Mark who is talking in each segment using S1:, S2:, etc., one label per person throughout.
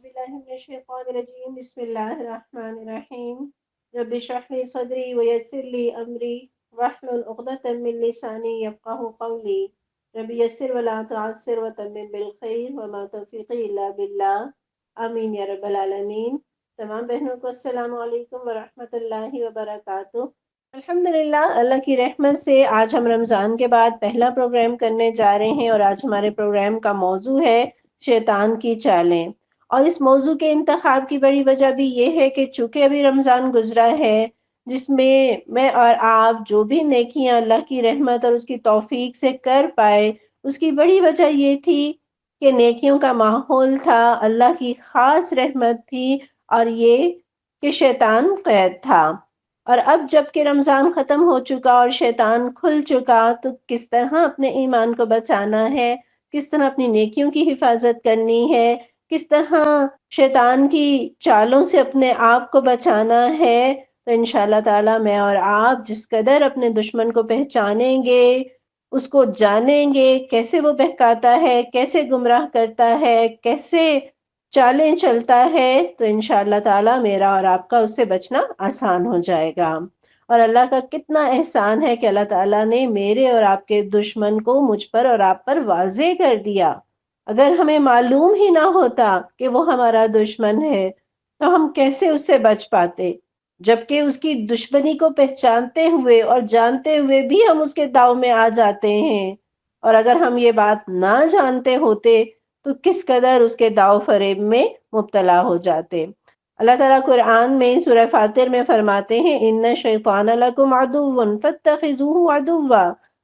S1: باللہ من الشیطان الرجیم بسم اللہ الرحمن الرحیم رب اشرح لی صدری ویسر لی امری واحلل عقدۃ من لسانی یفقہوا قولی رب یسر ولا تعسر وتمم بالخیر وما توفیقی الا باللہ آمین یا رب العالمین۔ تمام بہنوں کو السلام علیکم ورحمۃ اللہ وبرکاتہ۔ الحمدللہ اللہ کی رحمت سے آج ہم رمضان کے بعد پہلا پروگرام کرنے جا رہے ہیں، اور آج ہمارے پروگرام کا موضوع ہے شیطان کی چالیں۔ اور اس موضوع کے انتخاب کی بڑی وجہ بھی یہ ہے کہ چونکہ ابھی رمضان گزرا ہے، جس میں اور آپ جو بھی نیکیاں اللہ کی رحمت اور اس کی توفیق سے کر پائے، اس کی بڑی وجہ یہ تھی کہ نیکیوں کا ماحول تھا، اللہ کی خاص رحمت تھی، اور یہ کہ شیطان قید تھا۔ اور اب جب کہ رمضان ختم ہو چکا اور شیطان کھل چکا، تو کس طرح اپنے ایمان کو بچانا ہے، کس طرح اپنی نیکیوں کی حفاظت کرنی ہے، کس طرح شیطان کی چالوں سے اپنے آپ کو بچانا ہے۔ تو انشاءاللہ تعالی میں اور آپ جس قدر اپنے دشمن کو پہچانیں گے، اس کو جانیں گے، کیسے وہ بہکاتا ہے، کیسے گمراہ کرتا ہے، کیسے چالیں چلتا ہے، تو انشاءاللہ تعالی میرا اور آپ کا اس سے بچنا آسان ہو جائے گا۔ اور اللہ کا کتنا احسان ہے کہ اللہ تعالیٰ نے میرے اور آپ کے دشمن کو مجھ پر اور آپ پر واضح کر دیا۔ اگر ہمیں معلوم ہی نہ ہوتا کہ وہ ہمارا دشمن ہے تو ہم کیسے اس سے بچ پاتے، جبکہ اس کی دشمنی کو پہچانتے ہوئے اور جانتے ہوئے بھی ہم اس کے داؤ میں آ جاتے ہیں۔ اور اگر ہم یہ بات نہ جانتے ہوتے تو کس قدر اس کے داؤ فریب میں مبتلا ہو جاتے۔ اللہ تعالیٰ قرآن میں سورہ فاطر میں فرماتے ہیں ان الشیطان لکم عدو فاتخذوہ عدوا،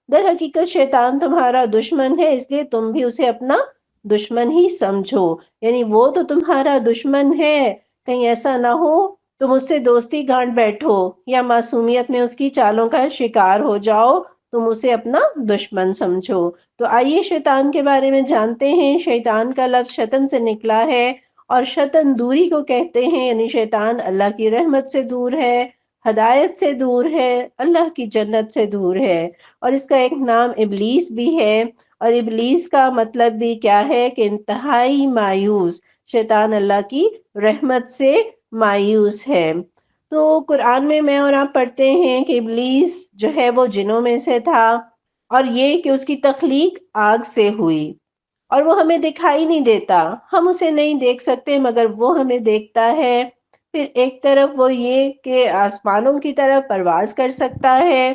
S1: در حقیقت شیطان تمہارا دشمن ہے، اس لیے تم بھی اسے اپنا دشمن ہی سمجھو۔ یعنی وہ تو تمہارا دشمن ہے، کہیں ایسا نہ ہو تم اس سے دوستی گانٹ بیٹھو یا معصومیت میں اس کی چالوں کا شکار ہو جاؤ، تم اسے اپنا دشمن سمجھو۔ تو آئیے شیطان کے بارے میں جانتے ہیں۔ شیطان کا لفظ شطن سے نکلا ہے، اور شطن دوری کو کہتے ہیں، یعنی شیطان اللہ کی رحمت سے دور ہے، ہدایت سے دور ہے، اللہ کی جنت سے دور ہے۔ اور اس کا ایک نام ابلیس بھی ہے، اور ابلیس کا مطلب بھی کیا ہے کہ انتہائی مایوس، شیطان اللہ کی رحمت سے مایوس ہے۔ تو قرآن میں اور آپ پڑھتے ہیں کہ ابلیس جو ہے وہ جنوں میں سے تھا، اور یہ کہ اس کی تخلیق آگ سے ہوئی، اور وہ ہمیں دکھائی نہیں دیتا، ہم اسے نہیں دیکھ سکتے مگر وہ ہمیں دیکھتا ہے۔ پھر ایک طرف وہ یہ کہ آسمانوں کی طرف پرواز کر سکتا ہے،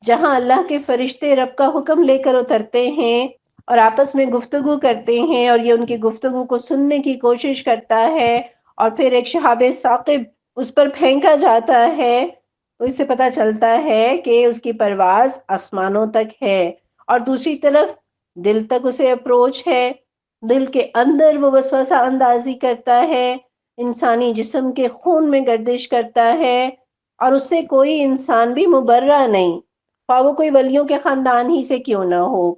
S1: جہاں اللہ کے فرشتے رب کا حکم لے کر اترتے ہیں اور آپس میں گفتگو کرتے ہیں، اور یہ ان کی گفتگو کو سننے کی کوشش کرتا ہے، اور پھر ایک شہاب ثاقب اس پر پھینکا جاتا ہے، تو اس سے پتہ چلتا ہے کہ اس کی پرواز آسمانوں تک ہے۔ اور دوسری طرف دل تک اسے اپروچ ہے، دل کے اندر وہ وسوسہ اندازی کرتا ہے، انسانی جسم کے خون میں گردش کرتا ہے، اور اس سے کوئی انسان بھی مبرہ نہیں، خواہ وہ کوئی ولیوں کے خاندان ہی سے کیوں نہ ہو۔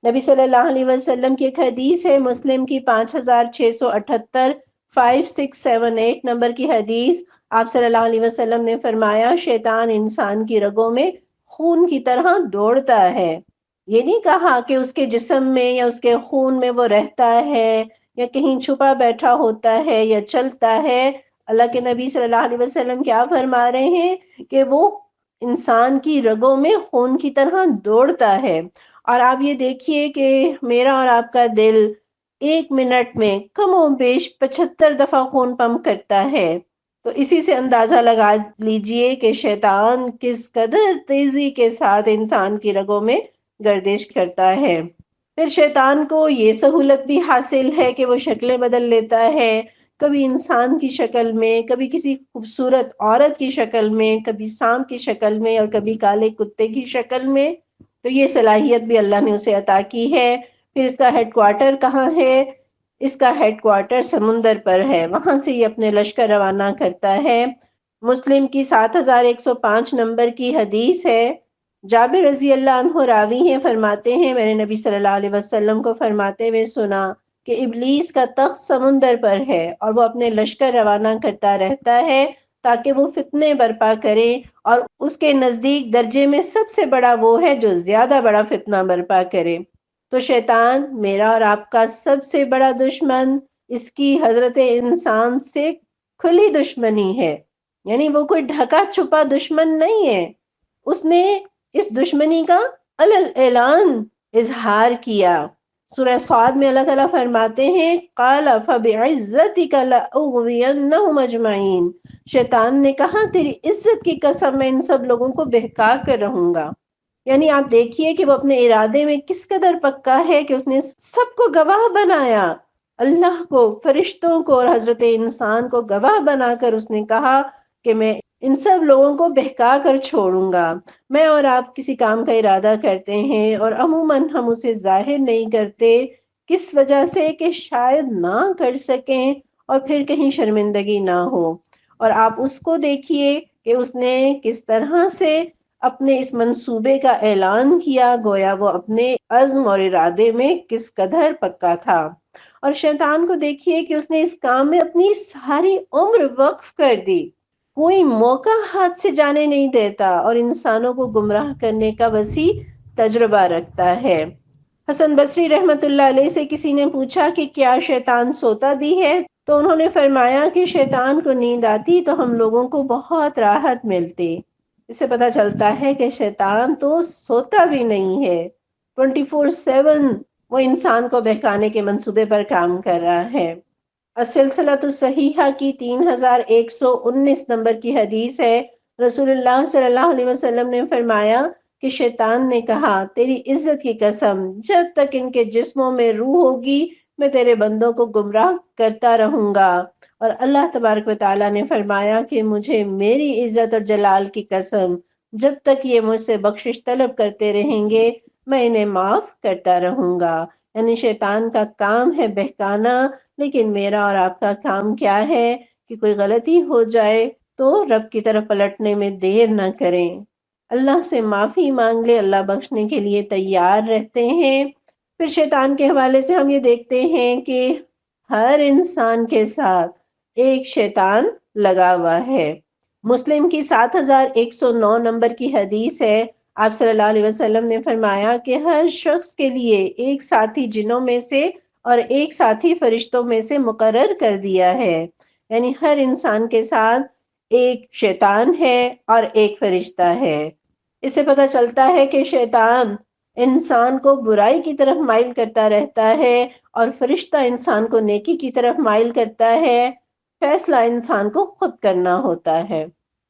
S1: نبی صلی اللہ علیہ وسلم کی ایک حدیث ہے، مسلم کی 5678 5678 نمبر کی حدیث، آپ صلی اللہ علیہ وسلم نے فرمایا شیطان انسان کی رگوں میں خون کی طرح دوڑتا ہے۔ یہ نہیں کہا کہ اس کے جسم میں یا اس کے خون میں وہ رہتا ہے یا کہیں چھپا بیٹھا ہوتا ہے یا چلتا ہے۔ اللہ کے نبی صلی اللہ علیہ وسلم کیا فرما رہے ہیں کہ وہ انسان کی رگوں میں خون کی طرح دوڑتا ہے۔ اور آپ یہ دیکھیے کہ میرا اور آپ کا دل ایک منٹ میں کم و بیش 75 دفعہ خون پمپ کرتا ہے، تو اسی سے اندازہ لگا لیجئے کہ شیطان کس قدر تیزی کے ساتھ انسان کی رگوں میں گردش کرتا ہے۔ پھر شیطان کو یہ سہولت بھی حاصل ہے کہ وہ شکلیں بدل لیتا ہے، کبھی انسان کی شکل میں، کبھی کسی خوبصورت عورت کی شکل میں، کبھی سانپ کی شکل میں، اور کبھی کالے کتے کی شکل میں۔ تو یہ صلاحیت بھی اللہ نے اسے عطا کی ہے۔ پھر اس کا ہیڈ کوارٹر کہاں ہے؟ اس کا ہیڈ کوارٹر سمندر پر ہے، وہاں سے یہ اپنے لشکر روانہ کرتا ہے۔ مسلم کی 7105 نمبر کی حدیث ہے، جابر رضی اللہ عنہ راوی ہیں، فرماتے ہیں میں نے نبی صلی اللہ علیہ وسلم کو فرماتے ہوئے سنا کہ ابلیس کا تخت سمندر پر ہے، اور وہ اپنے لشکر روانہ کرتا رہتا ہے تاکہ وہ فتنے برپا کرے، اور اس کے نزدیک درجے میں سب سے بڑا وہ ہے جو زیادہ بڑا فتنہ برپا کرے۔ تو شیطان میرا اور آپ کا سب سے بڑا دشمن، اس کی حضرت انسان سے کھلی دشمنی ہے، یعنی وہ کوئی ڈھکا چھپا دشمن نہیں ہے، اس نے اس دشمنی کا اعلان اظہار کیا۔ سورہ صاد میں اللہ تعالیٰ فرماتے ہیں قَالَ فَبِعِزَّتِكَ لَأُغْوِيَنَّهُمْ أَجْمَعِينَ، شیطان نے کہا تیری عزت کی قسم میں ان سب لوگوں کو بہکا کر رہوں گا۔ یعنی آپ دیکھیے کہ وہ اپنے ارادے میں کس قدر پکا ہے کہ اس نے سب کو گواہ بنایا، اللہ کو، فرشتوں کو اور حضرت انسان کو گواہ بنا کر اس نے کہا کہ میں ان سب لوگوں کو بہکا کر چھوڑوں گا۔ میں اور آپ کسی کام کا ارادہ کرتے ہیں اور عموماً ہم اسے ظاہر نہیں کرتے، کس وجہ سے کہ شاید نہ کر سکیں اور پھر کہیں شرمندگی نہ ہو۔ اور آپ اس کو دیکھیے کہ اس نے کس طرح سے اپنے اس منصوبے کا اعلان کیا، گویا وہ اپنے عزم اور ارادے میں کس قدر پکا تھا۔ اور شیطان کو دیکھیے کہ اس نے اس کام میں اپنی ساری عمر وقف کر دی، کوئی موقع ہاتھ سے جانے نہیں دیتا اور انسانوں کو گمراہ کرنے کا وسیع تجربہ رکھتا ہے۔ حسن بصری رحمت اللہ علیہ سے کسی نے پوچھا کہ کیا شیطان سوتا بھی ہے؟ تو انہوں نے فرمایا کہ شیطان کو نیند آتی تو ہم لوگوں کو بہت راحت ملتی۔ اس سے پتہ چلتا ہے کہ شیطان تو سوتا بھی نہیں ہے، 24/7 وہ انسان کو بہکانے کے منصوبے پر کام کر رہا ہے۔ السلسلۃ الصحیحہ کی 3119 نمبر کی حدیث ہے، رسول اللہ صلی اللہ علیہ وسلم نے فرمایا کہ شیطان نے کہا تیری عزت کی قسم، جب تک ان کے جسموں میں روح ہوگی میں تیرے بندوں کو گمراہ کرتا رہوں گا۔ اور اللہ تبارک و تعالیٰ نے فرمایا کہ مجھے میری عزت اور جلال کی قسم، جب تک یہ مجھ سے بخشش طلب کرتے رہیں گے میں انہیں معاف کرتا رہوں گا۔ یعنی شیطان کا کام ہے بہکانا، لیکن میرا اور آپ کا کام کیا ہے کہ کوئی غلطی ہو جائے تو رب کی طرف پلٹنے میں دیر نہ کریں، اللہ سے معافی مانگ لے، اللہ بخشنے کے لیے تیار رہتے ہیں۔ پھر شیطان کے حوالے سے ہم یہ دیکھتے ہیں کہ ہر انسان کے ساتھ ایک شیطان لگا ہوا ہے۔ مسلم کی 7109 نمبر کی حدیث ہے، آپ صلی اللہ علیہ وسلم نے فرمایا کہ ہر شخص کے لیے ایک ساتھی جنوں میں سے اور ایک ساتھی فرشتوں میں سے مقرر کر دیا ہے، یعنی ہر انسان کے ساتھ ایک شیطان ہے اور ایک فرشتہ ہے۔ اس سے پتہ چلتا ہے کہ شیطان انسان کو برائی کی طرف مائل کرتا رہتا ہے اور فرشتہ انسان کو نیکی کی طرف مائل کرتا ہے، فیصلہ انسان کو خود کرنا ہوتا ہے۔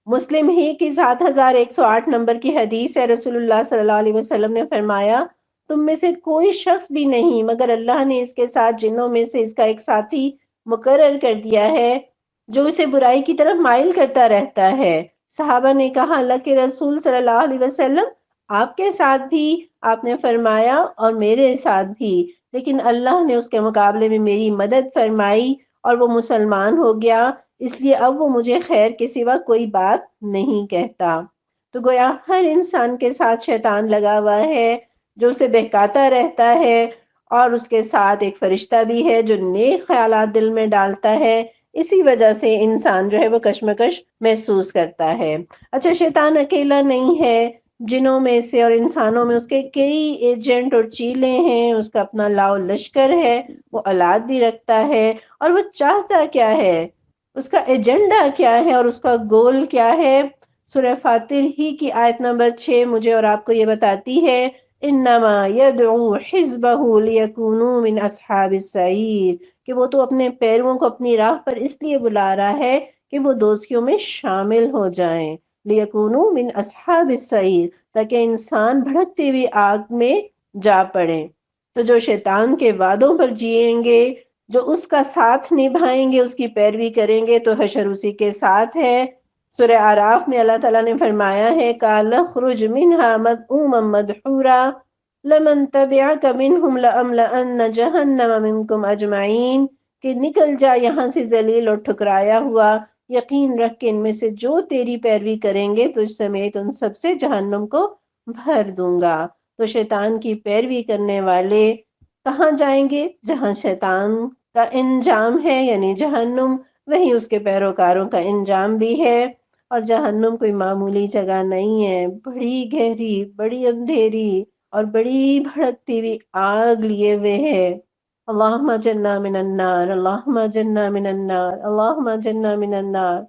S1: مسلم ہی کی 7108 نمبر کی حدیث ہے، رسول اللہ صلی اللہ علیہ وسلم نے فرمایا تم میں سے کوئی شخص بھی نہیں مگر اللہ نے اس کے ساتھ جنوں میں سے اس کا ایک ساتھی مقرر کر دیا ہے جو اسے برائی کی طرف مائل کرتا رہتا ہے۔ صحابہ نے کہا اللہ کے رسول صلی اللہ علیہ وسلم آپ کے ساتھ بھی؟ آپ نے فرمایا اور میرے ساتھ بھی، لیکن اللہ نے اس کے مقابلے میں میری مدد فرمائی اور وہ مسلمان ہو گیا، اس لیے اب وہ مجھے خیر کے سوا کوئی بات نہیں کہتا۔ تو گویا ہر انسان کے ساتھ شیطان لگا ہوا ہے جو اسے بہکاتا رہتا ہے، اور اس کے ساتھ ایک فرشتہ بھی ہے جو نیک خیالات دل میں ڈالتا ہے، اسی وجہ سے انسان جو ہے وہ کشمکش محسوس کرتا ہے۔ اچھا، شیطان اکیلا نہیں ہے، جنوں میں سے اور انسانوں میں اس کے کئی ایجنٹ اور چیلے ہیں، اس کا اپنا لاؤ لشکر ہے، وہ اولاد بھی رکھتا ہے، اور وہ چاہتا کیا ہے، اس کا ایجنڈا کیا ہے اور اس کا گول کیا ہے۔ سورہ فاتر ہی کی آیت نمبر 6 مجھے اور آپ کو یہ بتاتی ہے انما یدعو حزبہ لیکونوا من اصحاب السعیر، کہ وہ تو اپنے پیرووں کو اپنی راہ پر اس لیے بلا رہا ہے کہ وہ دوزخیوں میں شامل ہو جائیں، لیکونوا من اصحاب السعیر، تاکہ انسان بھڑکتی ہوئی آگ میں جا پڑے۔ تو جو شیطان کے وعدوں پر جئیں گے، جو اس کا ساتھ نبھائیں گے، اس کی پیروی کریں گے، تو حشر اسی کے ساتھ ہے۔ سورہ اعراف میں اللہ تعالیٰ نے فرمایا ہے قَالَ اخْرُجْ مِنْهَا مَذْءُومًا مَدْحُورًا لَمَن تَبِعَكَ مِنْهُمْ لَأَمْلَأَنَّ جَهَنَّمَ مِنْكُمْ أَجْمَعِينَ، کہ نکل جا یہاں سے ذلیل اور ٹھکرایا ہوا، یقین رکھ کہ ان میں سے جو تیری پیروی کریں گے تجھ سمیت ان سب سے جہنم کو بھر دوں گا۔ تو شیطان کی پیروی کرنے والے کہاں جائیں گے؟ جہاں شیطان کا انجام ہے، یعنی جہنم، وہی اس کے پیروکاروں کا انجام بھی ہے۔ اور جہنم کوئی معمولی جگہ نہیں ہے، بڑی گہری، بڑی اندھیری اور بڑی بھڑکتی ہوئی آگ لیے ہوئے ہے، اللہم اجرنا من النار، اللہم اجرنا من النار، اللہم اجرنا من النار۔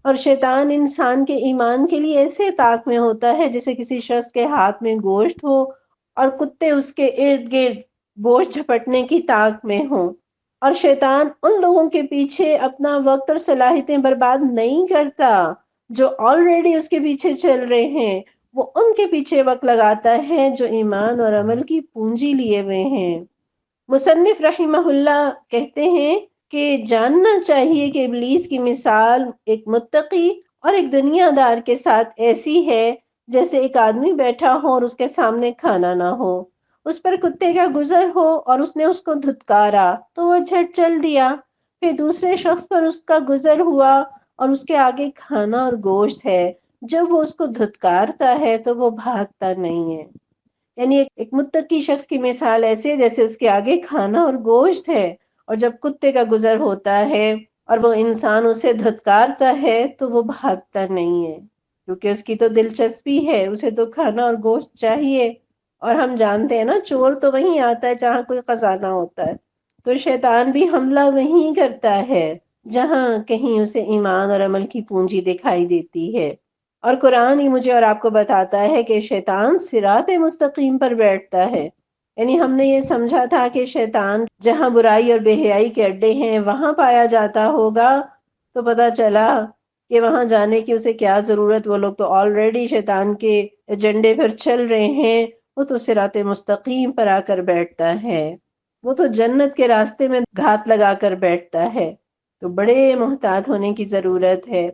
S1: اور شیطان انسان کے ایمان کے لیے ایسے طاق میں ہوتا ہے جیسے کسی شخص کے ہاتھ میں گوشت ہو اور کتے اس کے ارد گرد گوشت جھپٹنے کی طاق میں ہوں، اور شیطان ان لوگوں کے پیچھے اپنا وقت اور صلاحیتیں برباد نہیں کرتا جو آلریڈی اس کے پیچھے چل رہے ہیں، وہ ان کے پیچھے وقت لگاتا ہے جو ایمان اور عمل کی پونجی لیے ہوئے ہیں۔ مصنف رحمہ اللہ کہتے ہیں کہ جاننا چاہیے کہ ابلیس کی مثال ایک متقی اور ایک دنیا دار کے ساتھ ایسی ہے جیسے ایک آدمی بیٹھا ہو اور اس کے سامنے کھانا نہ ہو، اس پر کتے کا گزر ہو اور اس نے اس کو دھتکارا تو وہ جھٹ چل دیا، پھر دوسرے شخص پر اس کا گزر ہوا اور اس کے آگے کھانا اور گوشت ہے، جب وہ اس کو دھتکارتا ہے تو وہ بھاگتا نہیں ہے۔ یعنی ایک متقی شخص کی مثال ایسے جیسے اس کے آگے کھانا اور گوشت ہے، اور جب کتے کا گزر ہوتا ہے اور وہ انسان اسے دھتکارتا ہے تو وہ بھاگتا نہیں ہے، کیونکہ اس کی تو دلچسپی ہے، اسے تو کھانا اور گوشت چاہیے۔ اور ہم جانتے ہیں نا، چور تو وہیں آتا ہے جہاں کوئی خزانہ ہوتا ہے، تو شیطان بھی حملہ وہیں کرتا ہے جہاں کہیں اسے ایمان اور عمل کی پونجی دکھائی دیتی ہے۔ اور قرآن ہی مجھے اور آپ کو بتاتا ہے کہ شیطان صراط مستقیم پر بیٹھتا ہے۔ یعنی ہم نے یہ سمجھا تھا کہ شیطان جہاں برائی اور بے حیائی کے اڈے ہیں وہاں پایا جاتا ہوگا، تو پتہ چلا کہ وہاں جانے کی اسے کیا ضرورت، وہ لوگ تو آلریڈی شیطان کے ایجنڈے پر چل رہے ہیں، وہ تو صراط مستقیم پر آ کر بیٹھتا ہے، وہ تو جنت کے راستے میں گھات لگا کر بیٹھتا ہے۔ تو بڑے محتاط ہونے کی ضرورت ہے۔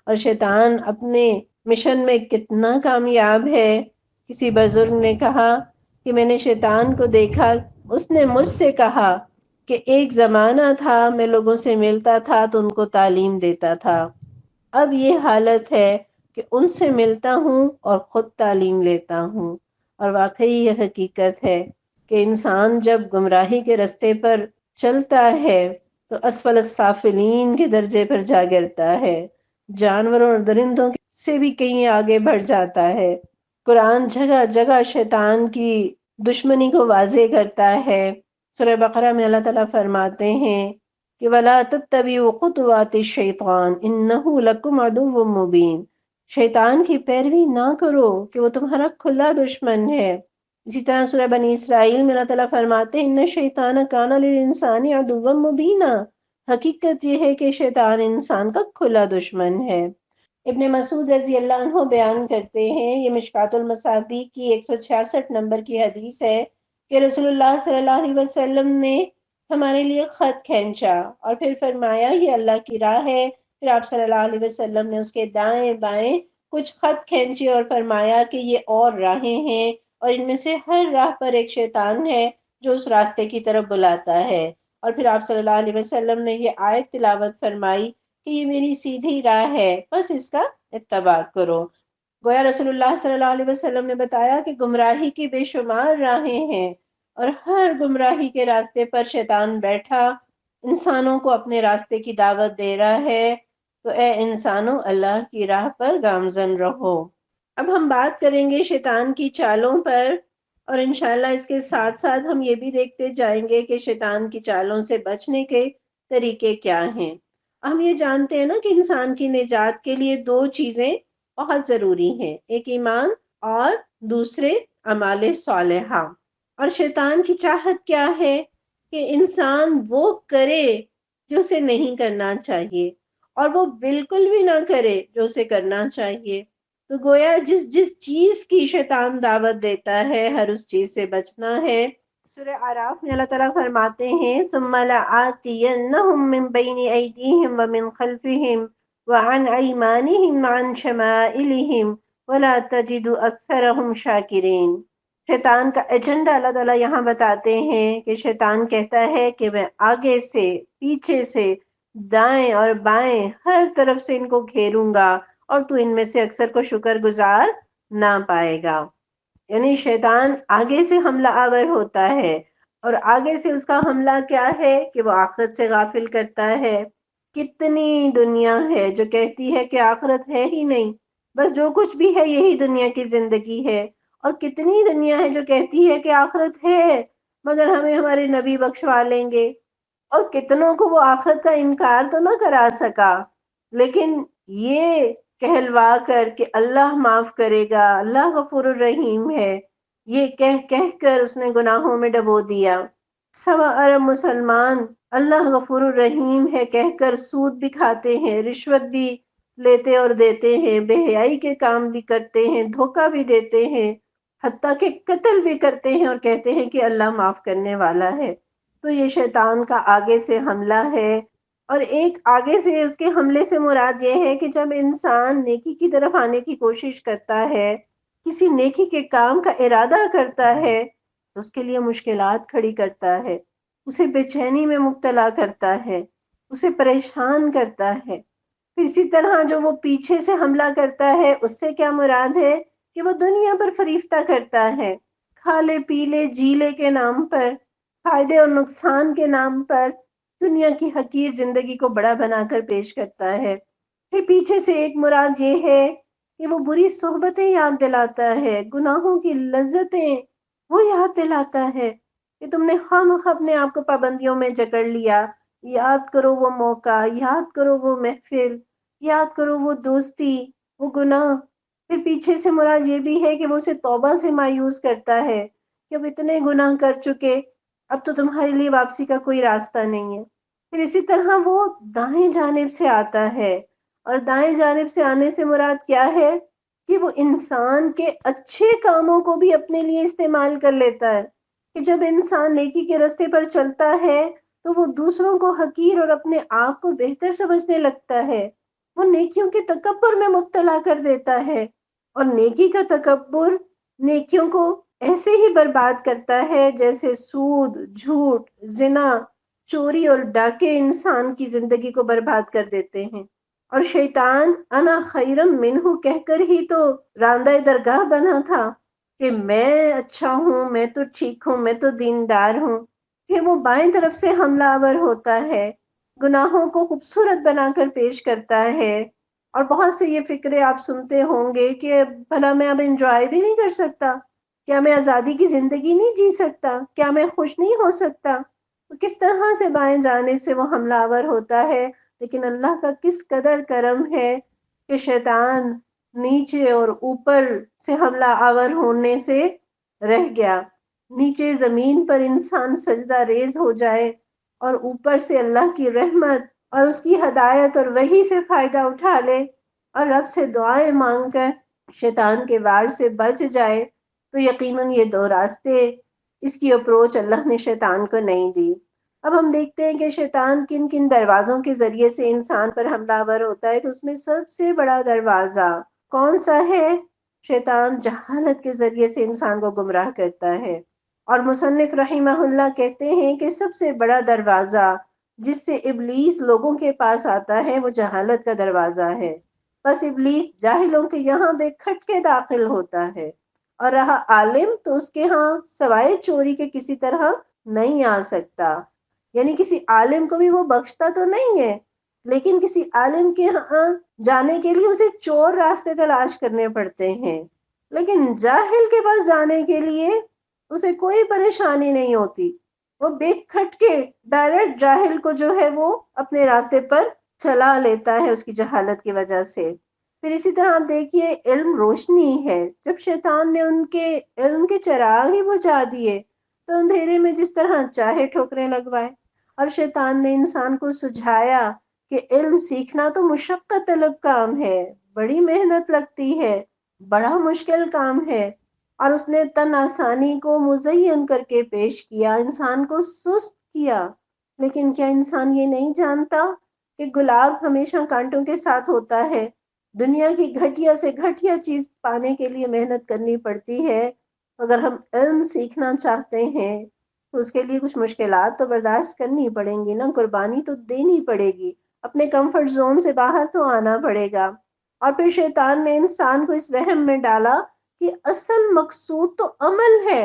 S1: اور شیطان اپنے مشن میں کتنا کامیاب ہے۔ کسی بزرگ نے کہا کہ میں نے شیطان کو دیکھا، اس نے مجھ سے کہا کہ ایک زمانہ تھا میں لوگوں سے ملتا تھا تو ان کو تعلیم دیتا تھا، اب یہ حالت ہے کہ ان سے ملتا ہوں اور خود تعلیم لیتا ہوں۔ اور واقعی یہ حقیقت ہے کہ انسان جب گمراہی کے رستے پر چلتا ہے تو اسفل السافلین کے درجے پر جا گرتا ہے، جانوروں اور درندوں سے بھی کہیں آگے بڑھ جاتا ہے۔ قرآن جگہ جگہ شیطان کی دشمنی کو واضح کرتا ہے۔ سورہ بقرہ میں اللہ تعالیٰ فرماتے ہیں کہ وَلَا تَتَّبِعُوا خُطُوَاتِ الشَّيْطَانِ إِنَّهُ لَكُمْ عَدُوٌّ مُّبِينٌ۔ شیطان کی پیروی نہ کرو کہ وہ تمہارا کھلا دشمن ہے۔ اسی طرح سورہ بنی اسرائیل میں اللہ تعالیٰ فرماتے ہیں إِنَّ الشَّيْطَانَ كَانَ لِلْإِنسَانِ عَدُوًّا مُّبِينًا۔ حقیقت یہ ہے کہ شیطان انسان کا کھلا دشمن ہے۔ ابن مسعود رضی اللہ عنہ بیان کرتے ہیں، یہ مشکوٰۃ المصابیح کی 166 نمبر کی حدیث ہے کہ رسول اللہ صلی اللہ علیہ وسلم نے ہمارے لیے خط کھینچا اور پھر فرمایا یہ اللہ کی راہ ہے۔ پھر آپ صلی اللہ علیہ وسلم نے اس کے دائیں بائیں کچھ خط کھینچے اور فرمایا کہ یہ اور راہیں ہیں، اور ان میں سے ہر راہ پر ایک شیطان ہے جو اس راستے کی طرف بلاتا ہے۔ اور پھر آپ صلی اللہ علیہ وسلم نے یہ آیت تلاوت فرمائی کہ یہ میری سیدھی راہ ہے، بس اس کا اتباع کرو۔ گویا رسول اللہ صلی اللہ علیہ وسلم نے بتایا کہ گمراہی کی بے شمار راہیں ہیں، اور ہر گمراہی کے راستے پر شیطان بیٹھا انسانوں کو اپنے راستے کی دعوت دے رہا ہے۔ تو اے انسانوں، اللہ کی راہ پر گامزن رہو۔ اب ہم بات کریں گے شیطان کی چالوں پر، اور انشاءاللہ اس کے ساتھ ساتھ ہم یہ بھی دیکھتے جائیں گے کہ شیطان کی چالوں سے بچنے کے طریقے کیا ہیں۔ ہم یہ جانتے ہیں نا کہ انسان کی نجات کے لیے دو چیزیں بہت ضروری ہیں، ایک ایمان اور دوسرے اعمال صالحہ۔ اور شیطان کی چاہت کیا ہے کہ انسان وہ کرے جو اسے نہیں کرنا چاہیے، اور وہ بالکل بھی نہ کرے جو اسے کرنا چاہیے۔ تو گویا جس جس چیز کی شیطان دعوت دیتا ہے ہر اس چیز سے بچنا ہے۔ سورہ اعراف میں اللہ تعالیٰ فرماتے ہیں ثُمَّ لَآتِيَنَّهُم مِّن بَيْنِ أَيْدِيهِمْ وَمِنْ خَلْفِهِمْ وَعَنْ أَيْمَانِهِمْ وَعَنْ شَمَائِلِهِمْ وَلَا تَجِدُ أَكْثَرَهُمْ شَاكِرِينَ۔ شیطان کا ایجنڈا اللہ تعالیٰ یہاں بتاتے ہیں کہ شیطان کہتا ہے کہ میں آگے سے، پیچھے سے، دائیں اور بائیں ہر طرف سے ان کو گھیروں گا، اور تو ان میں سے اکثر کو شکر گزار نہ پائے گا۔ یعنی شیطان آگے سے حملہ آور ہوتا ہے، اور آگے سے اس کا حملہ کیا ہے کہ وہ آخرت سے غافل کرتا ہے۔ کتنی دنیا ہے جو کہتی ہے کہ آخرت ہے ہی نہیں، بس جو کچھ بھی ہے یہی دنیا کی زندگی ہے، اور کتنی دنیا ہے جو کہتی ہے کہ آخرت ہے، مگر ہمیں ہمارے نبی بخشوا لیں گے۔ اور کتنوں کو وہ آخرت کا انکار تو نہ کرا سکا، لیکن یہ کہلوا کر کہ اللہ معاف کرے گا، اللہ غفور الرحیم ہے، یہ کہہ کر اس نے گناہوں میں ڈبو دیا۔ 1.25 ارب مسلمان اللہ غفور الرحیم ہے کہہ کر سود بھی کھاتے ہیں، رشوت بھی لیتے اور دیتے ہیں، بے حیائی کے کام بھی کرتے ہیں، دھوکہ بھی دیتے ہیں، حتیٰ کہ قتل بھی کرتے ہیں اور کہتے ہیں کہ اللہ معاف کرنے والا ہے۔ تو یہ شیطان کا آگے سے حملہ ہے، اور ایک آگے سے اس کے حملے سے مراد یہ ہے کہ جب انسان نیکی کی طرف آنے کی کوشش کرتا ہے، کسی نیکی کے کام کا ارادہ کرتا ہے، تو اس کے لیے مشکلات کھڑی کرتا ہے، اسے بے چینی میں مبتلا کرتا ہے، اسے پریشان کرتا ہے۔ پھر اسی طرح جو وہ پیچھے سے حملہ کرتا ہے، اس سے کیا مراد ہے کہ وہ دنیا پر فریفتہ کرتا ہے، کھا لے پی لے جی لے کے نام پر، فائدے اور نقصان کے نام پر دنیا کی حقیر زندگی کو بڑا بنا کر پیش کرتا ہے۔ پھر پیچھے سے ایک مراد یہ ہے کہ وہ بری صحبتیں یاد دلاتا ہے، گناہوں کی لذتیں وہ یاد دلاتا ہے کہ تم نے خواہ اپنے آپ کو پابندیوں میں جکڑ لیا۔ یاد کرو وہ موقع، یاد کرو وہ محفل، یاد کرو وہ دوستی، وہ گناہ۔ پھر پیچھے سے مراد یہ بھی ہے کہ وہ اسے توبہ سے مایوس کرتا ہے کہ اب اتنے گناہ کر چکے، اب تو تمہارے لیے واپسی کا کوئی راستہ نہیں ہے۔ پھر اسی طرح وہ دائیں جانب سے آتا ہے، اور دائیں جانب سے آنے سے مراد کیا ہے کہ وہ انسان کے اچھے کاموں کو بھی اپنے لیے استعمال کر لیتا ہے، کہ جب انسان نیکی کے راستے پر چلتا ہے تو وہ دوسروں کو حقیر اور اپنے آپ کو بہتر سمجھنے لگتا ہے، وہ نیکیوں کے تکبر میں مبتلا کر دیتا ہے، اور نیکی کا تکبر نیکیوں کو ایسے ہی برباد کرتا ہے جیسے سود، جھوٹ، زنا، چوری اور ڈاکے انسان کی زندگی کو برباد کر دیتے ہیں۔ اور شیطان انا خیرم منہ کہہ کر ہی تو راندہ درگاہ بنا تھا کہ میں اچھا ہوں، میں تو ٹھیک ہوں، میں تو دیندار ہوں۔ پھر وہ بائیں طرف سے حملہ آور ہوتا ہے، گناہوں کو خوبصورت بنا کر پیش کرتا ہے، اور بہت سے یہ فکرے آپ سنتے ہوں گے کہ بھلا میں اب انجوائے بھی نہیں کر سکتا، کیا میں آزادی کی زندگی نہیں جی سکتا، کیا میں خوش نہیں ہو سکتا؟ تو کس طرح سے بائیں جانب سے وہ حملہ آور ہوتا ہے، لیکن اللہ کا کس قدر کرم ہے کہ شیطان نیچے اور اوپر سے حملہ آور ہونے سے رہ گیا۔ نیچے زمین پر انسان سجدہ ریز ہو جائے، اور اوپر سے اللہ کی رحمت اور اس کی ہدایت اور وحی سے فائدہ اٹھا لے، اور رب سے دعائیں مانگ کر شیطان کے وار سے بچ جائے، تو یقیناً یہ دو راستے، اس کی اپروچ اللہ نے شیطان کو نہیں دی۔ اب ہم دیکھتے ہیں کہ شیطان کن کن دروازوں کے ذریعے سے انسان پر حملہ آور ہوتا ہے، تو اس میں سب سے بڑا دروازہ کون سا ہے؟ شیطان جہالت کے ذریعے سے انسان کو گمراہ کرتا ہے، اور مصنف رحمہ اللہ کہتے ہیں کہ سب سے بڑا دروازہ جس سے ابلیس لوگوں کے پاس آتا ہے وہ جہالت کا دروازہ ہے۔ بس ابلیس جاہلوں کے یہاں بے کھٹکے داخل ہوتا ہے، اور رہا عالم تو اس کے ہاں سوائے چوری کے کسی طرح نہیں آ سکتا۔ یعنی کسی عالم کو بھی وہ بخشتا تو نہیں ہے، لیکن کسی عالم کے ہاں جانے کے لیے اسے چور راستے تلاش کرنے پڑتے ہیں، لیکن جاہل کے پاس جانے کے لیے اسے کوئی پریشانی نہیں ہوتی، وہ بے کھٹکے ڈائریکٹ جاہل کو جو ہے وہ اپنے راستے پر چلا لیتا ہے اس کی جہالت کی وجہ سے۔ پھر اسی طرح آپ دیکھیے علم روشنی ہے، جب شیطان نے ان کے علم کے چراغ ہی بجھا دیے تو اندھیرے میں جس طرح چاہے ٹھوکریں لگوائے۔ اور شیطان نے انسان کو سجھایا کہ علم سیکھنا تو مشقت طلب کام ہے، بڑی محنت لگتی ہے، بڑا مشکل کام ہے، اور اس نے تن آسانی کو مزین کر کے پیش کیا، انسان کو سست کیا۔ لیکن کیا انسان یہ نہیں جانتا کہ گلاب ہمیشہ کانٹوں کے ساتھ ہوتا ہے؟ دنیا کی گھٹیا سے گھٹیا چیز پانے کے لیے محنت کرنی پڑتی ہے۔ اگر ہم علم سیکھنا چاہتے ہیں تو اس کے لیے کچھ مشکلات تو برداشت کرنی پڑیں گی نا، قربانی تو دینی پڑے گی، اپنے کمفرٹ زون سے باہر تو آنا پڑے گا۔ اور پھر شیطان نے انسان کو اس وہم میں ڈالا کہ اصل مقصود تو عمل ہے،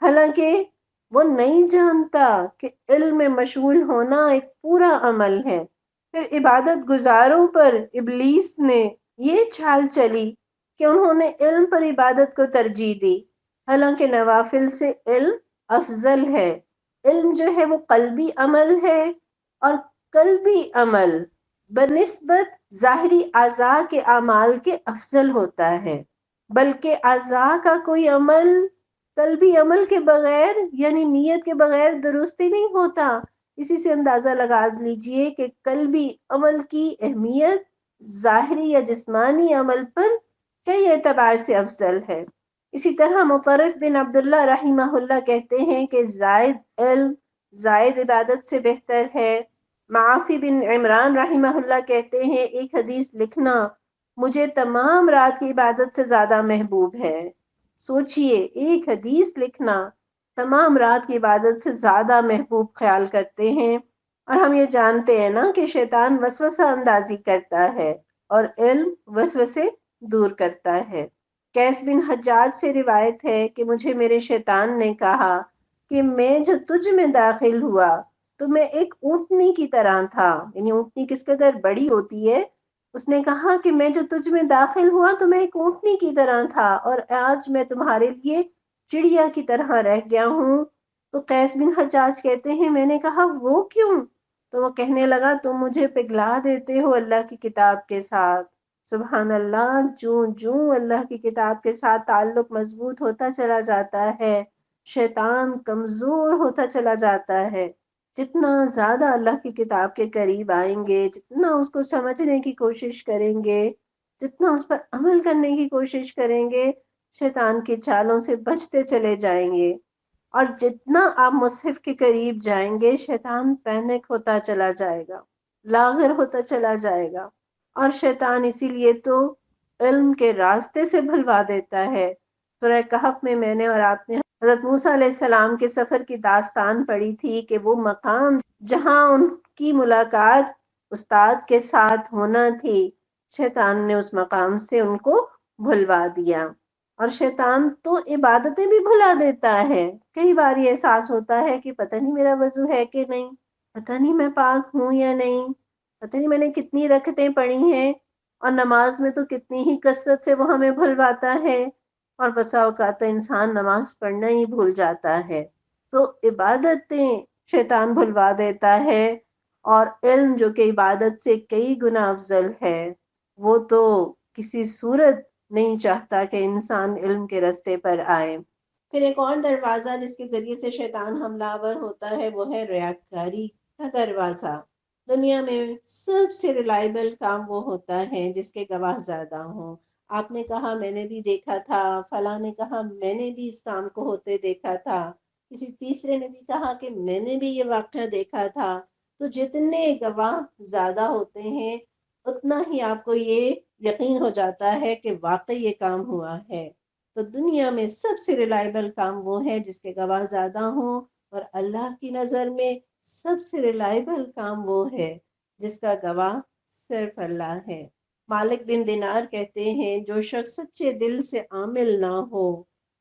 S1: حالانکہ وہ نہیں جانتا کہ علم میں مشغول ہونا ایک پورا عمل ہے۔ پھر عبادت گزاروں پر ابلیس نے یہ چھال چلی کہ انہوں نے علم پر عبادت کو ترجیح دی، حالانکہ نوافل سے علم افضل ہے۔ علم جو ہے وہ قلبی عمل ہے، اور قلبی عمل بنسبت ظاہری اعضاء کے اعمال کے افضل ہوتا ہے، بلکہ اعضاء کا کوئی عمل قلبی عمل کے بغیر یعنی نیت کے بغیر درست ہی نہیں ہوتا۔ اسی سے اندازہ لگا لیجئے کہ قلبی عمل کی اہمیت ظاہری یا جسمانی عمل پر کئی اعتبار سے افضل ہے۔ اسی طرح مطرف بن عبداللہ رحمہ اللہ کہتے ہیں کہ زائد علم زائد عبادت سے بہتر ہے۔ معافی بن عمران رحمہ اللہ کہتے ہیں ایک حدیث لکھنا مجھے تمام رات کی عبادت سے زیادہ محبوب ہے۔ سوچئے ایک حدیث لکھنا تمام رات کی عبادت سے زیادہ محبوب خیال کرتے ہیں، اور ہم یہ جانتے ہیں نا کہ شیطان وسوسہ اندازی کرتا ہے اور علم وسوسے دور کرتا ہے۔ قیس بن حجاج سے روایت ہے کہ مجھے میرے شیطان نے کہا کہ میں جو تجھ میں داخل ہوا تو میں ایک اونٹنی کی طرح تھا، یعنی اونٹنی کس قدر بڑی ہوتی ہے۔ اس نے کہا کہ میں جو تجھ میں داخل ہوا تو میں ایک اونٹنی کی طرح تھا، اور آج میں تمہارے لیے چڑیا کی طرح رہ گیا ہوں۔ تو قیس بن حجاج کہتے ہیں میں نے کہا وہ کیوں؟ تو وہ کہنے لگا تم مجھے پگھلا دیتے ہو اللہ کی کتاب کے ساتھ۔ سبحان اللہ، جوں جوں اللہ کی کتاب کے ساتھ تعلق مضبوط ہوتا چلا جاتا ہے، شیطان کمزور ہوتا چلا جاتا ہے۔ جتنا زیادہ اللہ کی کتاب کے قریب آئیں گے، جتنا اس کو سمجھنے کی کوشش کریں گے، جتنا اس پر عمل کرنے کی کوشش کریں گے، شیطان کی چالوں سے بچتے چلے جائیں گے۔ اور جتنا آپ مصحف کے قریب جائیں گے، شیطان پینک ہوتا چلا جائے گا، لاغر ہوتا چلا جائے گا۔ اور شیطان اسی لیے تو علم کے راستے سے بھلوا دیتا ہے۔ سورہ کہف میں میں نے اور آپ نے حضرت موسیٰ علیہ السلام کے سفر کی داستان پڑھی تھی کہ وہ مقام جہاں ان کی ملاقات استاد کے ساتھ ہونا تھی، شیطان نے اس مقام سے ان کو بھلوا دیا۔ اور شیطان تو عبادتیں بھی بھلا دیتا ہے۔ کئی بار یہ احساس ہوتا ہے کہ پتہ نہیں میرا وضو ہے کہ نہیں، پتہ نہیں میں پاک ہوں یا نہیں، پتہ نہیں میں نے کتنی رکعتیں پڑھی ہیں، اور نماز میں تو کتنی ہی کثرت سے وہ ہمیں بھلواتا ہے، اور بسا اوقات تو انسان نماز پڑھنا ہی بھول جاتا ہے۔ تو عبادتیں شیطان بھلوا دیتا ہے، اور علم جو کہ عبادت سے کئی گنا افضل ہے، وہ تو کسی صورت نہیں چاہتا کہ انسان علم کے رستے پر آئے۔ پھر ایک اور دروازہ جس کے ذریعے سے شیطان حملہ آور ہوتا ہے وہ ہے ریاکاری کا دروازہ۔ دنیا میں سب سے ریلائبل کام وہ ہوتا ہے جس کے گواہ زیادہ ہوں۔ آپ نے کہا میں نے بھی دیکھا تھا، فلاں نے کہا میں نے بھی اس کام کو ہوتے دیکھا تھا، کسی تیسرے نے بھی کہا کہ میں نے بھی یہ واقعہ دیکھا تھا۔ تو جتنے گواہ زیادہ ہوتے ہیں اتنا ہی آپ کو یہ یقین ہو جاتا ہے کہ واقعی یہ کام ہوا ہے۔ تو دنیا میں سب سے ریلائبل کام وہ ہے جس کے گواہ زیادہ ہوں، اور اللہ کی نظر میں سب سے ریلائبل کام وہ ہے جس کا گواہ صرف اللہ ہے۔ مالک بن دینار کہتے ہیں جو شخص سچے دل سے عامل نہ ہو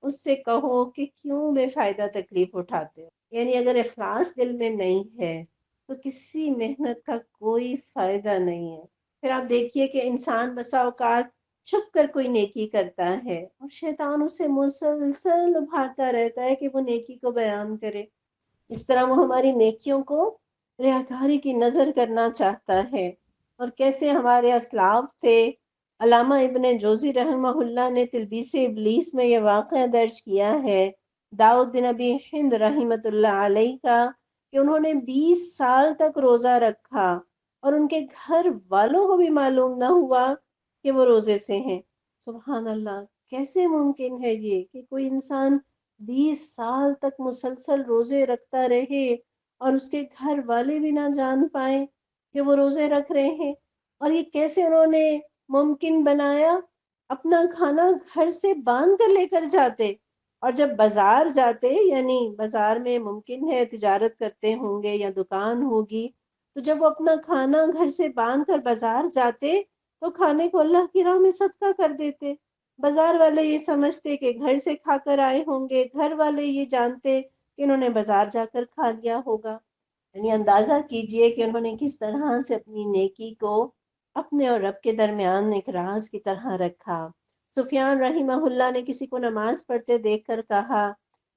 S1: اس سے کہو کہ کیوں بے فائدہ تکلیف اٹھاتے ہو، یعنی اگر اخلاص دل میں نہیں ہے تو کسی محنت کا کوئی فائدہ نہیں ہے۔ پھر آپ دیکھیے کہ انسان بسا اوقات چھپ کر کوئی نیکی کرتا ہے اور شیطان اسے مسلسل ابھارتا رہتا ہے کہ وہ نیکی کو بیان کرے۔ اس طرح وہ ہماری نیکیوں کو ریاکاری کی نظر کرنا چاہتا ہے۔ اور کیسے ہمارے اسلاف تھے، علامہ ابن جوزی رحمہ اللہ نے تلبیس ابلیس میں یہ واقعہ درج کیا ہے داؤد بن ابی ہند رحمۃ اللہ علیہ کا، کہ انہوں نے 20 سال تک روزہ رکھا اور ان کے گھر والوں کو بھی معلوم نہ ہوا کہ وہ روزے سے ہیں۔ سبحان اللہ، کیسے ممکن ہے یہ کہ کوئی انسان 20 سال تک مسلسل روزے رکھتا رہے اور اس کے گھر والے بھی نہ جان پائیں کہ وہ روزے رکھ رہے ہیں؟ اور یہ کیسے انہوں نے ممکن بنایا؟ اپنا کھانا گھر سے باندھ کر لے کر جاتے، اور جب بازار جاتے، یعنی بازار میں ممکن ہے تجارت کرتے ہوں گے یا دکان ہوگی، تو جب وہ اپنا کھانا گھر سے باندھ کر بازار جاتے تو کھانے کو اللہ کی راہ میں صدقہ کر دیتے۔ بازار والے یہ سمجھتے کہ گھر سے کھا کر آئے ہوں گے، گھر والے یہ جانتے کہ انہوں نے بازار جا کر کھا لیا ہوگا۔ یعنی اندازہ کیجئے کہ انہوں نے کس طرح سے اپنی نیکی کو اپنے اور رب کے درمیان ایک راز کی طرح رکھا۔ سفیان رحمہ اللہ نے کسی کو نماز پڑھتے دیکھ کر کہا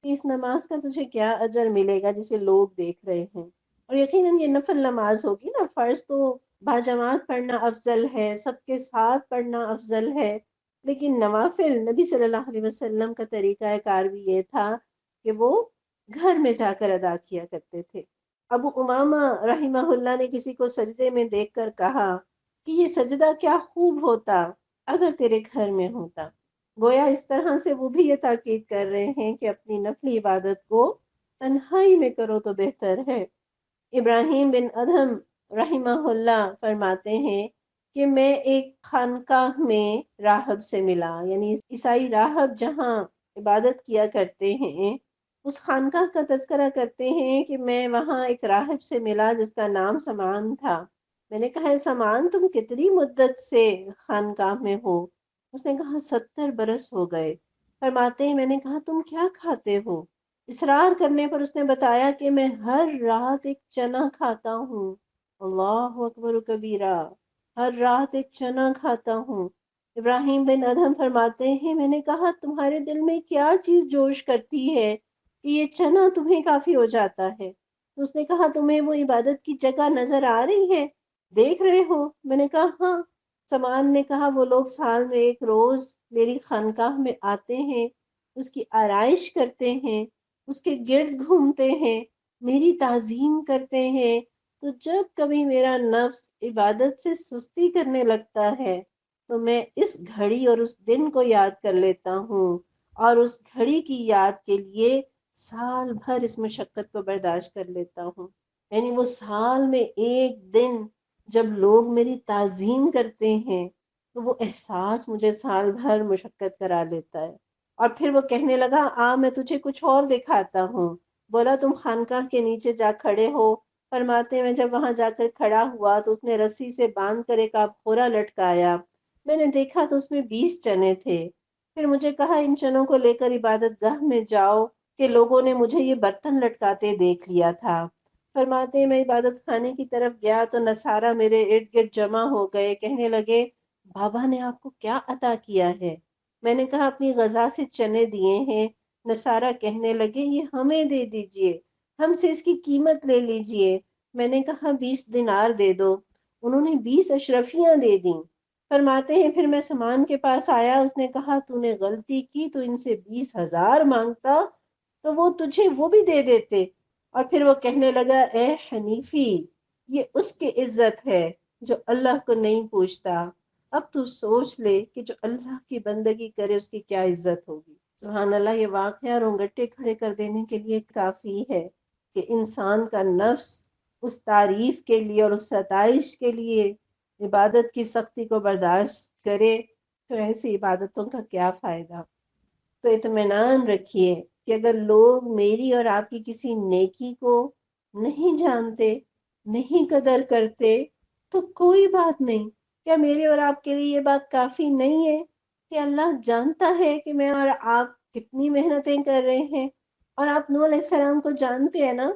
S1: کہ اس نماز کا تجھے کیا اجر ملے گا جسے لوگ دیکھ رہے ہیں۔ اور یقیناً یہ نفل نماز ہوگی نا، فرض تو باجماعت پڑھنا افضل ہے، سب کے ساتھ پڑھنا افضل ہے، لیکن نوافل نبی صلی اللہ علیہ وسلم کا طریقہ کار بھی یہ تھا کہ وہ گھر میں جا کر ادا کیا کرتے تھے۔ ابو امامہ رحمہ اللہ نے کسی کو سجدے میں دیکھ کر کہا کہ یہ سجدہ کیا خوب ہوتا اگر تیرے گھر میں ہوتا۔ گویا اس طرح سے وہ بھی یہ تاکید کر رہے ہیں کہ اپنی نفلی عبادت کو تنہائی میں کرو تو بہتر ہے۔ ابراہیم بن ادہم رحمہ اللہ فرماتے ہیں کہ میں ایک خانقاہ میں راہب سے ملا، یعنی عیسائی راہب جہاں عبادت کیا کرتے ہیں اس خانقاہ کا تذکرہ کرتے ہیں کہ میں وہاں ایک راہب سے ملا جس کا نام سمان تھا۔ میں نے کہا سمان تم کتنی مدت سے خانقاہ میں ہو؟ اس نے کہا 70 برس ہو گئے۔ فرماتے ہیں میں نے کہا تم کیا کھاتے ہو؟ اصرار کرنے پر اس نے بتایا کہ میں ہر رات ایک چنا کھاتا ہوں۔ اللہ اکبر کبیرہ، ہر رات ایک چنا کھاتا ہوں۔ ابراہیم بن ادہم فرماتے ہیں میں نے کہا تمہارے دل میں کیا چیز جوش کرتی ہے کہ یہ چنا تمہیں کافی ہو جاتا ہے؟ تو اس نے کہا تمہیں وہ عبادت کی جگہ نظر آ رہی ہے، دیکھ رہے ہو؟ میں نے کہا ہاں۔ سامان نے کہا وہ لوگ سال میں ایک روز میری خانقاہ میں آتے ہیں، اس کی آرائش کرتے ہیں، اس کے گرد گھومتے ہیں، میری تعظیم کرتے ہیں۔ تو جب کبھی میرا نفس عبادت سے سستی کرنے لگتا ہے تو میں اس گھڑی اور اس دن کو یاد کر لیتا ہوں، اور اس گھڑی کی یاد کے لیے سال بھر اس مشقت کو برداشت کر لیتا ہوں۔ یعنی وہ سال میں ایک دن جب لوگ میری تعظیم کرتے ہیں تو وہ احساس مجھے سال بھر مشقت کرا لیتا ہے۔ اور پھر وہ کہنے لگا میں تجھے کچھ اور دکھاتا ہوں۔ بولا تم خانقاہ کے نیچے جا کھڑے ہو۔ فرماتے میں جب وہاں جا کر کھڑا ہوا تو اس نے رسی سے باندھ کر ایک آبخورا لٹکایا۔ میں نے دیکھا تو اس میں 20 چنے تھے۔ پھر مجھے کہا ان چنوں کو لے کر عبادت گاہ میں جاؤ کہ لوگوں نے مجھے یہ برتن لٹکاتے دیکھ لیا تھا۔ فرماتے میں عبادت خانے کی طرف گیا تو نصارہ میرے ارد گرد جمع ہو گئے، کہنے لگے بابا نے آپ کو کیا عطا کیا ہے؟ میں نے کہا اپنی غذا سے چنے دیے ہیں۔ نصارہ کہنے لگے یہ ہمیں دے دیجئے، ہم سے اس کی قیمت لے لیجئے۔ میں نے کہا 20 دینار دے دو۔ انہوں نے 20 اشرفیاں دے دیں۔ فرماتے ہیں پھر میں سامان کے پاس آیا، اس نے کہا تو نے غلطی کی، تو ان سے 20,000 مانگتا تو وہ تجھے وہ بھی دے دیتے۔ اور پھر وہ کہنے لگا اے حنیفی، یہ اس کی عزت ہے جو اللہ کو نہیں پوچھتا۔ اب تو سوچ لے کہ جو اللہ کی بندگی کرے اس کی کیا عزت ہوگی۔ سبحان اللہ، یہ واقعہ رونگٹے کھڑے کر دینے کے لیے کافی ہے کہ انسان کا نفس اس تعریف کے لیے اور اس ستائش کے لیے عبادت کی سختی کو برداشت کرے، تو ایسی عبادتوں کا کیا فائدہ۔ تو اطمینان رکھیے کہ اگر لوگ میری اور آپ کی کسی نیکی کو نہیں جانتے، نہیں قدر کرتے تو کوئی بات نہیں۔ کیا میرے اور آپ کے لیے یہ بات کافی نہیں ہے کہ اللہ جانتا ہے کہ میں اور آپ کتنی محنتیں کر رہے ہیں؟ اور آپ نوح علیہ السلام کو جانتے ہیں نا؟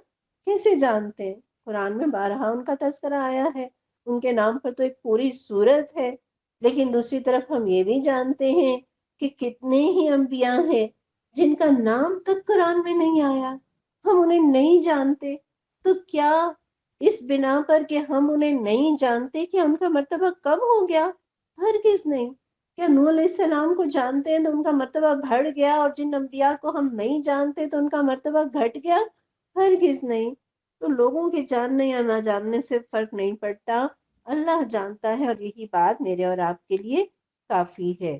S1: کیسے جانتے ہیں؟ قرآن میں بارہا ان کا تذکرہ آیا ہے، ان کے نام پر تو ایک پوری سورت ہے۔ لیکن دوسری طرف ہم یہ بھی جانتے ہیں کہ کتنے ہی انبیاء ہیں جن کا نام تک قرآن میں نہیں آیا، ہم انہیں نہیں جانتے۔ تو کیا اس بنا پر کہ ہم انہیں نہیں جانتے کہ ان کا مرتبہ کم ہو گیا؟ ہرگز نہیں۔ کیا نوح علیہ السلام کو جانتے ہیں تو ان کا مرتبہ بڑھ گیا، اور جن انبیاء کو ہم نہیں جانتے تو ان کا مرتبہ گھٹ گیا؟ ہرگز نہیں۔ تو لوگوں کے جاننے یا نہ جاننے سے فرق نہیں پڑتا، اللہ جانتا ہے، اور یہی بات میرے اور آپ کے لیے کافی ہے۔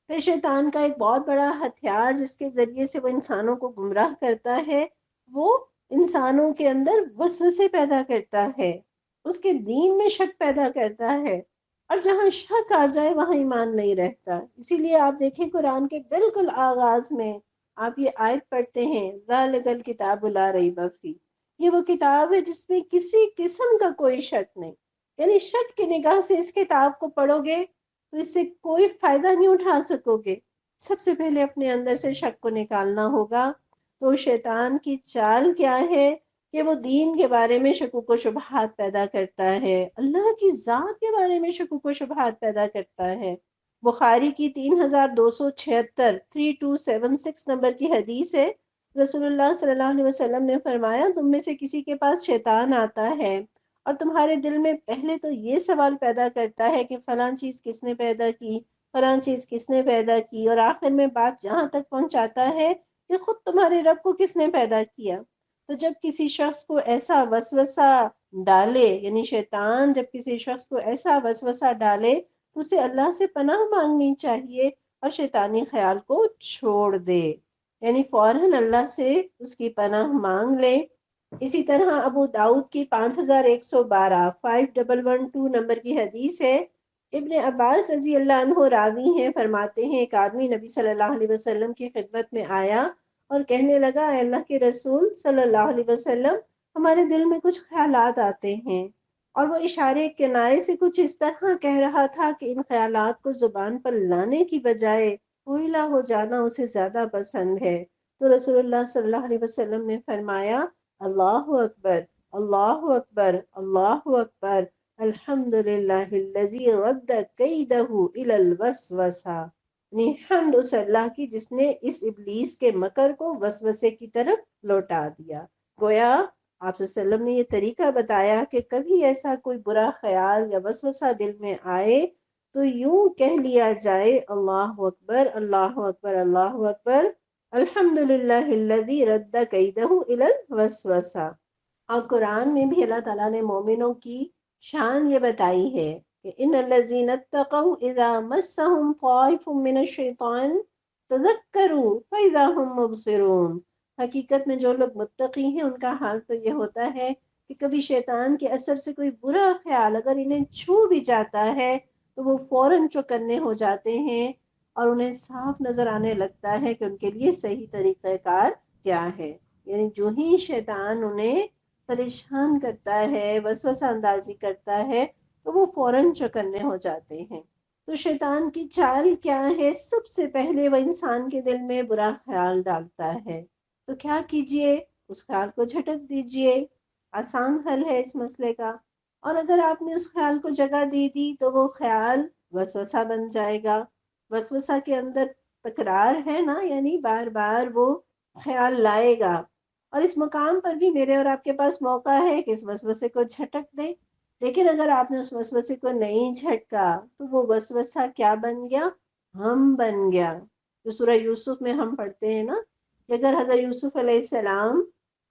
S1: پھر شیطان کا ایک بہت بڑا ہتھیار جس کے ذریعے سے وہ انسانوں کو گمراہ کرتا ہے، وہ انسانوں کے اندر وسوسے پیدا کرتا ہے، اس کے دین میں شک پیدا کرتا ہے، اور جہاں شک آ جائے وہاں ایمان نہیں رہتا۔ اسی لیے آپ دیکھیں قرآن کے بالکل آغاز میں آپ یہ آیت پڑھتے ہیں ذَلِکَ الْکِتَابُ لَا رَیْبَ فِیہ، یہ وہ کتاب ہے جس میں کسی قسم کا کوئی شک نہیں۔ یعنی شک کی نگاہ سے اس کتاب کو پڑھو گے تو اس سے کوئی فائدہ نہیں اٹھا سکو گے۔ سب سے پہلے اپنے اندر سے شک کو نکالنا ہوگا۔ تو شیطان کی چال کیا ہے کہ وہ دین کے بارے میں شکوک و شبہات پیدا کرتا ہے، اللہ کی ذات کے بارے میں شکوک و شبہات پیدا کرتا ہے۔ بخاری کی 3276 3276 نمبر کی حدیث ہے، رسول اللہ صلی اللہ علیہ وسلم نے فرمایا تم میں سے کسی کے پاس شیطان آتا ہے اور تمہارے دل میں پہلے تو یہ سوال پیدا کرتا ہے کہ فلاں چیز کس نے پیدا کی، فلاں چیز کس نے پیدا کی، اور آخر میں بات جہاں تک پہنچاتا ہے کہ خود تمہارے رب کو کس نے پیدا کیا۔ تو جب کسی شخص کو ایسا وسوسہ ڈالے، یعنی شیطان جب کسی شخص کو ایسا وسوسہ ڈالے تو اسے اللہ سے پناہ مانگنی چاہیے اور شیطانی خیال کو چھوڑ دے، یعنی فوراً اللہ سے اس کی پناہ مانگ لے۔ اسی طرح ابو داؤد کی 5112 5112 نمبر کی حدیث ہے۔ ابن عباس رضی اللہ عنہ راوی ہیں، فرماتے ہیں ایک آدمی نبی صلی اللہ علیہ وسلم کی خدمت میں آیا اور کہنے لگا اے اللہ کے رسول صلی اللہ علیہ وسلم، ہمارے دل میں کچھ خیالات آتے ہیں، اور وہ اشارے کنائے سے کچھ اس طرح کہہ رہا تھا کہ ان خیالات کو زبان پر لانے کی بجائے کوئلہ ہو جانا اسے زیادہ پسند ہے۔ تو رسول اللہ صلی اللہ علیہ وسلم نے فرمایا اللہ اکبر، اللہ اکبر، اللہ اکبر، الحمد للہ الذی رد کیدہ الی الوسوسہ، یعنی حمد اس اللہ کی جس نے اس ابلیس کے مکر کو وسوسے کی طرف لوٹا دیا۔ گویا آپ صلی اللہ علیہ وسلم نے یہ طریقہ بتایا کہ کبھی ایسا کوئی برا خیال یا وسوسہ دل میں آئے تو یوں کہہ لیا جائے اللہ اکبر، اللہ اکبر، اللہ اکبر، الحمد للہ الذی رد کیدہ الی الوسوسہ۔ اور قرآن میں بھی اللہ تعالیٰ نے مومنوں کی شان یہ بتائی ہے کہ ان الذین اتقوا اذا مسهم طائف من الشیطان تذکروا فاذا هم مبصرون۔ حقیقت میں جو لوگ متقی ہیں ان کا حال تو یہ ہوتا ہے کہ کبھی شیطان کے اثر سے کوئی برا خیال اگر انہیں چھو بھی جاتا ہے تو وہ فوراً چوکنے ہو جاتے ہیں اور انہیں صاف نظر آنے لگتا ہے کہ ان کے لیے صحیح طریقہ کار کیا ہے۔ یعنی جو ہی شیطان انہیں پریشان کرتا ہے، وسوسہ اندازی کرتا ہے تو وہ فوراً چوکنے ہو جاتے ہیں۔ تو شیطان کی چال کیا ہے؟ سب سے پہلے وہ انسان کے دل میں برا خیال ڈالتا ہے، تو کیا کیجئے؟ اس خیال کو جھٹک دیجئے، آسان حل ہے اس مسئلے کا۔ اور اگر آپ نے اس خیال کو جگہ دے دی تو وہ خیال وسوسہ بن جائے گا۔ وسوسہ کے اندر تکرار ہے نا، یعنی بار بار وہ خیال لائے گا، اور اس مقام پر بھی میرے اور آپ کے پاس موقع ہے کہ اس وسوسے کو جھٹک دیں۔ لیکن اگر آپ نے اس وسوسے کو نہیں جھٹکا تو وہ وسوسہ کیا بن گیا؟ ہم بن گیا۔ جو سورہ یوسف میں ہم پڑھتے ہیں نا کہ اگر حضرت یوسف علیہ السلام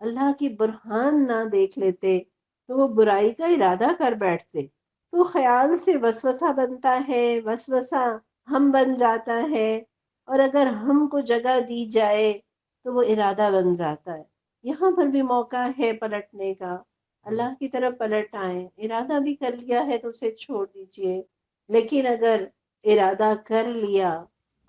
S1: اللہ کی برہان نہ دیکھ لیتے تو وہ برائی کا ارادہ کر بیٹھتے۔ تو خیال سے وسوسہ بنتا ہے، وسوسہ ہم بن جاتا ہے، اور اگر ہم کو جگہ دی جائے تو وہ ارادہ بن جاتا ہے۔ یہاں پر بھی موقع ہے پلٹنے کا، اللہ کی طرف پلٹ آئیں۔ ارادہ بھی کر لیا ہے تو اسے چھوڑ دیجئے، لیکن اگر ارادہ کر لیا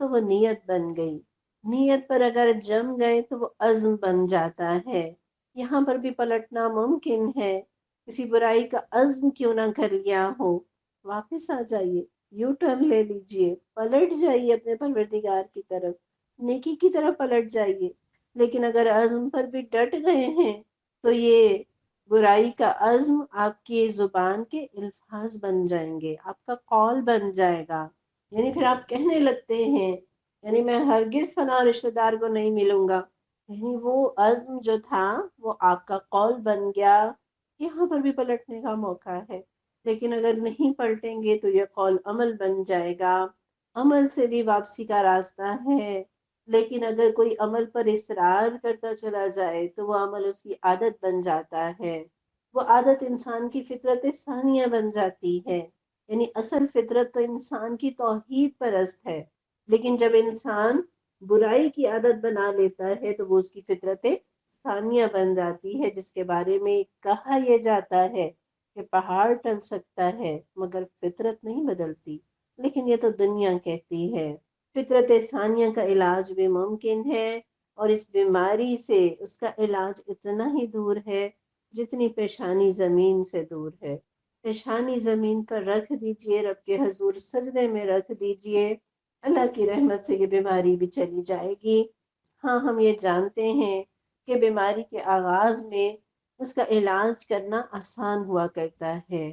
S1: تو وہ نیت بن گئی، نیت پر اگر جم گئے تو وہ عزم بن جاتا ہے۔ یہاں پر بھی پلٹنا ممکن ہے، کسی برائی کا عزم کیوں نہ کر لیا ہو، واپس آ جائیے، یو ٹرن لے لیجئے، پلٹ جائیے اپنے پروردگار کی طرف، نیکی کی طرف پلٹ جائیے۔ لیکن اگر عزم پر بھی ڈٹ گئے ہیں تو یہ برائی کا عزم آپ کی زبان کے الفاظ بن جائیں گے، آپ کا قول بن جائے گا، یعنی پھر آپ کہنے لگتے ہیں یعنی میں ہرگز فلاں رشتہ دار کو نہیں ملوں گا، یعنی وہ عزم جو تھا وہ آپ کا قول بن گیا۔ یہاں پر بھی پلٹنے کا موقع ہے، لیکن اگر نہیں پلٹیں گے تو یہ قول عمل بن جائے گا۔ عمل سے بھی واپسی کا راستہ ہے، لیکن اگر کوئی عمل پر اصرار کرتا چلا جائے تو وہ عمل اس کی عادت بن جاتا ہے، وہ عادت انسان کی فطرت ثانیہ بن جاتی ہے۔ یعنی اصل فطرت تو انسان کی توحید پرست ہے، لیکن جب انسان برائی کی عادت بنا لیتا ہے تو وہ اس کی فطرت ثانیہ بن جاتی ہے، جس کے بارے میں کہا یہ جاتا ہے کہ پہاڑ ٹل سکتا ہے مگر فطرت نہیں بدلتی، لیکن یہ تو دنیا کہتی ہے۔ فطرت ثانیہ کا علاج بھی ممکن ہے، اور اس بیماری سے اس کا علاج اتنا ہی دور ہے جتنی پیشانی زمین سے دور ہے۔ پیشانی زمین پر رکھ دیجئے، رب کے حضور سجدے میں رکھ دیجئے، اللہ کی رحمت سے یہ بیماری بھی چلی جائے گی۔ ہاں ہم یہ جانتے ہیں کہ بیماری کے آغاز میں اس کا علاج کرنا آسان ہوا کرتا ہے،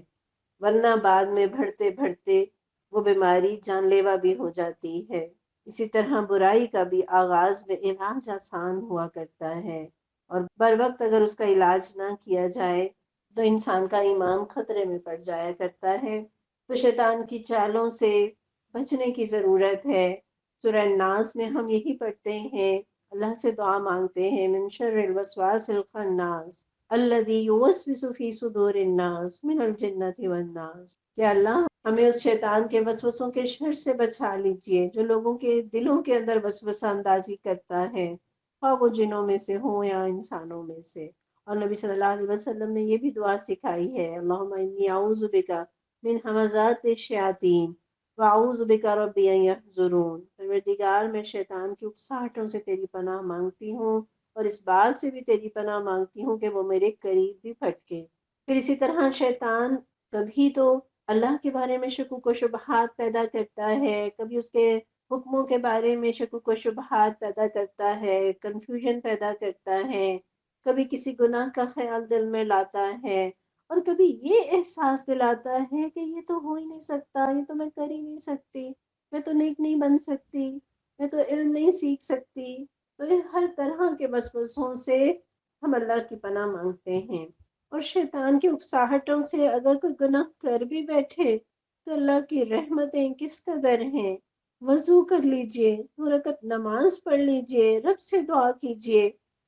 S1: ورنہ بعد میں بڑھتے بڑھتے وہ بیماری جان لیوا بھی ہو جاتی ہے۔ اسی طرح برائی کا بھی آغاز میں علاج آسان ہوا کرتا ہے، اور بر وقت اگر اس کا علاج نہ کیا جائے تو انسان کا ایمان خطرے میں پڑ جایا کرتا ہے۔ تو شیطان کی چالوں سے بچنے کی ضرورت ہے۔ سورہ ناس میں ہم یہی پڑھتے ہیں، اللہ سے دعا مانگتے ہیں، من شر الوسواس الخناس الذی یوسوس فی صدور الناس من الجنۃ والناس، کہ اللہ ہمیں اس شیطان کے وسوسوں کے شر سے بچا لیجئے جو لوگوں کے دلوں کے اندر وسوسہ اندازی کرتا ہے، خواہ وہ جنوں میں سے ہوں یا انسانوں میں سے۔ اور نبی صلی اللہ علیہ وسلم نے یہ بھی دعا سکھائی ہے، اللہم انی اعوذ بک من ہمزات الشیاطین واعوذ بک ربی ان یحضرون، پروردگار میں شیطان کی اکساہٹوں سے تیری پناہ مانگتی ہوں، اور اس بات سے بھی تیری پناہ مانگتی ہوں کہ وہ میرے قریب بھی پھٹکے۔ پھر اسی طرح شیطان کبھی تو اللہ کے بارے میں شکوک و شبہات پیدا کرتا ہے، کبھی اس کے حکموں کے بارے میں شکوک و شبہات پیدا کرتا ہے، کنفیوژن پیدا کرتا ہے، کبھی کسی گناہ کا خیال دل میں لاتا ہے، اور کبھی یہ احساس دلاتا ہے کہ یہ تو ہو ہی نہیں سکتا، یہ تو میں کر ہی نہیں سکتی، میں تو نیک نہیں بن سکتی، میں تو علم نہیں سیکھ سکتی۔ تو ان ہر طرح کے وسوسوں سے ہم اللہ کی پناہ مانگتے ہیں۔ اور شیطان کی اکساہٹوں سے اگر کوئی گناہ کر بھی بیٹھے تو اللہ کی رحمتیں کس قدر ہیں۔ وضو کر لیجئے، 2 رکعت نماز پڑھ لیجئے، رب سے دعا کیجئے،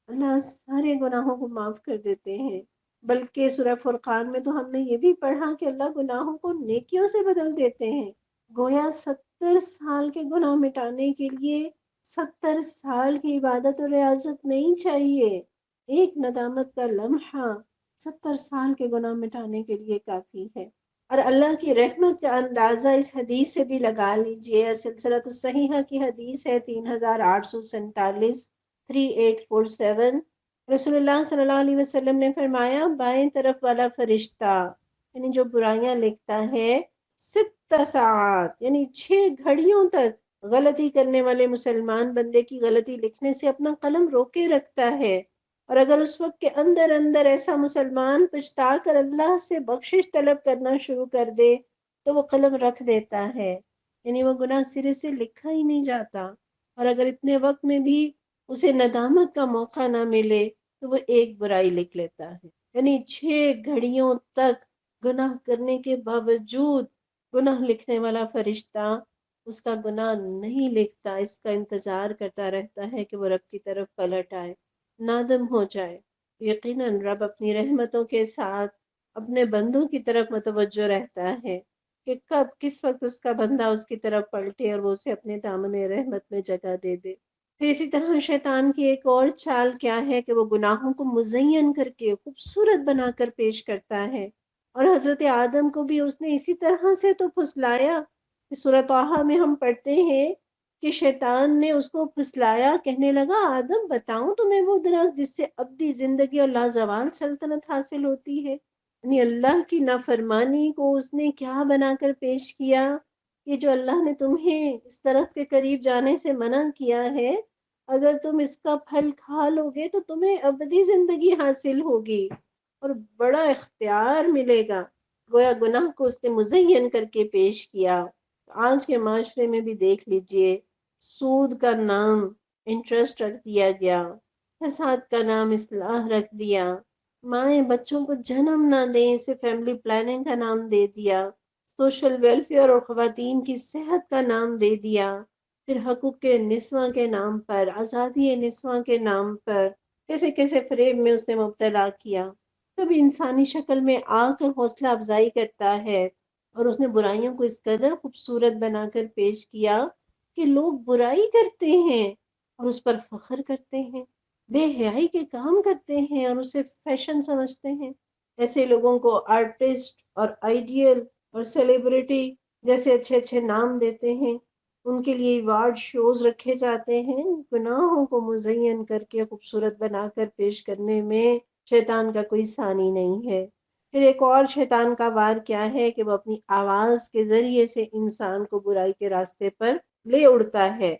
S1: اللہ سارے گناہوں کو معاف کر دیتے ہیں۔ بلکہ سورہ فرقان میں تو ہم نے یہ بھی پڑھا کہ اللہ گناہوں کو نیکیوں سے بدل دیتے ہیں۔ گویا 70 سال کے گناہ مٹانے کے لیے 70 سال کی عبادت اور ریاضت نہیں چاہیے، ایک ندامت کا لمحہ 70 سال کے گناہ مٹانے کے لیے کافی ہے۔ اور اللہ کی رحمت کا اندازہ اس حدیث سے بھی لگا لیجئے، سلسلۃ الصحیحہ کی حدیث ہے 3847، 3847۔ رسول اللہ صلی اللہ علیہ وسلم نے فرمایا، بائیں طرف والا فرشتہ یعنی جو برائیاں لکھتا ہے، 6 ساعات یعنی 6 گھڑیوں تک غلطی کرنے والے مسلمان بندے کی غلطی لکھنے سے اپنا قلم روکے رکھتا ہے، اور اگر اس وقت کے اندر اندر ایسا مسلمان پچھتا کر اللہ سے بخشش طلب کرنا شروع کر دے تو وہ قلم رکھ دیتا ہے، یعنی وہ گناہ سرے سے لکھا ہی نہیں جاتا۔ اور اگر اتنے وقت میں بھی اسے ندامت کا موقع نہ ملے تو وہ ایک برائی لکھ لیتا ہے، یعنی 6 گھڑیوں تک گناہ کرنے کے باوجود گناہ لکھنے والا فرشتہ اس کا گناہ نہیں لکھتا، اس کا انتظار کرتا رہتا ہے کہ وہ رب کی طرف پلٹ آئے، نادم ہو جائے۔ یقیناً رب اپنی رحمتوں کے ساتھ اپنے بندوں کی طرف متوجہ رہتا ہے کہ کب کس وقت اس کا بندہ اس کی طرف پلٹے اور وہ اسے اپنے دامن رحمت میں جگہ دے دے۔ پھر اسی طرح شیطان کی ایک اور چال کیا ہے کہ وہ گناہوں کو مزین کر کے خوبصورت بنا کر پیش کرتا ہے، اور حضرت آدم کو بھی اس نے اسی طرح سے تو پھسلایا۔ سورہ طٰہٰ میں ہم پڑھتے ہیں کہ شیطان نے اس کو پھسلایا، کہنے لگا، آدم بتاؤں تمہیں وہ درخت جس سے ابدی زندگی اور لازوال سلطنت حاصل ہوتی ہے؟ یعنی اللہ کی نافرمانی کو اس نے کیا بنا کر پیش کیا کہ جو اللہ نے تمہیں اس درخت کے قریب جانے سے منع کیا ہے، اگر تم اس کا پھل کھا لوگے تو تمہیں ابدی زندگی حاصل ہوگی اور بڑا اختیار ملے گا۔ گویا گناہ کو اس نے مزین کر کے پیش کیا۔ آج کے معاشرے میں بھی دیکھ لیجئے، سود کا نام انٹرسٹ رکھ دیا گیا، فساد کا نام اصلاح رکھ دیا، مائیں بچوں کو جنم نہ دیں اسے فیملی پلاننگ کا نام دے دیا، سوشل ویلفیئر اور خواتین کی صحت کا نام دے دیا، پھر حقوق نسواں کے نام پر، آزادی نسواں کے نام پر کیسے کیسے فریب میں اس نے مبتلا کیا۔ کبھی انسانی شکل میں آ کر حوصلہ افزائی کرتا ہے، اور اس نے برائیوں کو اس قدر خوبصورت بنا کر پیش کیا کہ لوگ برائی کرتے ہیں اور اس پر فخر کرتے ہیں، بے حیائی کے کام کرتے ہیں اور اسے فیشن سمجھتے ہیں۔ ایسے لوگوں کو آرٹسٹ اور آئیڈیل اور سیلیبریٹی جیسے اچھے اچھے نام دیتے ہیں، ان کے لیے ایوارڈ شوز رکھے جاتے ہیں۔ گناہوں کو مزین کر کے خوبصورت بنا کر پیش کرنے میں شیطان کا کوئی ثانی نہیں ہے۔ پھر ایک اور شیطان کا وار کیا ہے کہ وہ اپنی آواز کے ذریعے سے انسان کو برائی کے راستے پر لے اڑتا ہے،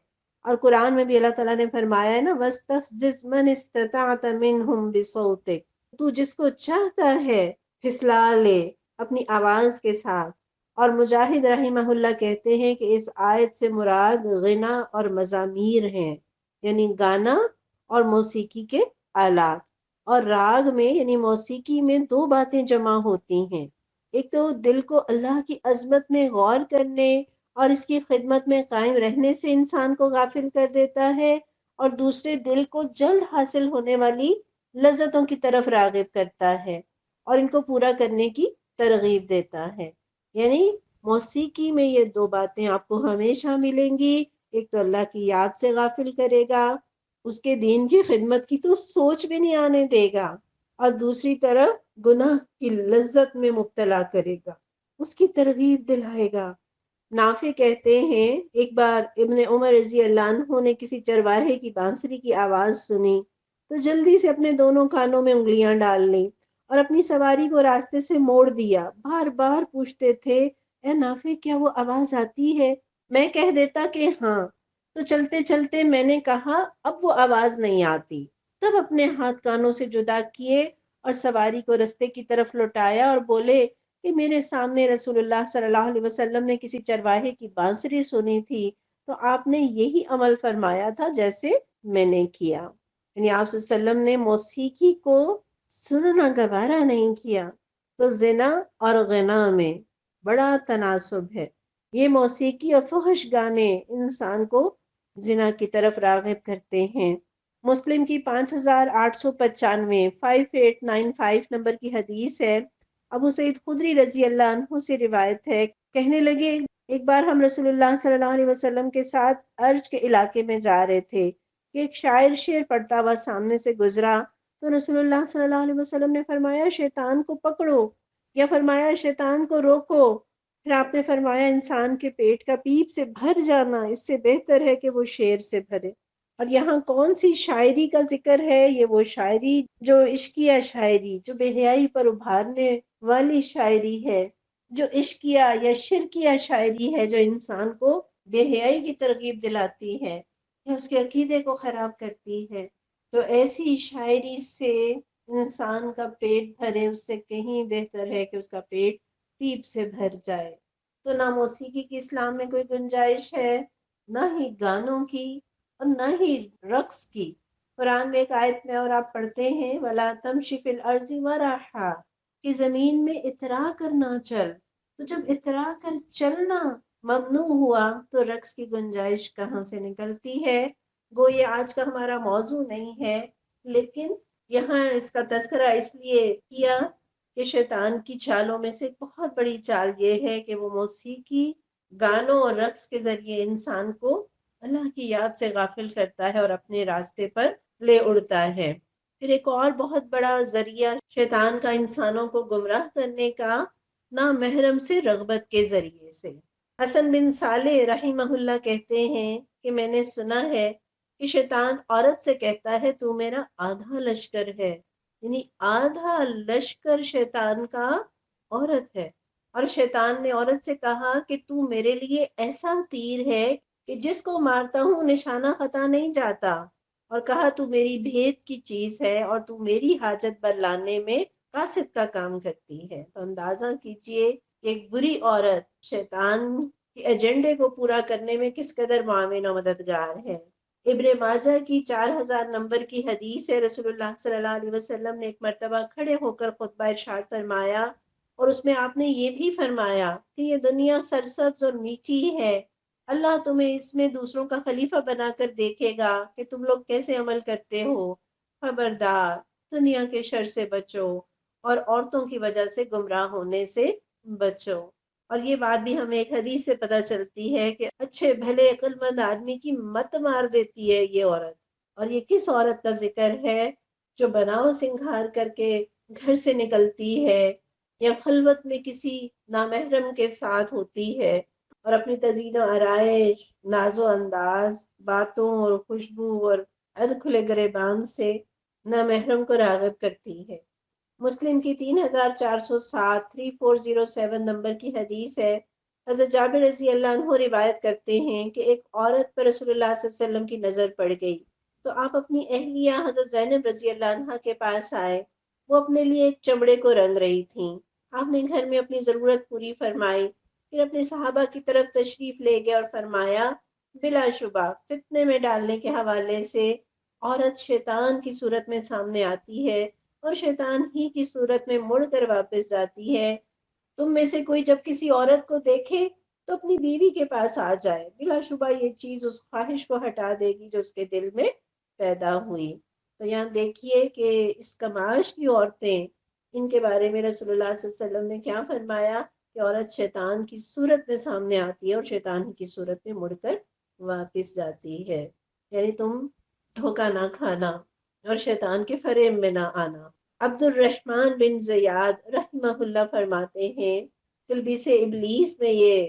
S1: اور قرآن میں بھی اللہ تعالیٰ نے فرمایا ہے نا، وَاسْتَفْزِزْ مَنِ اسْتَطَعْتَ مِنْهُمْ بِصَوْتِكَ، تو جس کو چاہتا ہے پھسلا لے اپنی آواز کے ساتھ۔ اور مجاہد رحمہ اللہ کہتے ہیں کہ اس آیت سے مراد غنا اور مزامیر ہیں، یعنی گانا اور موسیقی کے آلات۔ اور راگ میں یعنی موسیقی میں دو باتیں جمع ہوتی ہیں، ایک تو دل کو اللہ کی عظمت میں غور کرنے اور اس کی خدمت میں قائم رہنے سے انسان کو غافل کر دیتا ہے، اور دوسرے دل کو جلد حاصل ہونے والی لذتوں کی طرف راغب کرتا ہے اور ان کو پورا کرنے کی ترغیب دیتا ہے۔ یعنی موسیقی میں یہ دو باتیں آپ کو ہمیشہ ملیں گی، ایک تو اللہ کی یاد سے غافل کرے گا، اس کے دین کی خدمت کی تو سوچ بھی نہیں آنے دے گا، اور دوسری طرف گناہ کی لذت میں مبتلا کرے گا، اس کی ترغیب دلائے گا۔ نافع کہتے ہیں ایک بار ابن عمر رضی اللہ عنہ نے کسی چرواہے کی بانسری کی آواز سنی تو جلدی سے اپنے دونوں کانوں میں انگلیاں ڈال لیں اور اپنی سواری کو راستے سے موڑ دیا۔ بار بار پوچھتے تھے، اے نافع کیا وہ آواز آتی ہے؟ میں کہہ دیتا کہ ہاں، تو چلتے چلتے میں نے کہا اب وہ آواز نہیں آتی۔ تب اپنے ہاتھ کانوں سے جدا کیے اور سواری کو رستے کی طرف لوٹایا اور بولے کہ میرے سامنے رسول اللہ صلی اللہ علیہ وسلم نے کسی چرواہے کی بانسری سنی تھی تو آپ نے یہی عمل فرمایا تھا جیسے میں نے کیا۔ یعنی آپ صلی اللہ علیہ وسلم نے موسیقی کو سننا گوارا نہیں کیا۔ تو زنا اور غنا میں بڑا تناسب ہے۔ یہ موسیقی اور فحش گانے انسان کو زنا کی طرف راغب کرتے ہیں۔ مسلم کی 5895 5895 نمبر کی حدیث ہے، ابو سعید خدری رضی اللہ عنہ سے روایت ہے، کہنے لگے ایک بار ہم رسول اللہ صلی اللہ علیہ وسلم کے ساتھ ارج کے علاقے میں جا رہے تھے کہ ایک شاعر شعر پڑھتا ہوا سامنے سے گزرا تو رسول اللہ صلی اللہ علیہ وسلم نے فرمایا شیطان کو پکڑو، یا فرمایا شیطان کو روکو۔ پھر آپ نے فرمایا انسان کے پیٹ کا پیپ سے بھر جانا اس سے بہتر ہے کہ وہ شعر سے بھرے۔ اور یہاں کون سی شاعری کا ذکر ہے؟ یہ وہ شاعری جو عشقیہ شاعری، جو بے حیائی پر ابھارنے والی شاعری ہے، جو عشقیہ یا شرکیہ شاعری ہے، جو انسان کو بے حیائی کی ترغیب دلاتی ہے یا اس کے عقیدے کو خراب کرتی ہے۔ تو ایسی شاعری سے انسان کا پیٹ بھرے اس سے کہیں بہتر ہے کہ اس کا پیٹ پیپ سے بھر جائے۔ تو نہ موسیقی کی اسلام میں کوئی گنجائش ہے، نہ ہی گانوں کی، اور نہ ہی رقص کی۔ قرآن میں ایک آیت میں اور آپ پڑھتے ہیں وَلَا تَمْشِ فِي الْأَرْضِ مَرَحًا، کہ زمین میں اترا کر نہ چل۔ تو جب اترا کر چلنا ممنوع ہوا تو رقص کی گنجائش کہاں سے نکلتی ہے؟ گو یہ آج کا ہمارا موضوع نہیں ہے، لیکن یہاں اس کا تذکرہ اس لیے کیا کہ شیطان کی چالوں میں سے ایک بہت بڑی چال یہ ہے کہ وہ موسیقی، گانوں اور رقص کے ذریعے انسان کو اللہ کی یاد سے غافل کرتا ہے اور اپنے راستے پر لے اڑتا ہے۔ پھر ایک اور بہت بڑا ذریعہ شیطان کا انسانوں کو گمراہ کرنے کا، نامحرم سے رغبت کے ذریعے سے۔ حسن بن صالح رحمہ اللہ کہتے ہیں کہ میں نے سنا ہے کہ شیطان عورت سے کہتا ہے تو میرا آدھا لشکر ہے، یعنی آدھا لشکر شیطان کا عورت ہے۔ اور شیطان نے عورت سے کہا کہ تو میرے لیے ایسا تیر ہے کہ جس کو مارتا ہوں نشانہ خطا نہیں جاتا، اور کہا تو میری بھید کی چیز ہے اور تو میری حاجت برلانے میں قاصد کا کام کرتی ہے۔ تو اندازہ کیجئے کہ ایک بری عورت شیطان کے ایجنڈے کو پورا کرنے میں کس قدر معاون و مددگار ہے۔ ابن ماجہ کی 4000 نمبر کی حدیث ہے، رسول اللہ صلی اللہ علیہ وسلم نے ایک مرتبہ کھڑے ہو کر خطبہ ارشاد فرمایا، اور اس میں آپ نے یہ بھی فرمایا کہ یہ دنیا سرسبز اور میٹھی ہے، اللہ تمہیں اس میں دوسروں کا خلیفہ بنا کر دیکھے گا کہ تم لوگ کیسے عمل کرتے ہو۔ خبردار، دنیا کے شر سے بچو اور عورتوں کی وجہ سے گمراہ ہونے سے بچو۔ اور یہ بات بھی ہمیں ایک حدیث سے پتہ چلتی ہے کہ اچھے بھلے عقل مند آدمی کی مت مار دیتی ہے یہ عورت۔ اور یہ کس عورت کا ذکر ہے؟ جو بناؤ سنگھار کر کے گھر سے نکلتی ہے یا خلوت میں کسی نامحرم کے ساتھ ہوتی ہے اور اپنی تزئین و آرائش، ناز و انداز، باتوں اور خوشبو اور ادخل گریبان سے نامحرم کو راغب کرتی ہے۔ مسلم کی 3407 3407 نمبر کی حدیث ہے، حضرت جابر رضی اللہ عنہ روایت کرتے ہیں کہ ایک عورت پر رسول اللہ صلی اللہ علیہ وسلم کی نظر پڑ گئی تو آپ اپنی اہلیہ حضرت زینب رضی اللہ عنہ کے پاس آئے۔ وہ اپنے لیے ایک چمڑے کو رنگ رہی تھیں۔ آپ نے گھر میں اپنی ضرورت پوری فرمائی پھر اپنے صحابہ کی طرف تشریف لے گئے اور فرمایا بلا شبہ فتنے میں ڈالنے کے حوالے سے عورت شیطان کی صورت میں سامنے آتی ہے اور شیطان ہی کی صورت میں مڑ کر واپس جاتی ہے۔ تم میں سے کوئی جب کسی عورت کو دیکھے تو اپنی بیوی کے پاس آ جائے، بلا شبہ یہ چیز اس خواہش کو ہٹا دے گی جو اس کے دل میں پیدا ہوئی۔ تو یہاں دیکھیے کہ اس کماش کی عورتیں، ان کے بارے میں رسول اللہ صلی اللہ علیہ وسلم نے کیا فرمایا کہ عورت شیطان کی صورت میں سامنے آتی ہے اور شیطان کی صورت میں مڑ کر واپس جاتی ہے، یعنی تم دھوکہ نہ کھانا اور شیطان کے فریب میں نہ آنا۔ عبد الرحمن بن زیاد رحمہ اللہ فرماتے ہیں، تلبیس ابلیس میں یہ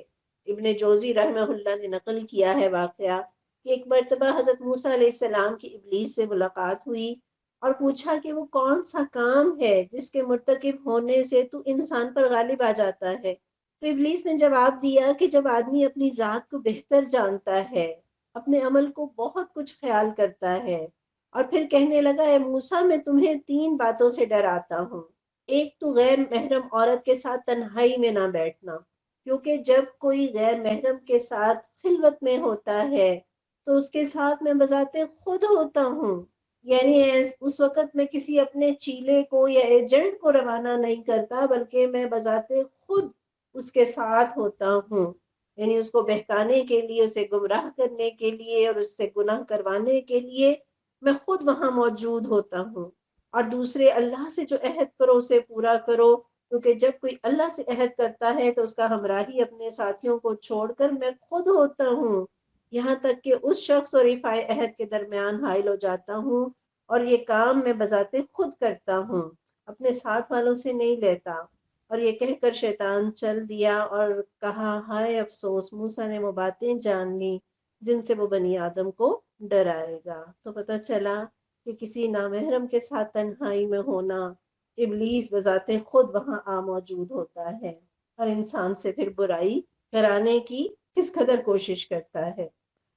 S1: ابن جوزی رحمہ اللہ نے نقل کیا ہے واقعہ کہ ایک مرتبہ حضرت موسیٰ علیہ السلام کی ابلیس سے ملاقات ہوئی اور پوچھا کہ وہ کون سا کام ہے جس کے مرتکب ہونے سے تو انسان پر غالب آ جاتا ہے۔ تو ابلیس نے جواب دیا کہ جب آدمی اپنی ذات کو بہتر جانتا ہے، اپنے عمل کو بہت کچھ خیال کرتا ہے، اور پھر کہنے لگا اے موسیٰ میں تمہیں 3 باتوں سے ڈراتا ہوں۔ ایک تو غیر محرم عورت کے ساتھ تنہائی میں نہ بیٹھنا، کیونکہ جب کوئی غیر محرم کے ساتھ خلوت میں ہوتا ہے تو اس کے ساتھ میں بذات خود ہوتا ہوں، یعنی اس وقت میں کسی اپنے چیلے کو یا ایجنٹ کو روانہ نہیں کرتا بلکہ میں بذات خود اس کے ساتھ ہوتا ہوں، یعنی اس کو بہکانے کے لیے، اسے گمراہ کرنے کے لیے اور اس سے گناہ کروانے کے لیے میں خود وہاں موجود ہوتا ہوں۔ اور دوسرے، اللہ سے جو عہد کرو اسے پورا کرو، کیونکہ جب کوئی اللہ سے عہد کرتا ہے تو اس کا ہمراہی اپنے ساتھیوں کو چھوڑ کر میں خود ہوتا ہوں، یہاں تک کہ اس شخص اور رفاع عہد کے درمیان حائل ہو جاتا ہوں، اور یہ کام میں بذات خود کرتا ہوں، اپنے ساتھ والوں سے نہیں لیتا۔ اور یہ کہہ کر شیطان چل دیا اور کہا ہائے افسوس، موسیٰ نے وہ باتیں جان لی جن سے وہ بنی آدم کو ڈرائے گا۔ تو پتہ چلا کہ کسی نامحرم کے ساتھ تنہائی میں ہونا، ابلیس بذات خود وہاں موجود ہوتا ہے اور انسان سے پھر برائی کرانے کی کس قدر کوشش کرتا ہے۔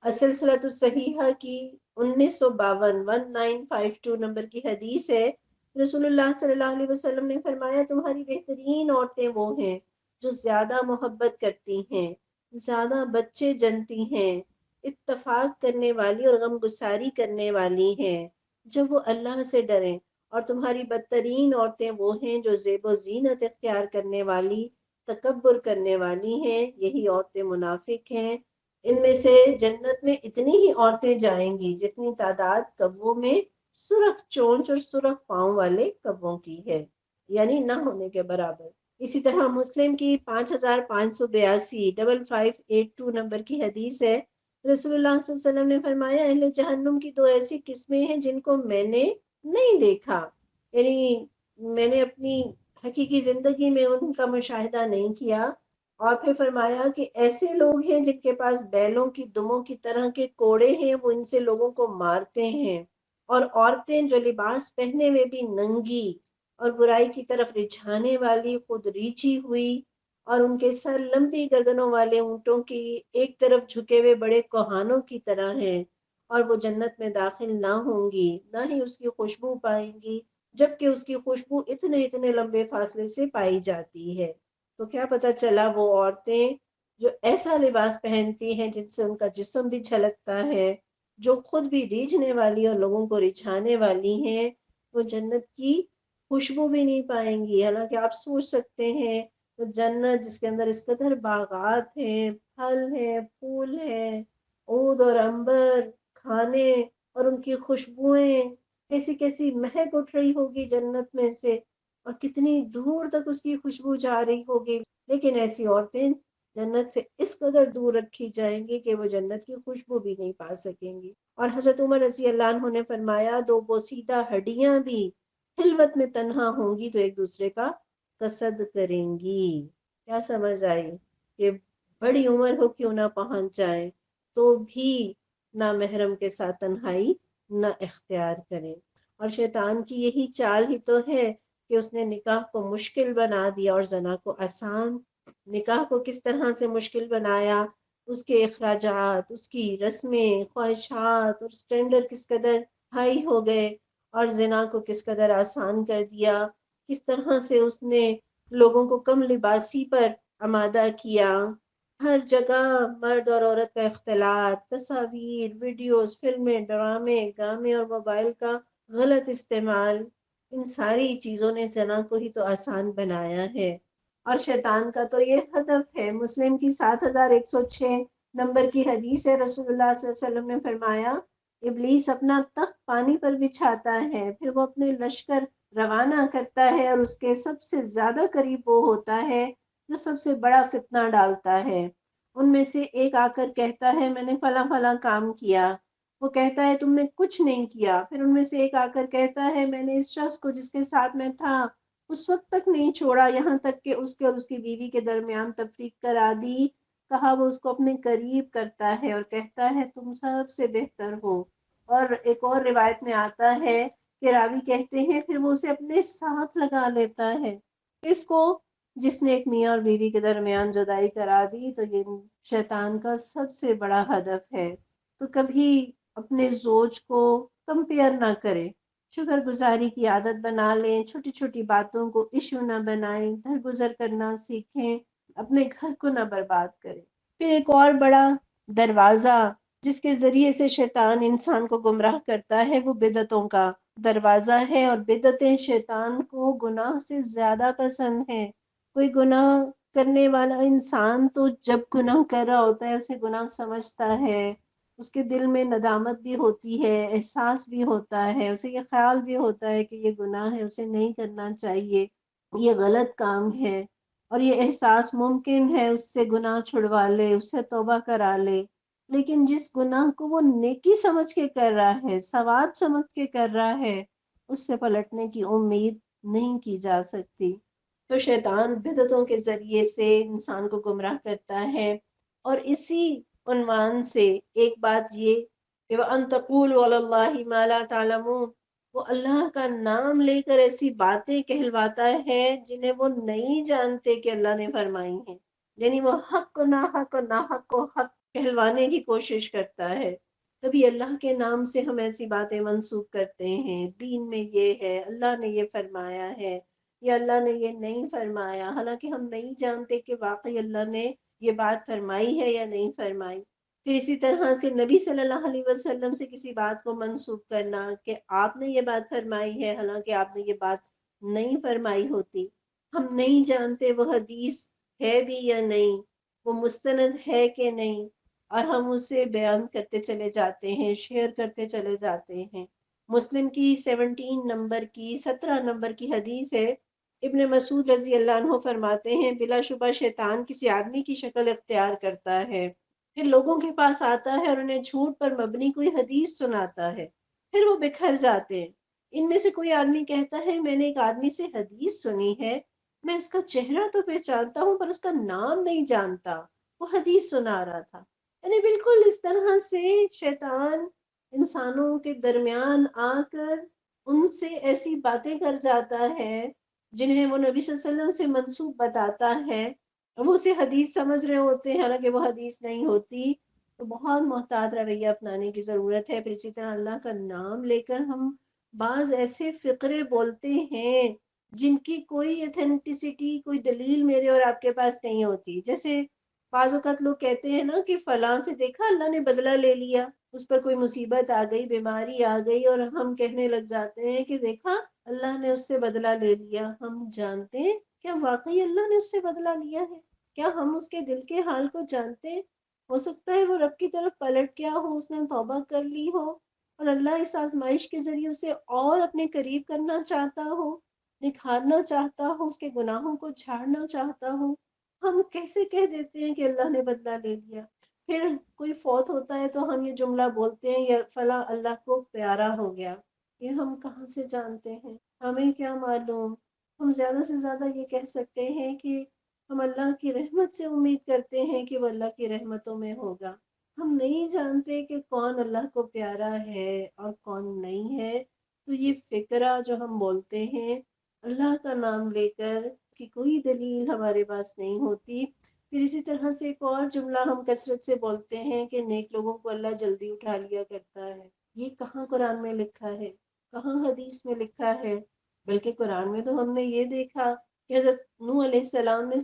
S1: السلسلۃ الصحیحہ کی 1952 نمبر کی حدیث ہے، رسول اللہ صلی اللہ علیہ وسلم نے فرمایا تمہاری بہترین عورتیں وہ ہیں جو زیادہ محبت کرتی ہیں، زیادہ بچے جنتی ہیں، اتفاق کرنے والی اور غم گساری کرنے والی ہیں، جب وہ اللہ سے ڈریں، اور تمہاری بدترین عورتیں وہ ہیں جو زیب و زینت اختیار کرنے والی، تکبر کرنے والی ہیں، یہی عورتیں منافق ہیں۔ ان میں سے جنت میں اتنی ہی عورتیں جائیں گی جتنی تعداد کبوں میں سرخ چونچ اور سرخ پاؤں والے کبوں کی ہے، یعنی نہ ہونے کے برابر۔ اسی طرح مسلم کی 5582 5582 نمبر کی حدیث ہے، رسول اللہ صلی اللہ علیہ وسلم نے فرمایا اہل جہنم کی 2 ایسی قسمیں ہیں جن کو میں نے نہیں دیکھا، یعنی میں نے اپنی حقیقی زندگی میں ان کا مشاہدہ نہیں کیا۔ اور پھر فرمایا کہ ایسے لوگ ہیں جن کے پاس بیلوں کی دموں کی طرح کے کوڑے ہیں، وہ ان سے لوگوں کو مارتے ہیں، اور عورتیں جو لباس پہنے میں بھی ننگی اور برائی کی طرف رجھانے والی، خود ریچھی ہوئی، اور ان کے سر لمبی گردنوں والے اونٹوں کی ایک طرف جھکے ہوئے بڑے کوہانوں کی طرح ہیں، اور وہ جنت میں داخل نہ ہوں گی، نہ ہی اس کی خوشبو پائیں گی، جبکہ اس کی خوشبو اتنے لمبے فاصلے سے پائی جاتی ہے۔ تو کیا پتہ چلا وہ عورتیں جو ایسا لباس پہنتی ہیں جن سے ان کا جسم بھی جھلکتا ہے، جو خود بھی ریجھنے والی اور لوگوں کو رجھانے والی ہیں، وہ جنت کی خوشبو بھی نہیں پائیں گی۔ حالانکہ آپ سوچ سکتے ہیں تو جنت جس کے اندر اس قدر باغات ہیں، پھل ہیں، پھول ہیں، عود اور عنبر، کھانے اور ان کی خوشبوئیں، کیسی کیسی مہک اٹھ رہی ہوگی جنت میں سے، اور کتنی دور تک اس کی خوشبو جا رہی ہوگی، لیکن ایسی عورتیں جنت سے اس قدر دور رکھی جائیں گی کہ وہ جنت کی خوشبو بھی نہیں پا سکیں گی۔ اور حضرت عمر رضی اللہ عنہ نے فرمایا 2 بوسیدہ ہڈیاں بھی خلوت میں تنہا ہوں گی تو ایک دوسرے کا قصد کریں گی۔ کیا سمجھ آئی کہ بڑی عمر ہو کیوں نہ پہنچ جائیں تو بھی نہ محرم کے ساتھ تنہائی نہ اختیار کریں۔ اور شیطان کی یہی چال ہی تو ہے کہ اس نے نکاح کو مشکل بنا دیا اور زنا کو آسان۔ نکاح کو کس طرح سے مشکل بنایا، اس کے اخراجات، اس کی رسمیں، خواہشات اور سٹینڈرڈ کس قدر ہائی ہو گئے، اور زنا کو کس قدر آسان کر دیا، کس طرح سے اس نے لوگوں کو کم لباسی پر آمادہ کیا۔ ہر جگہ مرد اور عورت کا اختلاط، تصاویر، ویڈیوز، فلمیں، ڈرامے، گانے اور موبائل کا غلط استعمال، ان ساری چیزوں نے زنا کو ہی تو آسان بنایا ہے۔ اور شیطان کا تو یہ ہدف ہے۔ مسلم کی 7106 نمبر کی حدیث ہے، رسول اللہ صلی اللہ علیہ وسلم نے فرمایا، ابلیس اپنا تخت پانی پر بچھاتا ہے، پھر وہ اپنے لشکر روانہ کرتا ہے، اور اس کے سب سے زیادہ قریب وہ ہوتا ہے جو سب سے بڑا فتنہ ڈالتا ہے۔ ان میں سے ایک آ کر کہتا ہے میں نے فلاں فلاں کام کیا، وہ کہتا ہے تم نے کچھ نہیں کیا۔ پھر ان میں سے ایک آ کر کہتا ہے میں نے اس شخص کو جس کے ساتھ میں تھا اس وقت تک نہیں چھوڑا، یہاں تک کہ اس کے اور اس کی بیوی کے درمیان تفریق کرا دی۔ کہا وہ اس کو اپنے قریب کرتا ہے اور کہتا ہے تم سب سے بہتر ہو۔ اور ایک اور روایت میں آتا ہے کہ راوی کہتے ہیں پھر وہ اسے اپنے ساتھ لگا لیتا ہے۔ اس کو جس نے ایک میاں اور بیوی کے درمیان جدائی کرا دی، تو یہ شیطان کا سب سے بڑا ہدف ہے۔ تو کبھی اپنے زوج کو کمپیئر نہ کرے، شکر گزاری کی عادت بنا لیں، چھوٹی چھوٹی باتوں کو ایشو نہ بنائیں، درگزر کرنا سیکھیں، اپنے گھر کو نہ برباد کریں۔ پھر ایک اور بڑا دروازہ جس کے ذریعے سے شیطان انسان کو گمراہ کرتا ہے وہ بدعتوں کا دروازہ ہے، اور بدعتیں شیطان کو گناہ سے زیادہ پسند ہیں۔ کوئی گناہ کرنے والا انسان تو جب گناہ کر رہا ہوتا ہے اسے گناہ سمجھتا ہے، اس کے دل میں ندامت بھی ہوتی ہے، احساس بھی ہوتا ہے، اسے یہ خیال بھی ہوتا ہے کہ یہ گناہ ہے، اسے نہیں کرنا چاہیے، یہ غلط کام ہے، اور یہ احساس ممکن ہے اس سے گناہ چھڑوا لے، اس سے توبہ کرا لے۔ لیکن جس گناہ کو وہ نیکی سمجھ کے کر رہا ہے، ثواب سمجھ کے کر رہا ہے، اس سے پلٹنے کی امید نہیں کی جا سکتی۔ تو شیطان بدعتوں کے ذریعے سے انسان کو گمراہ کرتا ہے، اور اسی عنوان سے ایک بات یہ کہ وَأَن تَقُولُوا عَلَى اللَّهِ مَا لَا تَعْلَمُونَ، وہ اللہ کا نام لے کر ایسی باتیں کہلواتا ہے جنہیں وہ نہیں جانتے کہ اللہ نے فرمائی ہیں، یعنی وہ حق کو ناحق اور ناحق کو حق کہلوانے کی کوشش کرتا ہے۔ کبھی اللہ کے نام سے ہم ایسی باتیں منسوخ کرتے ہیں، دین میں یہ ہے، اللہ نے یہ فرمایا ہے، یا اللہ نے یہ نہیں فرمایا، حالانکہ ہم نہیں جانتے کہ واقعی اللہ نے یہ بات فرمائی ہے یا نہیں فرمائی۔ پھر اسی طرح سے نبی صلی اللہ علیہ وسلم سے کسی بات کو منسوخ کرنا کہ آپ نے یہ بات فرمائی ہے، حالانکہ آپ نے یہ بات نہیں فرمائی ہوتی۔ ہم نہیں جانتے وہ حدیث ہے بھی یا نہیں، وہ مستند ہے کہ نہیں، اور ہم اسے بیان کرتے چلے جاتے ہیں، شیئر کرتے چلے جاتے ہیں۔ مسلم کی 17 نمبر کی حدیث ہے، ابن مسعود رضی اللہ عنہ فرماتے ہیں بلا شبہ شیطان کسی آدمی کی شکل اختیار کرتا ہے، پھر لوگوں کے پاس آتا ہے اور انہیں جھوٹ پر مبنی کوئی حدیث سناتا ہے، پھر وہ بکھر جاتے ہیں۔ ان میں سے کوئی آدمی کہتا ہے میں نے ایک آدمی سے حدیث سنی ہے، میں اس کا چہرہ تو پہچانتا ہوں پر اس کا نام نہیں جانتا، وہ حدیث سنا رہا تھا۔ یعنی بالکل اس طرح سے شیطان انسانوں کے درمیان آ کر ان سے ایسی باتیں کر جاتا ہے جنہیں وہ نبی صلی اللہ علیہ وسلم سے منسوب بتاتا ہے، وہ اسے حدیث سمجھ رہے ہوتے ہیں حالانکہ وہ حدیث نہیں ہوتی۔ تو بہت محتاط رویہ اپنانے کی ضرورت ہے۔ پھر اسی طرح اللہ کا نام لے کر ہم بعض ایسے فقرے بولتے ہیں جن کی کوئی ایتھینٹسٹی، کوئی دلیل میرے اور آپ کے پاس نہیں ہوتی۔ جیسے بعض اوقات لوگ کہتے ہیں نا کہ فلاں سے دیکھا اللہ نے بدلہ لے لیا، اس پر کوئی مصیبت آ گئی، بیماری آ گئی، اور ہم کہنے لگ جاتے ہیں کہ دیکھا اللہ نے اس سے بدلہ لے لیا۔ ہم جانتے ہیں کیا واقعی اللہ نے اس سے بدلہ لیا ہے؟ کیا ہم اس کے دل کے حال کو جانتے ہیں؟ ہو سکتا ہے وہ رب کی طرف پلٹ گیا ہو، اس نے توبہ کر لی ہو، اور اللہ اس آزمائش کے ذریعے اسے اور اپنے قریب کرنا چاہتا ہو، نکھارنا چاہتا ہو، اس کے گناہوں کو جھاڑنا چاہتا ہو۔ ہم کیسے کہہ دیتے ہیں کہ اللہ نے بدلہ لے لیا؟ پھر کوئی فوت ہوتا ہے تو ہم یہ جملہ بولتے ہیں یا فلاں اللہ کو پیارا ہو گیا۔ یہ ہم کہاں سے جانتے ہیں؟ ہمیں کیا معلوم؟ ہم زیادہ سے زیادہ یہ کہہ سکتے ہیں کہ ہم اللہ کی رحمت سے امید کرتے ہیں کہ وہ اللہ کی رحمتوں میں ہوگا۔ ہم نہیں جانتے کہ کون اللہ کو پیارا ہے اور کون نہیں ہے۔ تو یہ فکرہ جو ہم بولتے ہیں اللہ کا نام لے کر، اس کی کوئی دلیل ہمارے پاس نہیں ہوتی۔ پھر اسی طرح سے ایک اور جملہ ہم کثرت سے بولتے ہیں کہ نیک لوگوں کو اللہ جلدی اٹھا لیا کرتا ہے۔ یہ کہاں قرآن میں لکھا ہے؟ کہاں حدیث میں لکھا ہے؟ بلکہ قرآن میں تو ہم نے یہ دیکھا کہ حضرت نوح علیہ السلام نے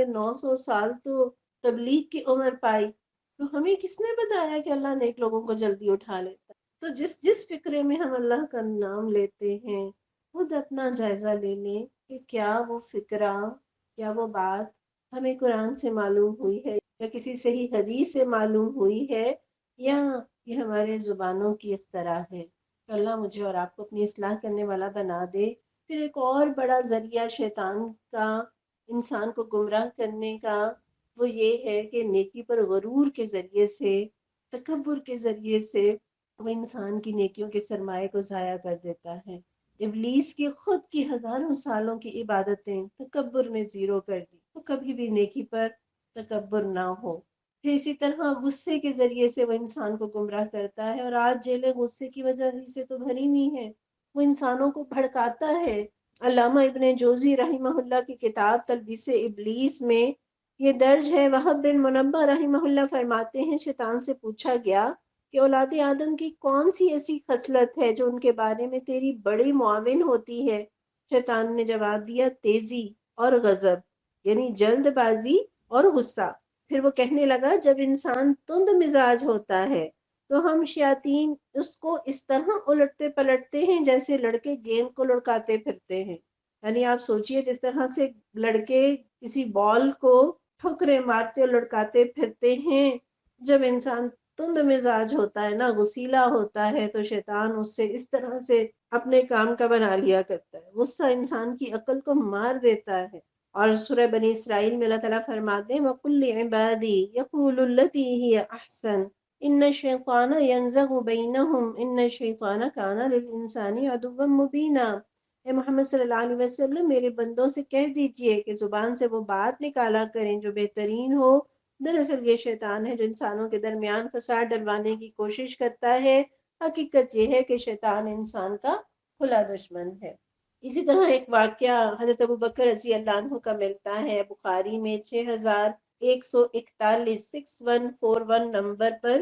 S1: 950 سال تو تبلیغ کی عمر پائی، تو ہمیں کس نے بتایا کہ اللہ نیک لوگوں کو جلدی اٹھا لیتا ہے؟ تو جس جس فکرے میں ہم اللہ کا نام لیتے ہیں خود اپنا جائزہ لے لیں کہ کیا وہ فکرہ، کیا وہ بات ہمیں قرآن سے معلوم ہوئی ہے یا کسی صحیح حدیث سے معلوم ہوئی ہے، یا یہ ہمارے زبانوں کی اختراع ہے۔ تو اللہ مجھے اور آپ کو اپنی اصلاح کرنے والا بنا دے۔ پھر ایک اور بڑا ذریعہ شیطان کا انسان کو گمراہ کرنے کا وہ یہ ہے کہ نیکی پر غرور کے ذریعے سے، تکبر کے ذریعے سے وہ انسان کی نیکیوں کے سرمایے کو ضائع کر دیتا ہے۔ ابلیس کی خود کی ہزاروں سالوں کی عبادتیں تکبر نے زیرو کر دی، تو کبھی بھی نیکی پر تکبر نہ ہو۔ پھر اسی طرح غصے کے ذریعے سے وہ انسان کو گمراہ کرتا ہے، اور آج جیلیں غصے کی وجہ سے تو بھری ہوئی ہیں، وہ انسانوں کو بھڑکاتا ہے۔ علامہ ابن جوزی رحمہ اللہ کی کتاب تلبیس ابلیس میں یہ درج ہے۔ وہب بن منبہ رحمہ اللہ فرماتے ہیں شیطان سے پوچھا گیا کہ اولاد آدم کی کون سی ایسی خصلت ہے جو ان کے بارے میں تیری بڑی معاون ہوتی ہے؟ شیطان نے جواب دیا، تیزی اور غضب، یعنی جلد بازی اور غصہ۔ پھر وہ کہنے لگا، جب انسان تند مزاج ہوتا ہے تو ہم شیاطین اس کو اس طرح الٹتے پلٹتے ہیں جیسے لڑکے گیند کو لڑکاتے پھرتے ہیں۔ یعنی آپ سوچئے جس طرح سے لڑکے کسی بال کو ٹھوکریں مارتے اور لڑکاتے پھرتے ہیں، جب انسان تند مزاج ہوتا ہے نا، غصیلا ہوتا ہے، تو شیطان اس سے اس طرح سے اپنے کام کا بنا لیا کرتا ہے۔ غصہ انسان کی عقل کو مار دیتا ہے۔ اور سورہ بنی اسرائیل میں اللہ تعالیٰ فرماتے ہیں وَقُلْ لِعِبَادِي يَقُولُوا الَّتِي هِيَ أَحْسَنُ إِنَّ الشَّيْطَانَ يَنزَغُ بَيْنَهُمْ إِنَّ الشَّيْطَانَ كَانَ لِلْإِنسَانِ عَدُوًّا مُبِينًا۔ اے محمد صلی اللہ علیہ وسلم میرے بندوں سے کہہ دیجئے کہ زبان سے وہ بات نکالا کریں جو بہترین ہو۔ دراصل یہ شیطان ہے جو انسانوں کے درمیان فساد ڈلوانے کی کوشش کرتا ہے۔ حقیقت یہ ہے کہ شیطان انسان کا کھلا دشمن ہے۔ اسی طرح ایک واقعہ حضرت ابوبکر رضی اللہ عنہ کا ملتا ہے بخاری میں 6141 6141 نمبر پر،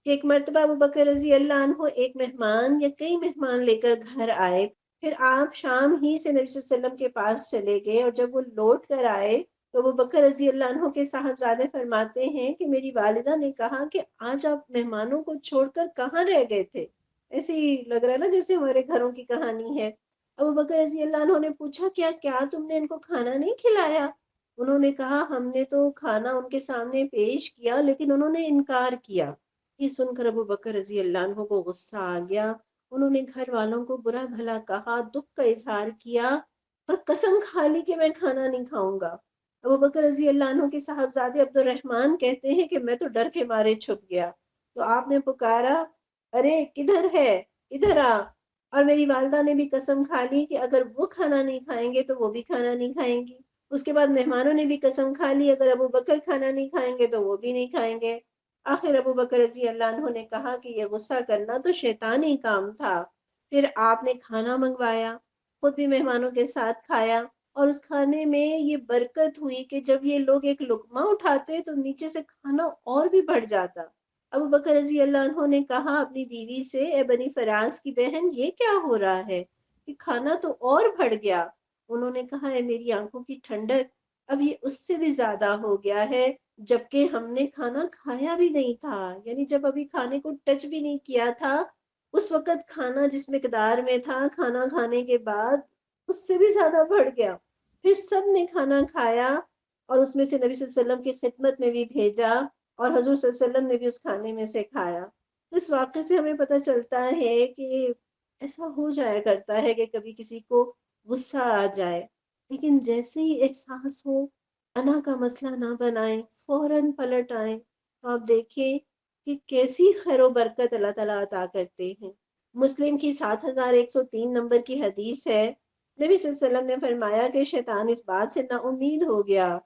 S1: کہ ایک مرتبہ ابوبکر رضی اللہ عنہ ایک مہمان یا کئی مہمان لے کر گھر آئے۔ پھر آپ شام ہی سے نبی صلی اللہ علیہ وسلم کے پاس چلے گئے، اور جب وہ لوٹ کر آئے تو ابوبکر رضی اللہ عنہ کے صاحبزادے فرماتے ہیں کہ میری والدہ نے کہا کہ آج آپ مہمانوں کو چھوڑ کر کہاں رہ گئے تھے؟ ایسے ہی لگ رہا ہے نا جیسے ہمارے گھروں کی کہانی ہے۔ ابوبکر رضی اللہ عنہ نے پوچھا، کیا تم نے ان کو کھانا نہیں کھلایا؟ انہوں نے کہا، ہم نے تو کھانا ان کے سامنے پیش کیا لیکن انہوں نے انکار کیا۔ یہ سن کر ابوبکر رضی اللہ عنہ کو غصہ آ گیا۔ انہوں نے گھر والوں کو برا بھلا کہا، دکھ کا اظہار کیا اور قسم کھا لی کہ میں کھانا نہیں کھاؤں گا۔ ابوبکر رضی اللہ عنہ کے صاحبزادے عبد الرحمن کہتے ہیں کہ میں تو ڈر کے مارے چھپ گیا، تو آپ نے پکارا، ارے کدھر ہے، ادھر آ۔ اور میری والدہ نے بھی قسم کھا لی کہ اگر وہ کھانا نہیں کھائیں گے تو وہ بھی کھانا نہیں کھائیں گی۔ اس کے بعد مہمانوں نے بھی قسم کھا لی اگر ابوبکر کھانا نہیں کھائیں گے تو وہ بھی نہیں کھائیں گے۔ آخر ابوبکر رضی اللہ عنہ نے کہا کہ یہ غصہ کرنا تو شیطانی کام تھا۔ پھر آپ نے کھانا منگوایا، خود بھی مہمانوں کے ساتھ کھایا، اور اس کھانے میں یہ برکت ہوئی کہ جب یہ لوگ ایک لقمہ اٹھاتے تو نیچے سے کھانا اور بھی بڑھ جاتا۔ ابوبکر رضی اللہ عنہ نے کہا اپنی بیوی سے، اے بنی فراس کی بہن، یہ کیا ہو رہا ہے کہ کھانا تو اور بڑھ گیا؟ انہوں نے کہا، اے میری آنکھوں کی ٹھنڈک، اب یہ اس سے بھی زیادہ ہو گیا ہے جبکہ ہم نے کھانا کھایا بھی نہیں تھا، یعنی جب ابھی کھانے کو ٹچ بھی نہیں کیا تھا اس وقت کھانا جس مقدار میں تھا کھانا کھانے کے بعد اس سے بھی زیادہ بڑھ گیا۔ پھر سب نے کھانا کھایا اور اس میں سے نبی صلی اللہ علیہ وسلم کی خدمت میں بھی بھیجا، اور حضور صلی اللہ علیہ وسلم نے بھی اس کھانے میں سے کھایا۔ اس واقعے سے ہمیں پتہ چلتا ہے کہ ایسا ہو جایا کرتا ہے کہ کبھی کسی کو غصہ آ جائے، لیکن جیسے ہی احساس ہو انا کا مسئلہ نہ بنائیں، فوراً پلٹ آئیں، تو آپ دیکھیں کہ کیسی خیر و برکت اللہ تعالیٰ عطا کرتے ہیں۔ مسلم کی 7103 نمبر کی حدیث ہے، نبی صلی اللہ علیہ وسلم نے فرمایا کہ شیطان اس بات سے نا امید ہو گیا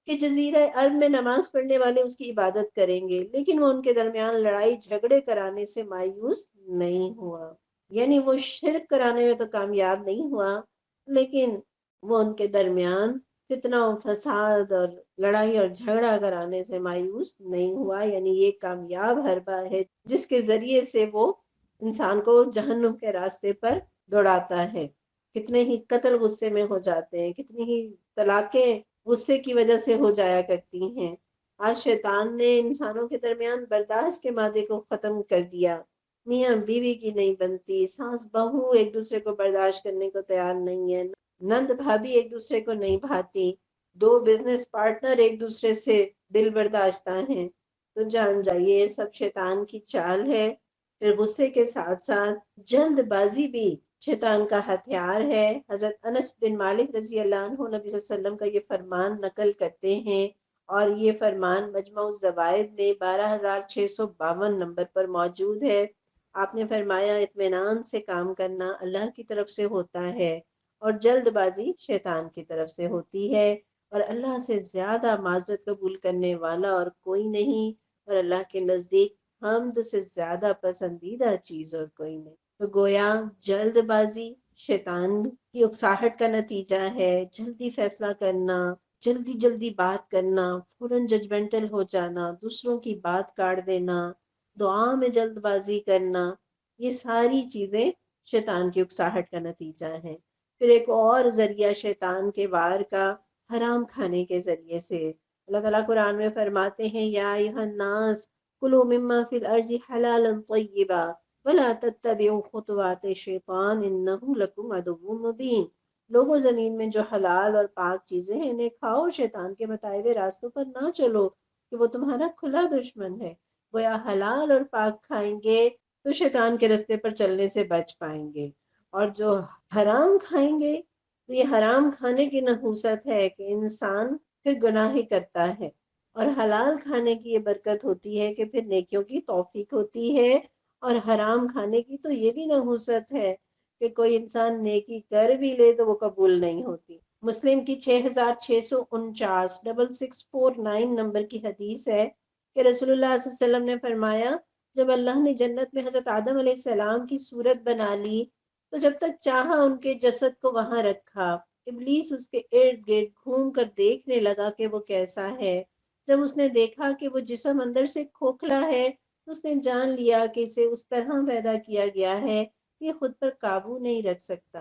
S1: کہ جزیرہ عرب میں نماز پڑھنے والے اس کی عبادت کریں گے، لیکن وہ ان کے درمیان لڑائی جھگڑے کرانے سے مایوس نہیں ہوا۔ یعنی وہ شرک کرانے میں تو کامیاب نہیں ہوا، لیکن وہ ان کے درمیان فتنہ و فساد اور لڑائی اور جھگڑا کرانے سے مایوس نہیں ہوا۔ یعنی یہ کامیاب حربہ ہے جس کے ذریعے سے وہ انسان کو جہنم کے راستے پر دوڑاتا ہے۔ کتنے ہی قتل غصے میں ہو جاتے ہیں، کتنی ہی طلاقیں غصے کی وجہ سے ہو جایا کرتی ہیں۔ آج شیطان نے انسانوں کے درمیان برداشت کے مادے کو ختم کر دیا، میاں بیوی کی نہیں بنتی، ساس بہو ایک دوسرے کو برداشت کرنے کو تیار نہیں ہے، نند بھابھی ایک دوسرے کو نہیں بھاتی، دو بزنس پارٹنر ایک دوسرے سے دل برداشتہ ہیں۔ تو جان جائیے یہ سب شیطان کی چال ہے۔ پھر غصے کے ساتھ ساتھ جلد بازی بھی شیطان کا ہتھیار ہے۔ حضرت انس بن مالک رضی اللہ عنہ نبی صلی اللہ علیہ وسلم کا یہ فرمان نقل کرتے ہیں، اور یہ فرمان مجمع الزوائد میں 12652 نمبر پر موجود ہے۔ آپ نے فرمایا اطمینان سے کام کرنا اللہ کی طرف سے ہوتا ہے، اور جلد بازی شیطان کی طرف سے ہوتی ہے، اور اللہ سے زیادہ معذرت قبول کرنے والا اور کوئی نہیں، اور اللہ کے نزدیک حمد سے زیادہ پسندیدہ چیز اور کوئی نہیں۔ تو گویا جلد بازی شیطان کی اکساہٹ کا نتیجہ ہے، جلدی فیصلہ کرنا، جلدی جلدی بات کرنا، فوراً ججمنٹل ہو جانا، دوسروں کی بات کاٹ دینا، دعا میں جلد بازی کرنا، یہ ساری چیزیں شیطان کی اکساہٹ کا نتیجہ ہے۔ پھر ایک اور ذریعہ شیطان کے وار کا حرام کھانے کے ذریعے سے۔ اللہ تعالیٰ قرآن میں فرماتے ہیں یا ایھا الناس کلوا مما فی الارض حلالا طیبا ولا تتبعوا خطوات الشیطان انہ لکم عدو مبین۔ لوگوں زمین میں جو حلال اور پاک چیزیں ہیں انہیں کھاؤ، اور شیطان کے بتائے ہوئے راستوں پر نہ چلو کہ وہ تمہارا کھلا دشمن ہے۔ گویا حلال اور پاک کھائیں گے تو شیطان کے راستے پر چلنے سے بچ پائیں گے، اور جو حرام کھائیں گے تو یہ حرام کھانے کی نحوست ہے کہ انسان پھر گناہ ہی کرتا ہے، اور حلال کھانے کی یہ برکت ہوتی ہے کہ پھر نیکیوں کی توفیق ہوتی ہے، اور حرام کھانے کی تو یہ بھی نحوست ہے کہ کوئی انسان نیکی کر بھی لے تو وہ قبول نہیں ہوتی۔ مسلم کی 6649 6649 نمبر کی حدیث ہے کہ رسول اللہ صلی اللہ علیہ وسلم نے فرمایا جب اللہ نے جنت میں حضرت آدم علیہ السلام کی صورت بنا لی تو جب تک چاہا ان کے جسد کو وہاں رکھا، ابلیس اس کے ارد گرد گھوم کر دیکھنے لگا کہ وہ کیسا ہے۔ جب اس نے دیکھا کہ وہ جسم اندر سے کھوکھلا ہے تو اس نے جان لیا کہ اسے اس طرح پیدا کیا گیا ہے کہ یہ خود پر قابو نہیں رکھ سکتا،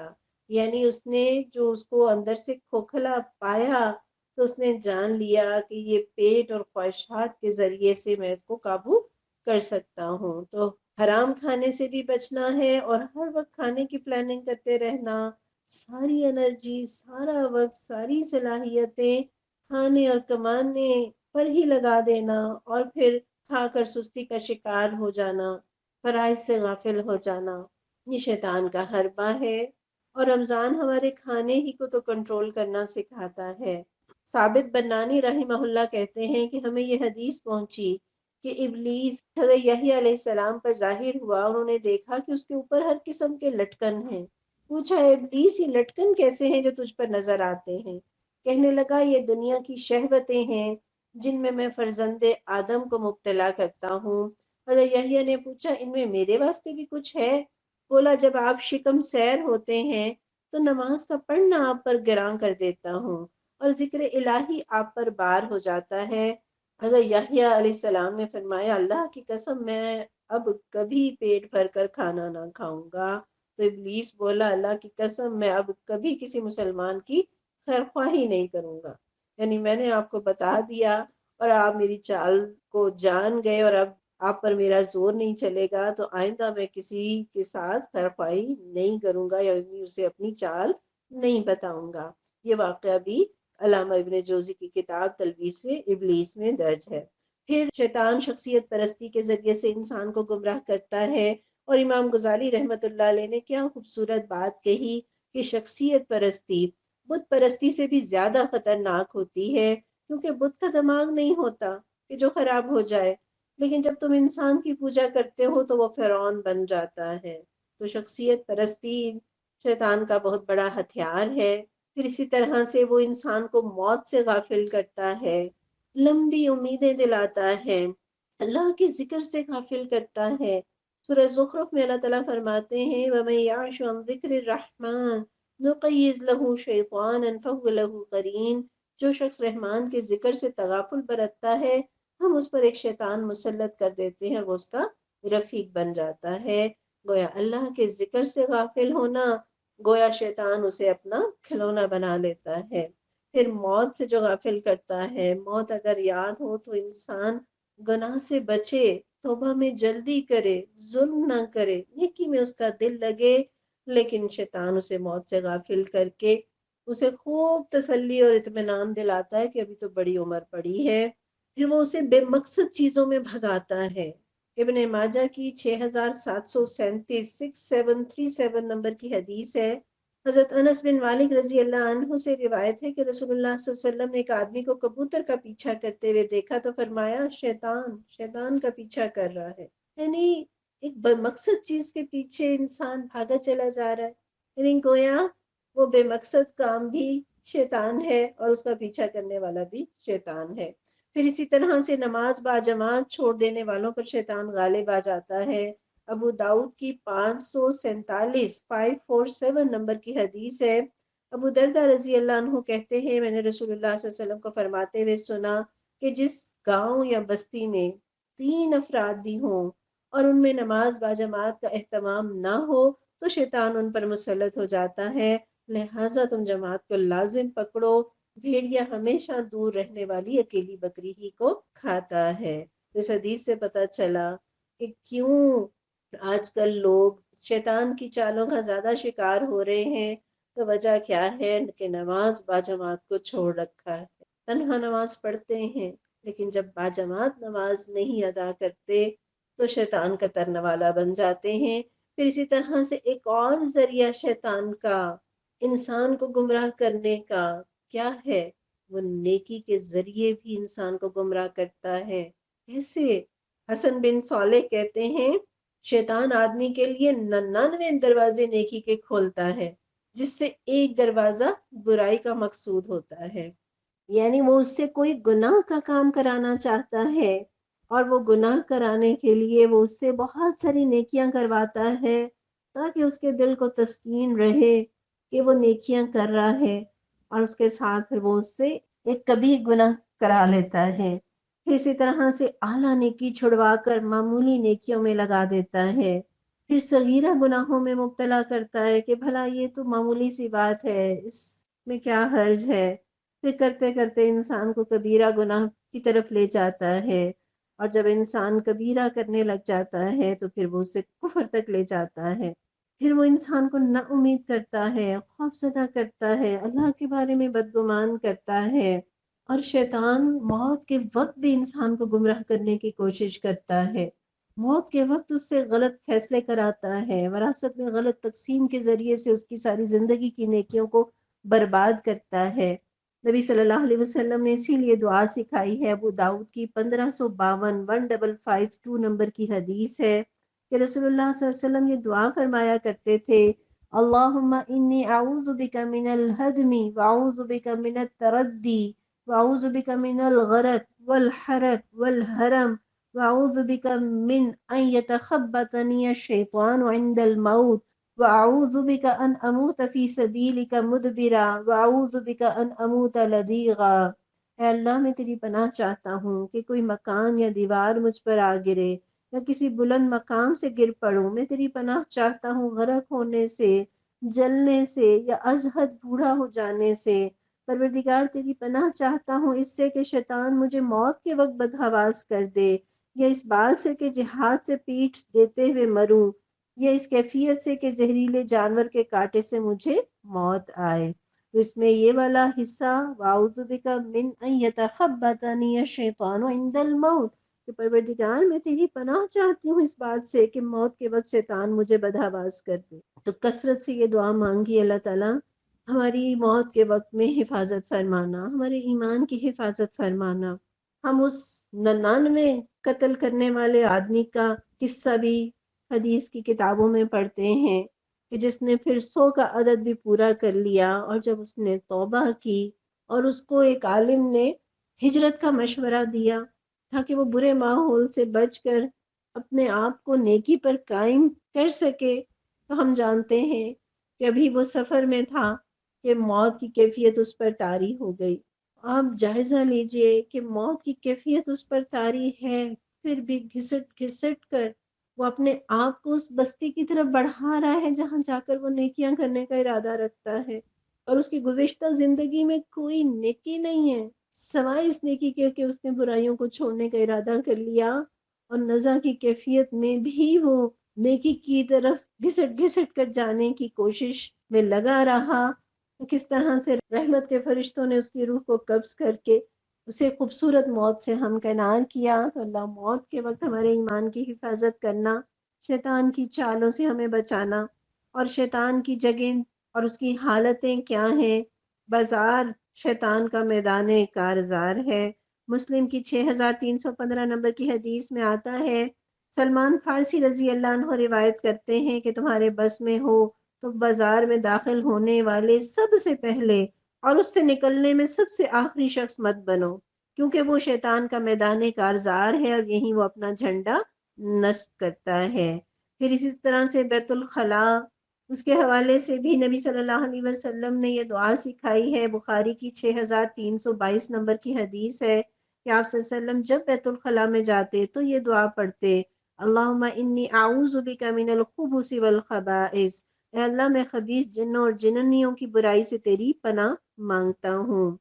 S1: یعنی اس نے جو اس کو اندر سے کھوکھلا پایا تو اس نے جان لیا کہ یہ پیٹ اور خواہشات کے ذریعے سے میں اس کو قابو کر سکتا ہوں۔ تو حرام کھانے سے بھی بچنا ہے، اور ہر وقت کھانے کی پلاننگ کرتے رہنا، ساری انرجی، سارا وقت، ساری صلاحیتیں کھانے اور کمانے پر ہی لگا دینا، اور پھر کھا کر سستی کا شکار ہو جانا، فرائض سے غافل ہو جانا، یہ شیطان کا حربہ ہے۔ اور رمضان ہمارے کھانے ہی کو تو کنٹرول کرنا سکھاتا ہے۔ ثابت بنانی رحمہ اللہ کہتے ہیں کہ ہمیں یہ حدیث پہنچی کہ ابلیس حضرت یحییٰ علیہ السلام پر ظاہر ہوا، انہوں نے دیکھا کہ اس کے اوپر ہر قسم کے لٹکن ہیں۔ پوچھا ابلیس یہ لٹکن کیسے ہیں جو تجھ پر نظر آتے ہیں؟ کہنے لگا یہ دنیا کی شہوتیں ہیں جن میں فرزند آدم کو مبتلا کرتا ہوں۔ حضرت یحییٰ نے پوچھا ان میں میرے واسطے بھی کچھ ہے؟ بولا جب آپ شکم سیر ہوتے ہیں تو نماز کا پڑھنا آپ پر گراں کر دیتا ہوں، اور ذکر الہی آپ پر بار ہو جاتا ہے۔ حضرت یحییٰ علیہ السلام نے فرمایا اللہ کی قسم میں اب کبھی پیٹ بھر کر کھانا نہ کھاؤں گا۔ تو ابلیس بولا اللہ کی قسم میں اب کبھی کسی مسلمان کی خیر خواہی نہیں کروں گا، یعنی میں نے آپ کو بتا دیا اور آپ میری چال کو جان گئے، اور اب آپ پر میرا زور نہیں چلے گا، تو آئندہ میں کسی کے ساتھ خیر خواہی نہیں کروں گا، یعنی اسے اپنی چال نہیں بتاؤں گا۔ یہ واقعہ بھی علامہ ابن جوزی کی کتاب تلبیس ابلیس میں درج ہے۔ پھر شیطان شخصیت پرستی کے ذریعے سے انسان کو گمراہ کرتا ہے، اور امام غزالی رحمۃ اللہ علیہ نے کیا خوبصورت بات کہی کہ شخصیت پرستی بت پرستی سے بھی زیادہ خطرناک ہوتی ہے، کیونکہ بت کا دماغ نہیں ہوتا کہ جو خراب ہو جائے، لیکن جب تم انسان کی پوجا کرتے ہو تو وہ فرعون بن جاتا ہے۔ تو شخصیت پرستی شیطان کا بہت بڑا ہتھیار ہے۔ پھر اسی طرح سے وہ انسان کو موت سے غافل کرتا ہے، لمبی امیدیں دلاتا ہے، اللہ کے ذکر سے غافل کرتا ہے۔ سورہ زخرف میں اللہ تعالیٰ فرماتے ہیں وَمَن يَعْشُ عَن ذِكْرِ الرَّحْمَٰنِ نُقَيِّضْ لَهُ شَيْطَانًا فَهُوَ لَهُ قَرِينٌ۔ جو شخص رحمان کے ذکر سے تغافل برتتا ہے ہم اس پر ایک شیطان مسلط کر دیتے ہیں، وہ اس کا رفیق بن جاتا ہے۔ گویا اللہ کے ذکر سے غافل ہونا گویا شیطان اسے اپنا کھلونا بنا لیتا ہے۔ پھر موت سے جو غافل کرتا ہے، موت اگر یاد ہو تو انسان گناہ سے بچے، توبہ میں جلدی کرے، ظلم نہ کرے، نیکی میں اس کا دل لگے، لیکن شیطان اسے موت سے غافل کر کے اسے خوب تسلی اور اطمینان دلاتا ہے کہ ابھی تو بڑی عمر پڑی ہے۔ پھر وہ اسے بے مقصد چیزوں میں بھگاتا ہے۔ ابن ماجہ کی 6737 6737 نمبر کی حدیث ہے۔ حضرت انس بن مالک رضی اللہ عنہ سے روایت ہے کہ رسول اللہ صلی اللہ علیہ وسلم نے ایک آدمی کو کبوتر کا پیچھا کرتے ہوئے دیکھا تو فرمایا شیطان کا پیچھا کر رہا ہے، یعنی ایک بے مقصد چیز کے پیچھے انسان بھاگا چلا جا رہا ہے، یعنی گویا وہ بے مقصد کام بھی شیطان ہے اور اس کا پیچھا کرنے والا بھی شیطان ہے۔ پھر اسی طرح سے نماز با جماعت چھوڑ دینے والوں پر شیطان غالب آ جاتا ہے۔ ابو داؤد کی 547 نمبر کی حدیث ہے۔ ابو دردہ رضی اللہ عنہ کہتے ہیں میں نے رسول اللہ صلی اللہ علیہ وسلم کو فرماتے ہوئے سنا کہ جس گاؤں یا بستی میں 3 افراد بھی ہوں اور ان میں نماز با جماعت کا اہتمام نہ ہو تو شیطان ان پر مسلط ہو جاتا ہے، لہٰذا تم جماعت کو لازم پکڑو۔ بھیڑیا ہمیشہ دور رہنے والی اکیلی بکری ہی کو کھاتا ہے۔ اس حدیث سے پتہ چلا کہ کیوں آج کل لوگ شیطان کی چالوں کا زیادہ شکار ہو رہے ہیں، تو وجہ کیا ہے کہ نماز با جماعت کو چھوڑ رکھا ہے۔ تنہا نماز پڑھتے ہیں لیکن جب با جماعت نماز نہیں ادا کرتے تو شیطان کا ترنے والا بن جاتے ہیں۔ پھر اسی طرح سے ایک اور ذریعہ شیطان کا انسان کو گمراہ کرنے کا کیا ہے، وہ نیکی کے ذریعے بھی انسان کو گمراہ کرتا ہے۔ کیسے؟ حسن بن صالح کہتے ہیں شیطان آدمی کے لیے 99 دروازے نیکی کے کھولتا ہے جس سے ایک دروازہ برائی کا مقصود ہوتا ہے، یعنی وہ اس سے کوئی گناہ کا کام کرانا چاہتا ہے اور وہ گناہ کرانے کے لیے وہ اس سے بہت ساری نیکیاں کرواتا ہے تاکہ اس کے دل کو تسکین رہے کہ وہ نیکیاں کر رہا ہے، اور اس کے ساتھ پھر وہ اس سے ایک کبھی گناہ کرا لیتا ہے۔ پھر اسی طرح سے اعلیٰ نیکی چھڑوا کر معمولی نیکیوں میں لگا دیتا ہے، پھر صغیرہ گناہوں میں مبتلا کرتا ہے کہ بھلا یہ تو معمولی سی بات ہے، اس میں کیا حرج ہے، پھر کرتے کرتے انسان کو کبیرہ گناہ کی طرف لے جاتا ہے، اور جب انسان کبیرہ کرنے لگ جاتا ہے تو پھر وہ اسے کفر تک لے جاتا ہے، پھر وہ انسان کو نا امید کرتا ہے، خوف زدہ کرتا ہے، اللہ کے بارے میں بدگمان کرتا ہے، اور شیطان موت کے وقت بھی انسان کو گمراہ کرنے کی کوشش کرتا ہے، موت کے وقت اس سے غلط فیصلے کراتا ہے، وراثت میں غلط تقسیم کے ذریعے سے اس کی ساری زندگی کی نیکیوں کو برباد کرتا ہے۔ نبی صلی اللہ علیہ وسلم نے اسی لیے دعا سکھائی ہے۔ ابو داؤد کی 1552 نمبر کی حدیث ہے کہ رسول اللہ صلی اللہ علیہ وسلم یہ دعا فرمایا کرتے تھے، اللہم انی اعوذ بک من الہدم واعوذ بک من التردی واعوذ بک من الغرق والحرق والحرم واعوذ بک من ان یتخبطنی الشیطان عند الموت واعوذ بک ان اموت فی سبیلک مدبرا واعوذ بک ان اموت لدیغا۔ اے اللہ میں تیری پناہ چاہتا ہوں کہ کوئی مکان یا دیوار مجھ پر آ گرے یا کسی بلند مقام سے گر پڑوں، میں تیری پناہ چاہتا ہوں غرق ہونے سے، جلنے سے، یا از حد بوڑھا ہو جانے سے۔ پروردگار تیری پناہ چاہتا ہوں اس سے کہ شیطان مجھے موت کے وقت بدحواس کر دے، یا اس بات سے کہ جہاد سے پیٹھ دیتے ہوئے مروں، یا اس کیفیت سے کہ زہریلے جانور کے کاٹے سے مجھے موت آئے۔ تو اس میں یہ والا حصہ واعوذ بک من ان یتخبطنی الشیطان عند الموت، کہ پروردگار میں تیری پناہ چاہتی ہوں اس بات سے کہ موت کے وقت شیطان مجھے بدحواس کر دے۔ تو کثرت سے یہ دعا مانگی اللہ تعالیٰ ہماری موت کے وقت میں حفاظت فرمانا، ہمارے ایمان کی حفاظت فرمانا۔ ہم اس 99 قتل کرنے والے آدمی کا قصہ بھی حدیث کی کتابوں میں پڑھتے ہیں کہ جس نے پھر 100 کا عدد بھی پورا کر لیا، اور جب اس نے توبہ کی اور اس کو ایک عالم نے ہجرت کا مشورہ دیا تاکہ وہ برے ماحول سے بچ کر اپنے آپ کو نیکی پر قائم کر سکے، تو ہم جانتے ہیں کہ ابھی وہ سفر میں تھا کہ موت کی کیفیت اس پر طاری ہو گئی۔ آپ جائزہ لیجئے کہ موت کی کیفیت اس پر طاری ہے، پھر بھی گھسٹ گھسٹ کر وہ اپنے آپ کو اس بستی کی طرف بڑھا رہا ہے جہاں جا کر وہ نیکیاں کرنے کا ارادہ رکھتا ہے، اور اس کی گزشتہ زندگی میں کوئی نیکی نہیں ہے سوائے اس نیکی کے کہ اس نے برائیوں کو چھوڑنے کا ارادہ کر لیا، اور نزا کی کیفیت میں بھی وہ نیکی کی طرف گھسٹ گھسٹ کر جانے کی کوشش میں لگا رہا۔ کس طرح سے رحمت کے فرشتوں نے اس کی روح کو قبض کر کے اسے خوبصورت موت سے ہمکنار کیا۔ تو اللہ موت کے وقت ہمارے ایمان کی حفاظت کرنا، شیطان کی چالوں سے ہمیں بچانا، اور شیطان کی جگہ اور اس کی حالتیں کیا ہیں۔ بازار شیطان کا میدان کارزار ہے۔ مسلم کی 6315 نمبر کی حدیث میں آتا ہے، سلمان فارسی رضی اللہ عنہ روایت کرتے ہیں کہ تمہارے بس میں ہو تو بازار میں داخل ہونے والے سب سے پہلے اور اس سے نکلنے میں سب سے آخری شخص مت بنو، کیونکہ وہ شیطان کا میدان کارزار ہے اور یہیں وہ اپنا جھنڈا نصب کرتا ہے۔ پھر اسی طرح سے بیت الخلاء، اس کے حوالے سے بھی نبی صلی اللہ علیہ وسلم نے یہ دعا سکھائی ہے۔ بخاری کی 6322 نمبر کی حدیث ہے کہ آپ صلی اللہ علیہ وسلم جب بیت الخلاء میں جاتے تو یہ دعا پڑھتے، اللہم انی اعوذ بک من الخبث والخبائث، اے اللہ میں خبیث جنوں اور جننیوں کی برائی سے تیری پناہ مانگتا ہوں۔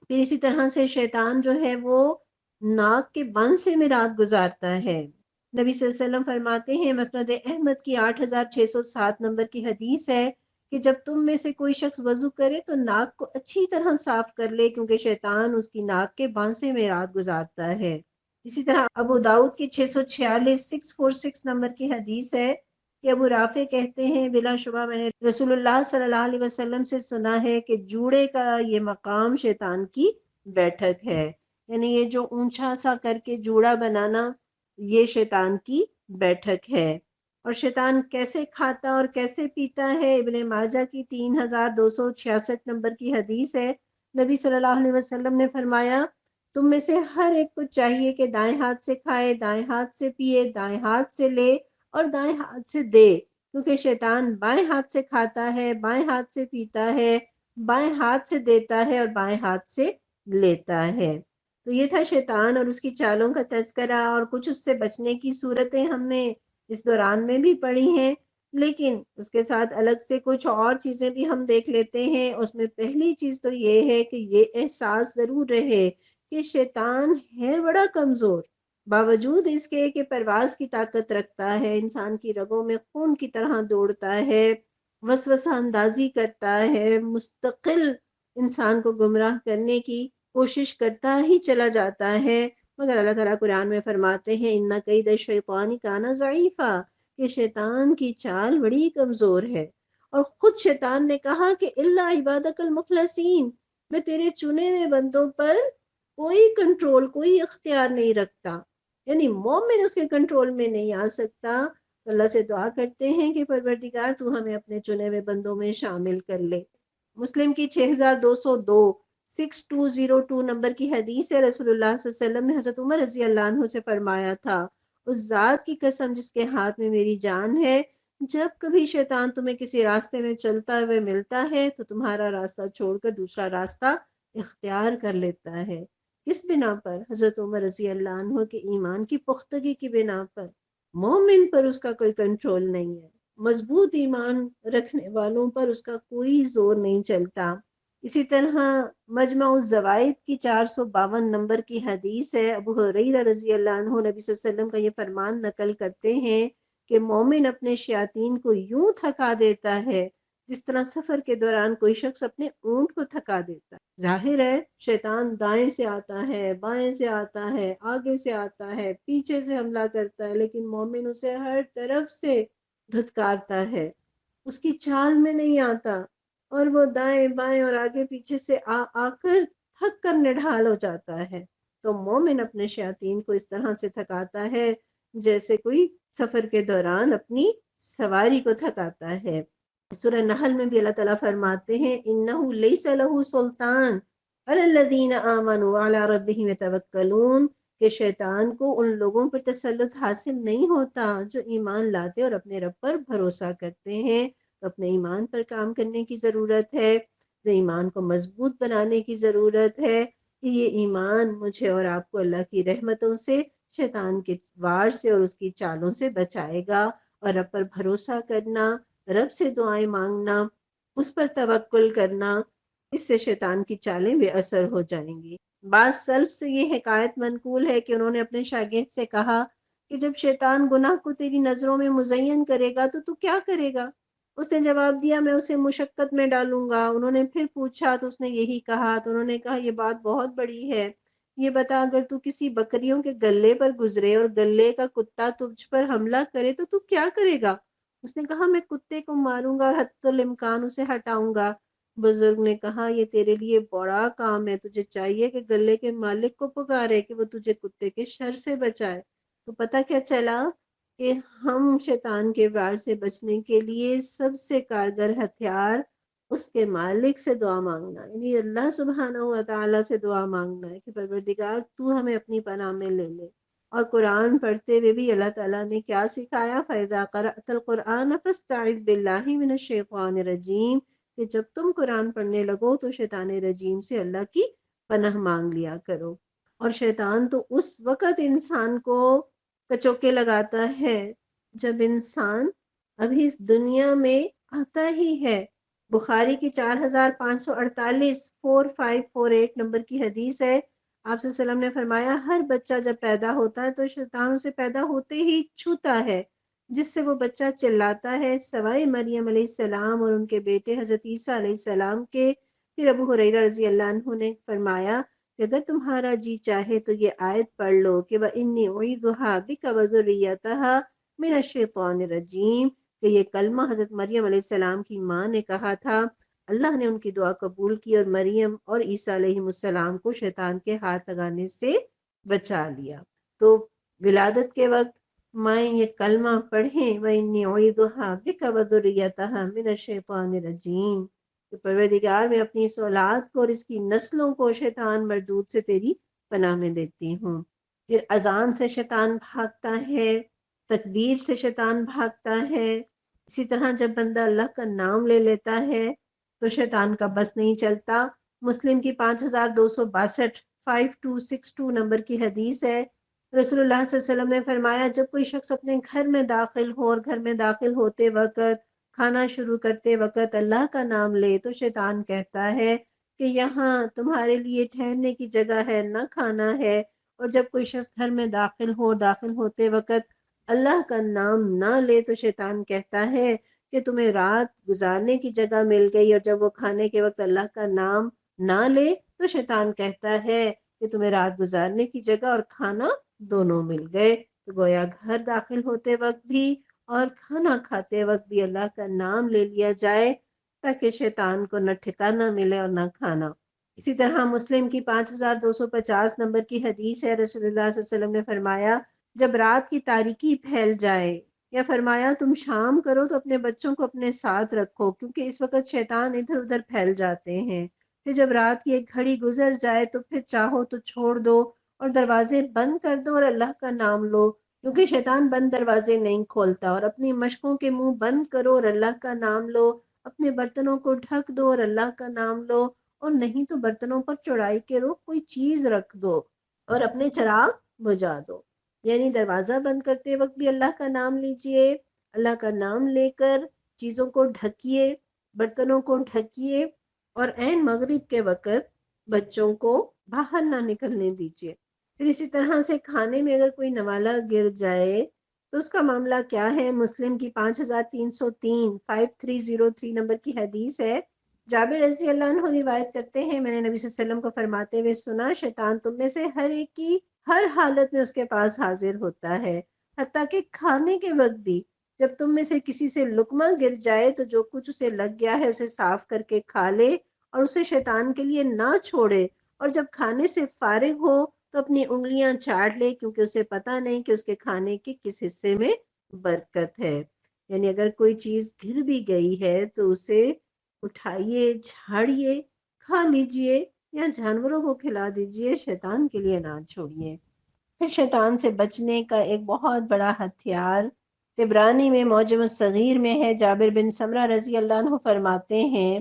S1: پھر اسی طرح سے شیطان جو ہے وہ ناک کے بند سے میں رات گزارتا ہے۔ نبی صلی اللہ علیہ وسلم فرماتے ہیں، مسند احمد کی 8607 نمبر کی حدیث ہے کہ جب تم میں سے کوئی شخص وضو کرے تو ناک کو اچھی طرح صاف کر لے، کیونکہ شیطان اس کی ناک کے بند سے میں رات گزارتا ہے۔ اسی طرح ابو داؤد کی 646 نمبر کی حدیث ہے کہ ابو رافع کہتے ہیں، بلا شبہ میں نے رسول اللہ صلی اللہ علیہ وسلم سے سنا ہے کہ جوڑے کا یہ مقام شیطان کی بیٹھک ہے، یعنی یہ جو اونچا سا کر کے جوڑا بنانا یہ شیطان کی بیٹھک ہے۔ اور شیطان کیسے کھاتا اور کیسے پیتا ہے، ابن ماجہ کی 3266 نمبر کی حدیث ہے، نبی صلی اللہ علیہ وسلم نے فرمایا، تم میں سے ہر ایک کو چاہیے کہ دائیں ہاتھ سے کھائے، دائیں ہاتھ سے پیے، دائیں ہاتھ سے لے اور دائیں ہاتھ سے دے، کیونکہ شیطان بائیں ہاتھ سے کھاتا ہے، بائیں ہاتھ سے پیتا ہے، بائیں ہاتھ سے دیتا ہے اور بائیں ہاتھ سے لیتا ہے۔ تو یہ تھا شیطان اور اس کی چالوں کا تذکرہ، اور کچھ اس سے بچنے کی صورتیں ہم نے اس دوران میں بھی پڑھی ہیں، لیکن اس کے ساتھ الگ سے کچھ اور چیزیں بھی ہم دیکھ لیتے ہیں۔ اس میں پہلی چیز تو یہ ہے کہ یہ احساس ضرور رہے کہ شیطان ہے بڑا کمزور، باوجود اس کے کہ پرواز کی طاقت رکھتا ہے، انسان کی رگوں میں خون کی طرح دوڑتا ہے، وسوسہ اندازی کرتا ہے، مستقل انسان کو گمراہ کرنے کی کوشش کرتا ہی چلا جاتا ہے، مگر اللہ تعالیٰ قرآن میں فرماتے ہیں اِنَّ کَیْدَ الشَّیطَانِ کَانَ ضَعِیفًا، کہ شیطان کی چال بڑی کمزور ہے۔ اور خود شیطان نے کہا کہ اِلَّا عِبَادَکَ الْمُخْلَصِینَ، میں تیرے چنے ہوئے بندوں پر کوئی کنٹرول، کوئی اختیار نہیں رکھتا، یعنی مومن اس کے کنٹرول میں نہیں آ سکتا۔ اللہ سے دعا کرتے ہیں کہ پروردگار تو ہمیں اپنے چنے ہوئے بندوں میں شامل کر لے۔ مسلم کی 6202 6202 نمبر کی حدیث ہے، رسول اللہ صلی اللہ علیہ وسلم نے حضرت عمر رضی اللہ عنہ سے فرمایا تھا، اس ذات کی قسم جس کے ہاتھ میں میری جان ہے، جب کبھی شیطان تمہیں کسی راستے میں چلتا ہوئے ملتا ہے تو تمہارا راستہ چھوڑ کر دوسرا راستہ اختیار کر لیتا ہے۔ کس بنا پر؟ حضرت عمر رضی اللہ عنہ کے ایمان کی پختگی کی بنا پر۔ مومن پر اس کا کوئی کنٹرول نہیں ہے، مضبوط ایمان رکھنے والوں پر اس کا کوئی زور نہیں چلتا۔ اسی طرح مجمع الزوائد کی 452 نمبر کی حدیث ہے، ابو ہریرہ رضی اللہ عنہ نبی صلی اللہ علیہ وسلم کا یہ فرمان نقل کرتے ہیں کہ مومن اپنے شیاطین کو یوں تھکا دیتا ہے جس طرح سفر کے دوران کوئی شخص اپنے اونٹ کو تھکا دیتا ہے۔ ظاہر ہے شیطان دائیں سے آتا ہے، بائیں سے آتا ہے، آگے سے آتا ہے، پیچھے سے حملہ کرتا ہے، لیکن مومن اسے ہر طرف سے دھتکارتا ہے، اس کی چال میں نہیں آتا، اور وہ دائیں بائیں اور آگے پیچھے سے آ کر تھک کر نڈھال ہو جاتا ہے۔ تو مومن اپنے شیاطین کو اس طرح سے تھکاتا ہے جیسے کوئی سفر کے دوران اپنی سواری کو تھکاتا ہے۔ سورہ نحل میں بھی اللہ تعالیٰ فرماتے ہیں اِنَّهُ لَيْسَ لَهُ سُلْطَانٌ عَلَى الَّذِينَ آمَنُوا وَعَلَى رَبِّهِمْ يَتَوَكَّلُونَ، کہ شیطان کو ان لوگوں پر تسلط حاصل نہیں ہوتا جو ایمان لاتے اور اپنے رب پر بھروسہ کرتے ہیں۔ تو اپنے ایمان پر کام کرنے کی ضرورت ہے، اپنے ایمان کو مضبوط بنانے کی ضرورت ہے کہ یہ ایمان مجھے اور آپ کو اللہ کی رحمتوں سے شیطان کے وار سے اور اس کی چالوں سے بچائے گا، اور رب پر بھروسہ کرنا، رب سے دعائیں مانگنا، اس پر توکل کرنا، اس سے شیطان کی چالیں بے اثر ہو جائیں گی۔ بعض سلف سے یہ حکایت منقول ہے کہ انہوں نے اپنے شاگرد سے کہا کہ جب شیطان گناہ کو تیری نظروں میں مزین کرے گا تو کیا کرے گا؟ اس نے جواب دیا، میں اسے مشقت میں ڈالوں گا۔ انہوں نے پھر پوچھا تو اس نے یہی کہا، تو انہوں نے کہا یہ بات بہت بڑی ہے، یہ بتا اگر تو کسی بکریوں کے گلے پر گزرے اور گلے کا کتا تجھ پر حملہ کرے تو کیا کرے گا؟ اس نے کہا میں کتے کو ماروں گا اور حتی الامکان اسے ہٹاؤں گا۔ بزرگ نے کہا یہ تیرے لیے بڑا کام ہے، تجھے چاہیے کہ گلے کے مالک کو پکارے کہ وہ تجھے کتے کے شر سے بچائے۔ تو پتہ کیا چلا کہ ہم شیطان کے وار سے بچنے کے لیے سب سے کارگر ہتھیار اس کے مالک سے دعا مانگنا، یعنی اللہ سبحانہ و تعالیٰ سے دعا مانگنا ہے کہ پروردگار تو ہمیں اپنی پناہ میں لے لے۔ اور قرآن پڑھتے ہوئے بھی اللہ تعالیٰ نے کیا سکھایا، فَإِذَا قَرَأْتَ الْقُرْآنَ فَاسْتَعِذْ بِاللَّهِ مِنَ الشَّيْطَانِ الرَّجِيمِ، کہ جب تم قرآن پڑھنے لگو تو شیطان رجیم سے اللہ کی پناہ مانگ لیا کرو۔ اور شیطان تو اس وقت انسان کو کچوکے لگاتا ہے جب انسان ابھی اس دنیا میں آتا ہی ہے۔ بخاری کی 4548 4548 نمبر کی حدیث ہے، آپ صلی اللہ علیہ وسلم نے فرمایا ہر بچہ جب پیدا ہوتا ہے تو شیطان اسے پیدا ہوتے ہی چھوتا ہے، جس سے وہ بچہ چلاتا ہے سوائے مریم علیہ السلام اور ان کے بیٹے حضرت عیسیٰ علیہ السلام کے۔ پھر ابو ہریرہ رضی اللہ عنہ نے فرمایا کہ اگر تمہارا جی چاہے تو یہ آیت پڑھ لو کہ وَإِنِّي أُعِيذُهَا بِكَ وَذُرِّيَّتَهَا مِنَ الشَّيْطَانِ الرَّجِيمِ، کہ یہ کلمہ حضرت مریم علیہ السلام کی ماں نے کہا تھا، اللہ نے ان کی دعا قبول کی اور مریم اور عیسیٰ علیہ السلام کو شیطان کے ہاتھ لگانے سے بچا لیا۔ تو ولادت کے وقت مائیں یہ کلمہ پڑھیں وَإِنِّي أُعِيذُهَا بِكَ وَذُرِّيَّتَهَا مِنَ الشَّيْطَانِ الرَّجِيمِ، کہ پروردگار میں اپنی اس اولاد کو اور اس کی نسلوں کو شیطان مردود سے تیری پناہ میں دیتی ہوں۔ پھر اذان سے شیطان بھاگتا ہے، تکبیر سے شیطان بھاگتا ہے، اسی طرح جب بندہ اللہ کا نام لے لیتا ہے تو شیطان کا بس نہیں چلتا۔ مسلم کی 5262 5262 نمبر کی حدیث ہے، رسول اللہ صلی اللہ علیہ وسلم نے فرمایا جب کوئی شخص اپنے گھر میں داخل ہو اور گھر میں داخل ہوتے وقت، کھانا شروع کرتے وقت اللہ کا نام لے تو شیطان کہتا ہے کہ یہاں تمہارے لیے ٹھہرنے کی جگہ ہے، نہ کھانا ہے۔ اور جب کوئی شخص گھر میں داخل ہو، داخل ہوتے وقت اللہ کا نام نہ لے تو شیطان کہتا ہے کہ تمہیں رات گزارنے کی جگہ مل گئی، اور جب وہ کھانے کے وقت اللہ کا نام نہ لے تو شیطان کہتا ہے کہ تمہیں رات گزارنے کی جگہ اور کھانا دونوں مل گئے۔ تو گویا گھر داخل ہوتے وقت بھی اور کھانا کھاتے وقت بھی اللہ کا نام لے لیا جائے تاکہ شیطان کو نہ ٹھکانہ ملے اور نہ کھانا۔ اسی طرح مسلم کی 5250 نمبر کی حدیث ہے، رسول اللہ صلی اللہ علیہ وسلم نے فرمایا جب رات کی تاریکی پھیل جائے، یا فرمایا تم شام کرو تو اپنے بچوں کو اپنے ساتھ رکھو کیونکہ اس وقت شیطان ادھر ادھر پھیل جاتے ہیں۔ پھر جب رات کی ایک گھڑی گزر جائے تو پھر چاہو تو چھوڑ دو اور دروازے بند کر دو اور اللہ کا نام لو، کیونکہ شیطان بند دروازے نہیں کھولتا۔ اور اپنی مشقوں کے منہ بند کرو اور اللہ کا نام لو، اپنے برتنوں کو ڈھک دو اور اللہ کا نام لو، اور نہیں تو برتنوں پر چڑھائی کے روپ کوئی چیز رکھ دو اور اپنے چراغ بجھا دو۔ یعنی دروازہ بند کرتے وقت بھی اللہ کا نام لیجئے، اللہ کا نام لے کر چیزوں کو ڈھکیے، برتنوں کو ڈھکیے، اور عین مغرب کے وقت بچوں کو باہر نہ نکلنے دیجیے۔ پھر اسی طرح سے کھانے میں اگر کوئی نوالا گر جائے تو اس کا معاملہ کیا ہے؟ مسلم کی 5303 5303 نمبر کی حدیث ہے، جابر رضی اللہ عنہ روایت کرتے ہیں میں نے نبی صلی اللہ علیہ وسلم کو فرماتے ہوئے سنا شیطان تم میں سے ہر ایک کی ہر حالت میں اس کے پاس حاضر ہوتا ہے، حتیٰ کہ کھانے کے وقت بھی۔ جب تم میں سے کسی سے لقمہ گر جائے تو جو کچھ اسے لگ گیا ہے اسے صاف کر کے کھا لے اور اسے شیطان کے لیے نہ چھوڑے، اور جب کھانے سے فارغ ہو تو اپنی انگلیاں چاٹ لے کیونکہ اسے پتہ نہیں کہ اس کے کھانے کے کس حصے میں برکت ہے۔ یعنی اگر کوئی چیز گر بھی گئی ہے تو اسے اٹھائیے، جھاڑیے، کھا لیجئے یا جانوروں کو کھلا دیجئے، شیطان کے لیے نہ چھوڑیے۔ پھر شیطان سے بچنے کا ایک بہت بڑا ہتھیار طبرانی میں معجم الصغیر میں ہے، جابر بن سمرہ رضی اللہ عنہ فرماتے ہیں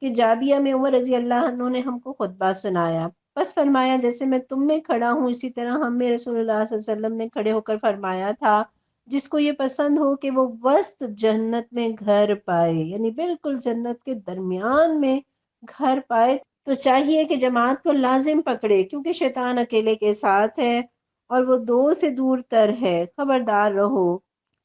S1: کہ جابیہ میں عمر رضی اللہ عنہ نے ہم کو خطبہ سنایا بس فرمایا جیسے میں تم میں کھڑا ہوں اسی طرح ہم میں رسول اللہ صلی اللہ علیہ وسلم نے کھڑے ہو کر فرمایا تھا جس کو یہ پسند ہو کہ وہ وسط جنت میں گھر پائے، یعنی بالکل جنت کے درمیان میں گھر پائے، تو چاہیے کہ جماعت کو لازم پکڑے، کیونکہ شیطان اکیلے کے ساتھ ہے اور وہ دو سے دور تر ہے۔ خبردار رہو،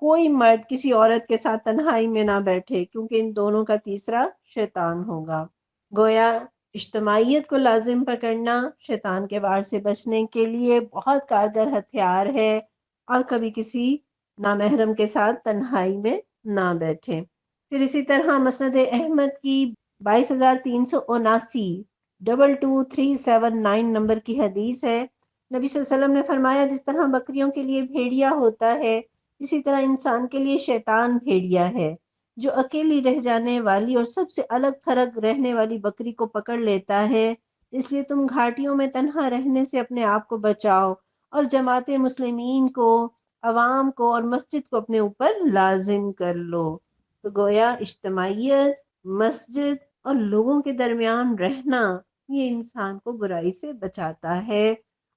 S1: کوئی مرد کسی عورت کے ساتھ تنہائی میں نہ بیٹھے، کیونکہ ان دونوں کا تیسرا شیطان ہوگا۔ گویا اجتماعیت کو لازم پکڑنا شیطان کے وار سے بچنے کے لیے بہت کارگر ہتھیار ہے، اور کبھی کسی نامحرم کے ساتھ تنہائی میں نہ بیٹھے۔ پھر اسی طرح مسند احمد کی 22,379 22,379 نمبر کی حدیث ہے، نبی صلی اللہ علیہ وسلم نے فرمایا جس طرح بکریوں کے لیے بھیڑیا ہوتا ہے اسی طرح انسان کے لیے شیطان بھیڑیا ہے، جو اکیلی رہ جانے والی اور سب سے الگ تھلگ رہنے والی بکری کو پکڑ لیتا ہے۔ اس لیے تم گھاٹیوں میں تنہا رہنے سے اپنے آپ کو بچاؤ اور جماعت مسلمین کو، عوام کو اور مسجد کو اپنے اوپر لازم کر لو۔ تو گویا اجتماعیت، مسجد اور لوگوں کے درمیان رہنا یہ انسان کو برائی سے بچاتا ہے،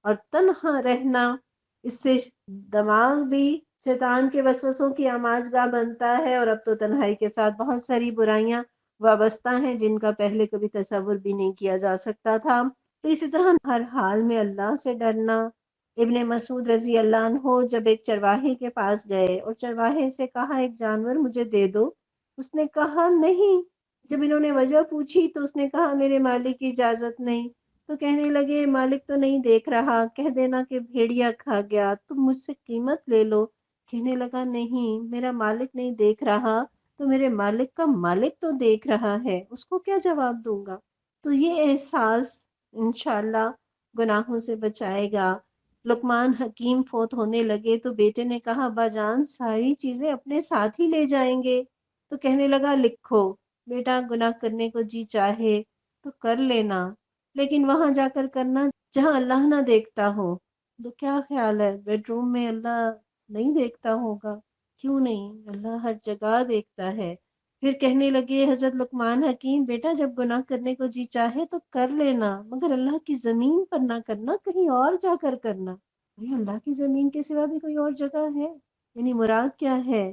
S1: اور تنہا رہنا اس سے دماغ بھی شیطان کے وسوسوں کی آماجگاہ بنتا ہے، اور اب تو تنہائی کے ساتھ بہت ساری برائیاں وابستہ ہیں جن کا پہلے کبھی تصور بھی نہیں کیا جا سکتا تھا۔ تو اسی طرح ہر حال میں اللہ سے ڈرنا۔ ابن مسعود رضی اللہ عنہ جب ایک چرواہے کے پاس گئے اور چرواہے سے کہا ایک جانور مجھے دے دو، اس نے کہا نہیں۔ جب انہوں نے وجہ پوچھی تو اس نے کہا میرے مالک کی اجازت نہیں۔ تو کہنے لگے مالک تو نہیں دیکھ رہا، کہہ دینا کہ بھیڑیا کھا گیا، تم مجھ سے قیمت لے لو۔ کہنے لگا نہیں، میرا مالک نہیں دیکھ رہا تو میرے مالک کا مالک تو دیکھ رہا ہے، اس کو کیا جواب دوں گا؟ تو یہ احساس انشاءاللہ گناہوں سے بچائے گا۔ لقمان حکیم فوت ہونے لگے تو بیٹے نے کہا ابا جان ساری چیزیں اپنے ساتھ ہی لے جائیں گے؟ تو کہنے لگا لکھو بیٹا، گناہ کرنے کو جی چاہے تو کر لینا، لیکن وہاں جا کر کرنا جہاں اللہ نہ دیکھتا ہو۔ تو کیا خیال ہے بیڈ روم میں اللہ نہیں دیکھتا ہوگا؟ کیوں نہیں، اللہ ہر جگہ دیکھتا ہے۔ پھر کہنے لگے حضرت لقمان حکیم بیٹا جب گناہ کرنے کو جی چاہے تو کر لینا، مگر اللہ کی زمین پر نہ کرنا، کہیں اور جا کر کرنا۔ بھئی اللہ کی زمین کے سوا بھی کوئی اور جگہ ہے؟ یعنی مراد کیا ہے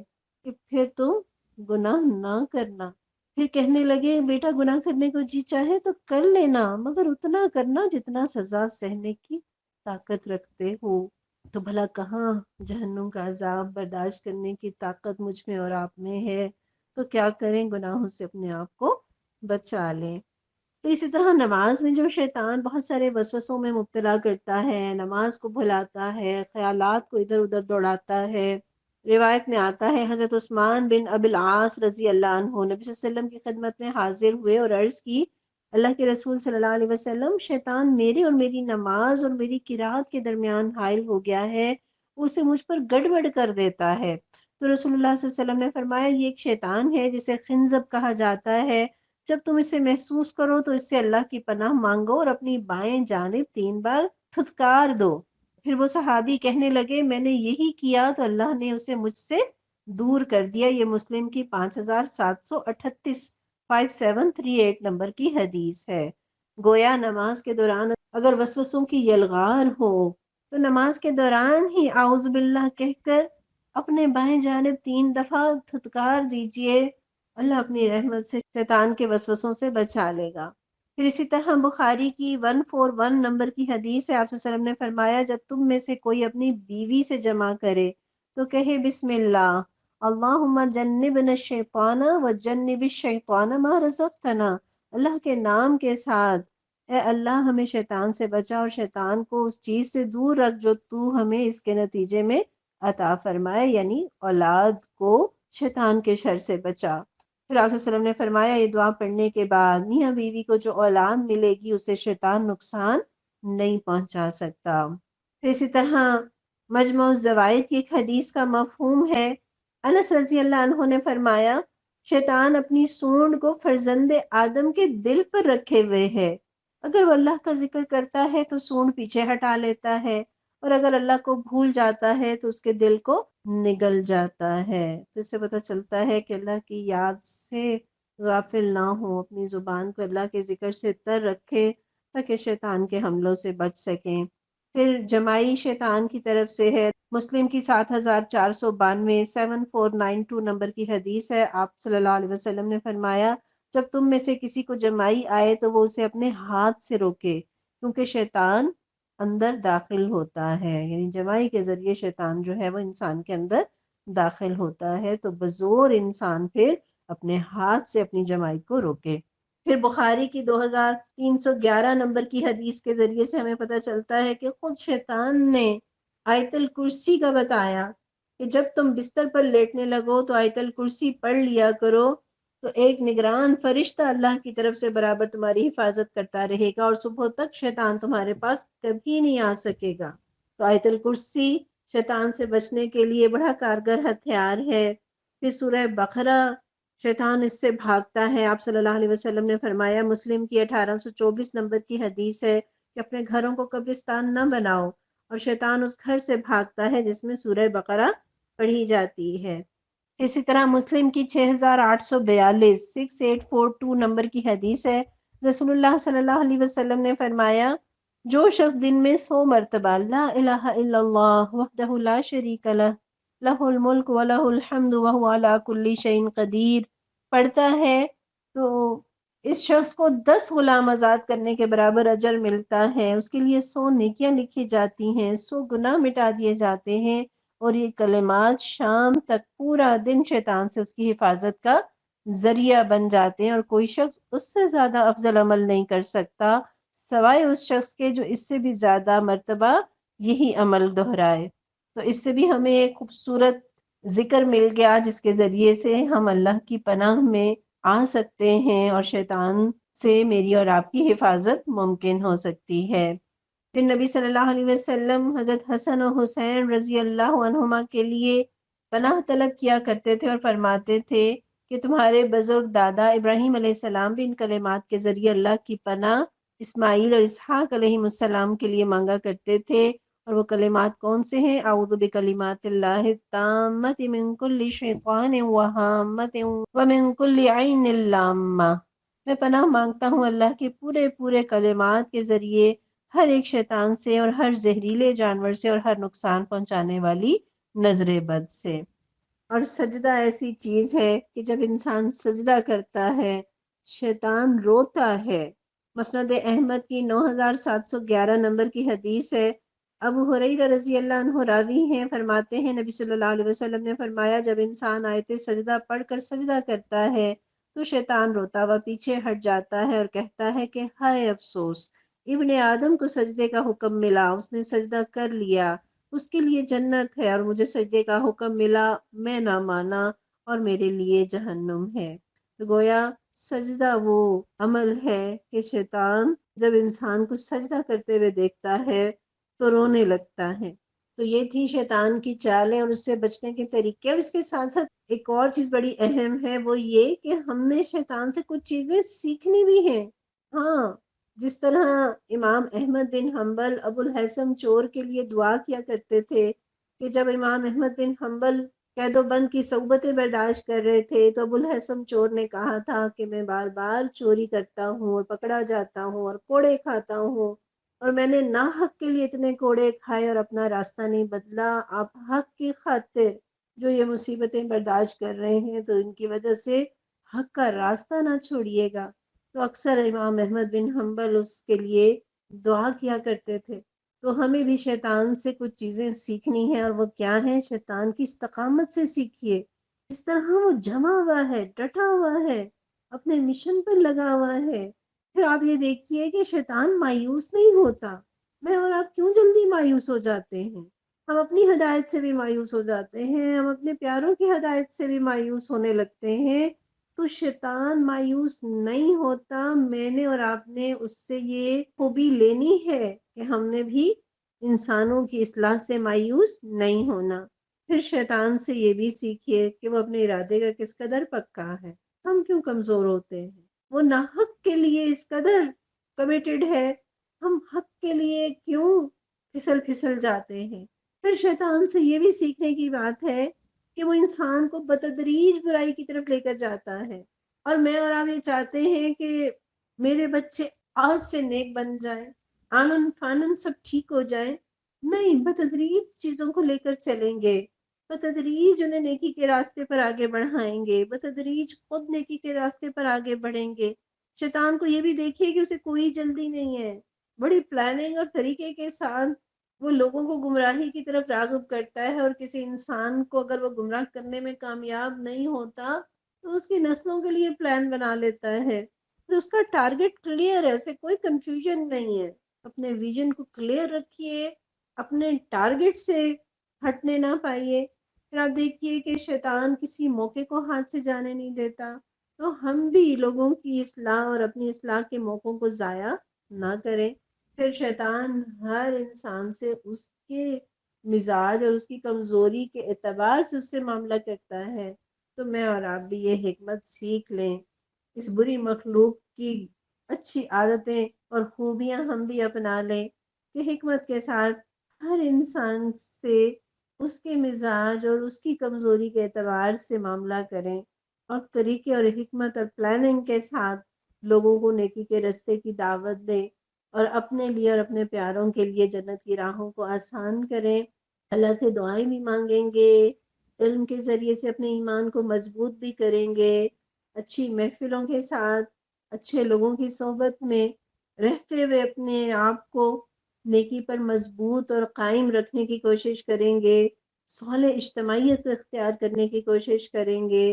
S1: کہ پھر تو گناہ نہ کرنا۔ پھر کہنے لگے بیٹا گناہ کرنے کو جی چاہے تو کر لینا، مگر اتنا کرنا جتنا سزا سہنے کی طاقت رکھتے ہو۔ تو بھلا کہاں جہنم کا عذاب برداشت کرنے کی طاقت مجھ میں اور آپ میں ہے؟ تو کیا کریں، گناہوں سے اپنے آپ کو بچا لیں۔ تو اسی طرح نماز میں جو شیطان بہت سارے وسوسوں میں مبتلا کرتا ہے، نماز کو بھلاتا ہے، خیالات کو ادھر ادھر دوڑاتا ہے۔ روایت میں آتا ہے حضرت عثمان بن ابی العاص رضی اللہ عنہ نبی صلی اللہ علیہ وسلم کی خدمت میں حاضر ہوئے اور عرض کی اللہ کے رسول صلی اللہ علیہ وسلم، شیطان میرے اور میری نماز اور میری قرات کے درمیان حائل ہو گیا ہے، اسے مجھ پر گڑبڑ کر دیتا ہے۔ تو رسول اللہ صلی اللہ علیہ وسلم نے فرمایا یہ ایک شیطان ہے جسے خنزب کہا جاتا ہے، جب تم اسے محسوس کرو تو اس سے اللہ کی پناہ مانگو اور اپنی بائیں جانب 3 بار تھتکار دو۔ پھر وہ صحابی کہنے لگے میں نے یہی کیا تو اللہ نے اسے مجھ سے دور کر دیا۔ یہ مسلم کی 5738 5738 نمبر کی حدیث ہے۔ گویا نماز کے دوران اگر وسوسوں کی یلغار ہو تو نماز کے دوران ہی اعوذ باللہ کہہ کر اپنے بائیں جانب 3 دفعہ تھتکار دیجئے، اللہ اپنی رحمت سے شیطان کے وسوسوں سے بچا لے گا۔ پھر اسی طرح بخاری کی 141 نمبر کی حدیث ہے، آپ صلی اللہ علیہ وسلم نے فرمایا جب تم میں سے کوئی اپنی بیوی سے جمع کرے تو کہے بسم اللہ اللہم جنبنا الشیطان وجنب الشیطان ما رزقتنا، اللہ کے نام کے ساتھ اے اللہ ہمیں شیطان سے بچا اور شیطان کو اس چیز سے دور رکھ جو تو ہمیں اس کے نتیجے میں عطا فرمائے، یعنی اولاد کو شیطان کے شر سے بچا۔ پھر آپ صلی اللہ علیہ وسلم نے فرمایا یہ دعا پڑھنے کے بعد میاں بیوی کو جو اولاد ملے گی اسے شیطان نقصان نہیں پہنچا سکتا۔ پھر اسی طرح مجموع الزوائد کی ایک حدیث کا مفہوم ہے، انس رضی اللہ عنہ نے فرمایا شیطان اپنی سونڈ کو فرزند آدم کے دل پر رکھے ہوئے ہے، اگر وہ اللہ کا ذکر کرتا ہے تو سونڈ پیچھے ہٹا لیتا ہے، اور اگر اللہ کو بھول جاتا ہے تو اس کے دل کو نگل جاتا ہے۔ تو اس سے پتہ چلتا ہے کہ اللہ کی یاد سے غافل نہ ہو، اپنی زبان کو اللہ کے ذکر سے تر رکھے تاکہ شیطان کے حملوں سے بچ سکیں۔ پھر جماعی شیطان کی طرف سے ہے، مسلم کی 7492 7492 نمبر کی حدیث ہے۔ آپ صلی اللہ علیہ وسلم نے فرمایا جب تم میں سے کسی کو جماعی آئے تو وہ اسے اپنے ہاتھ سے روکے، کیونکہ شیطان اندر داخل ہوتا ہے، یعنی جماعی کے ذریعے شیطان جو ہے وہ انسان کے اندر داخل ہوتا ہے، تو بزور انسان پھر اپنے ہاتھ سے اپنی جماعی کو روکے۔ پھر بخاری کی 2311 نمبر کی حدیث کے ذریعے سے ہمیں پتہ چلتا ہے کہ خود شیطان نے آیت الکرسی کا بتایا کہ جب تم بستر پر لیٹنے لگو تو آیت الکرسی پڑھ لیا کرو، تو ایک نگران فرشتہ اللہ کی طرف سے برابر تمہاری حفاظت کرتا رہے گا اور صبح تک شیطان تمہارے پاس کبھی نہیں آ سکے گا۔ تو آیت الکرسی شیطان سے بچنے کے لیے بڑا کارگر ہتھیار ہے۔ پھر سورہ بقرہ، شیطان اس سے بھاگتا ہے۔ آپ صلی اللہ علیہ وسلم نے فرمایا، مسلم کی 1824 نمبر کی حدیث ہے کہ اپنے گھروں کو قبرستان نہ بناؤ، اور شیطان اس گھر سے بھاگتا ہے جس میں سورہ بقرہ پڑھی جاتی ہے۔ اسی طرح مسلم کی 6842 6842 نمبر کی حدیث ہے، رسول اللہ صلی اللہ علیہ وسلم نے فرمایا، جو شخص دن میں 100 مرتبہ لا الہ الا اللہ وحدہ لا شریک لہ لہ الملک و لہ الحمد وہو علی کل شیء قدیر پڑھتا ہے تو اس شخص کو 10 غلام آزاد کرنے کے برابر اجر ملتا ہے، اس کے لیے 100 نیکیاں لکھی جاتی ہیں، 100 گناہ مٹا دیے جاتے ہیں، اور یہ کلمات شام تک پورا دن شیطان سے اس کی حفاظت کا ذریعہ بن جاتے ہیں، اور کوئی شخص اس سے زیادہ افضل عمل نہیں کر سکتا سوائے اس شخص کے جو اس سے بھی زیادہ مرتبہ یہی عمل دہرائے۔ تو اس سے بھی ہمیں ایک خوبصورت ذکر مل گیا جس کے ذریعے سے ہم اللہ کی پناہ میں آ سکتے ہیں اور شیطان سے میری اور آپ کی حفاظت ممکن ہو سکتی ہے۔ پھر نبی صلی اللہ علیہ وسلم حضرت حسن و حسین رضی اللہ عنہما کے لیے پناہ طلب کیا کرتے تھے اور فرماتے تھے کہ تمہارے بزرگ دادا ابراہیم علیہ السلام بھی ان کلمات کے ذریعے اللہ کی پناہ اسماعیل اور اسحاق علیہ السلام کے لیے مانگا کرتے تھے، اور وہ کلمات کون سے ہیں؟ اعوذ بکلمات اللہ التامۃ من کل شیطان وہامۃ ومن کل عین لامہ، میں پناہ مانگتا ہوں اللہ کے پورے پورے کلمات کے ذریعے ہر ایک شیطان سے اور ہر زہریلے جانور سے اور ہر نقصان پہنچانے والی نظر بد سے۔ اور سجدہ ایسی چیز ہے کہ جب انسان سجدہ کرتا ہے شیطان روتا ہے۔ مسند احمد کی 9711 نمبر کی حدیث ہے، ابو ہریرہ رضی اللہ عنہ راوی ہیں، فرماتے ہیں نبی صلی اللہ علیہ وسلم نے فرمایا جب انسان آیت سجدہ پڑھ کر سجدہ کرتا ہے تو شیطان روتا ہوا پیچھے ہٹ جاتا ہے اور کہتا ہے کہ ہائے افسوس، ابن آدم کو سجدے کا حکم ملا، اس نے سجدہ کر لیا، اس کے لیے جنت ہے، اور مجھے سجدے کا حکم ملا، میں نہ مانا اور میرے لیے جہنم ہے۔ تو گویا سجدہ وہ عمل ہے کہ شیطان جب انسان کو سجدہ کرتے ہوئے دیکھتا ہے تو رونے لگتا ہے۔ تو یہ تھی شیطان کی چالیں اور اس سے بچنے کے طریقے، اور اس کے ساتھ ساتھ ایک اور چیز بڑی اہم ہے، وہ یہ کہ ہم نے شیطان سے کچھ چیزیں سیکھنی بھی ہیں۔ ہاں، جس طرح امام احمد بن حنبل ابو الحسن چور کے لیے دعا کیا کرتے تھے کہ جب امام احمد بن حنبل قید و بند کی صعوبتیں برداشت کر رہے تھے تو ابو الحسن چور نے کہا تھا کہ میں بار بار چوری کرتا ہوں اور پکڑا جاتا ہوں اور کوڑے کھاتا ہوں، اور میں نے ناحق کے لیے اتنے کوڑے کھائے اور اپنا راستہ نہیں بدلا، آپ حق کی خاطر جو یہ مصیبتیں برداشت کر رہے ہیں تو ان کی وجہ سے حق کا راستہ نہ چھوڑیے گا۔ تو اکثر امام احمد بن حنبل اس کے لیے دعا کیا کرتے تھے۔ تو ہمیں بھی شیطان سے کچھ چیزیں سیکھنی ہیں، اور وہ کیا ہیں؟ شیطان کی استقامت سے سیکھیے، اس طرح وہ جمع ہوا ہے، ڈٹا ہوا ہے، اپنے مشن پر لگا ہوا ہے۔ پھر آپ یہ دیکھیے کہ شیطان مایوس نہیں ہوتا۔ میں اور آپ کیوں جلدی مایوس ہو جاتے ہیں؟ ہم اپنی ہدایت سے بھی مایوس ہو جاتے ہیں، ہم اپنے پیاروں کی ہدایت سے بھی مایوس ہونے لگتے ہیں۔ تو شیطان مایوس نہیں ہوتا۔ میں نے اور آپ نے اس سے یہ خوبی لینی ہے کہ ہم نے بھی انسانوں کی اصلاح سے مایوس نہیں ہونا۔ پھر شیطان سے یہ بھی سیکھیے کہ وہ اپنے ارادے کا کس قدر پکا ہے، ہم کیوں کمزور ہوتے ہیں۔ وہ ناحق کے لیے اس قدر کمیٹڈ ہے، ہم حق کے لیے کیوں پھسل جاتے ہیں۔ پھر شیطان سے یہ بھی سیکھنے کی بات ہے کہ وہ انسان کو بتدریج برائی کی طرف لے کر جاتا ہے، اور میں اور آپ یہ چاہتے ہیں کہ میرے بچے آج سے نیک بن جائیں، آنن فانن سب ٹھیک ہو جائیں، نہیں، بتدریج چیزوں کو لے کر چلیں گے، بتدریج انہیں نیکی کے راستے پر آگے بڑھائیں گے، بتدریج خود نیکی کے راستے پر آگے بڑھیں گے۔ شیطان کو یہ بھی دیکھیے کہ اسے کوئی جلدی نہیں ہے، بڑی پلاننگ اور طریقے کے ساتھ وہ لوگوں کو گمراہی کی طرف راغب کرتا ہے، اور کسی انسان کو اگر وہ گمراہ کرنے میں کامیاب نہیں ہوتا تو اس کی نسلوں کے لیے پلان بنا لیتا ہے۔ تو اس کا ٹارگٹ کلیئر ہے، اسے کوئی کنفیوژن نہیں ہے۔ اپنے ویژن کو کلیئر رکھیے، اپنے ٹارگٹ سے ہٹنے نہ پائیے۔ پھر آپ دیکھیے کہ شیطان کسی موقع کو ہاتھ سے جانے نہیں دیتا، تو ہم بھی لوگوں کی اصلاح اور اپنی اصلاح کے موقعوں کو ضائع نہ کریں۔ پھر شیطان ہر انسان سے اس کے مزاج اور اس کی کمزوری کے اعتبار سے اس سے معاملہ کرتا ہے۔ تو میں اور آپ بھی یہ حکمت سیکھ لیں، اس بری مخلوق کی اچھی عادتیں اور خوبیاں ہم بھی اپنا لیں کہ حکمت کے ساتھ ہر انسان سے اس کے مزاج اور اس کی کمزوری کے اعتبار سے معاملہ کریں، اور طریقے اور حکمت اور پلاننگ کے ساتھ لوگوں کو نیکی کے راستے کی دعوت دیں، اور اپنے لیے اور اپنے پیاروں کے لیے جنت کی راہوں کو آسان کریں۔ اللہ سے دعائیں بھی مانگیں گے، علم کے ذریعے سے اپنے ایمان کو مضبوط بھی کریں گے، اچھی محفلوں کے ساتھ اچھے لوگوں کی صحبت میں رہتے ہوئے اپنے آپ کو نیکی پر مضبوط اور قائم رکھنے کی کوشش کریں گے، صالح اجتماعیت کو اختیار کرنے کی کوشش کریں گے،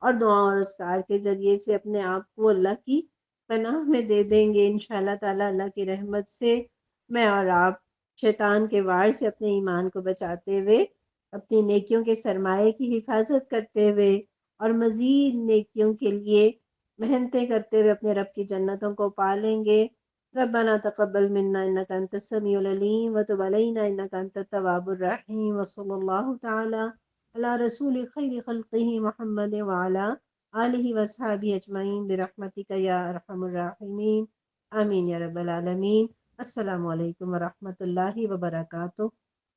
S1: اور دعا اور اذکار کے ذریعے سے اپنے آپ کو اللہ کی پناہ میں دے دیں گے۔ انشاءاللہ تعالیٰ اللہ کی رحمت سے میں اور آپ شیطان کے وار سے اپنے ایمان کو بچاتے ہوئے، اپنی نیکیوں کے سرمایے کی حفاظت کرتے ہوئے، اور مزید نیکیوں کے لیے محنتیں کرتے ہوئے اپنے رب کی جنتوں کو پالیں گے۔ ربنا تقبل منا انك انت السميع العليم وتب علينا انك انت التواب الرحيم، وصلى الله تعالى على رسول خير خلقه محمد وعلى آله وصحبه اجمعین برحمتك یا ارحم الراحمین، آمین یا رب العالمین۔ السلام علیکم ورحمۃ اللہ وبرکاتہ۔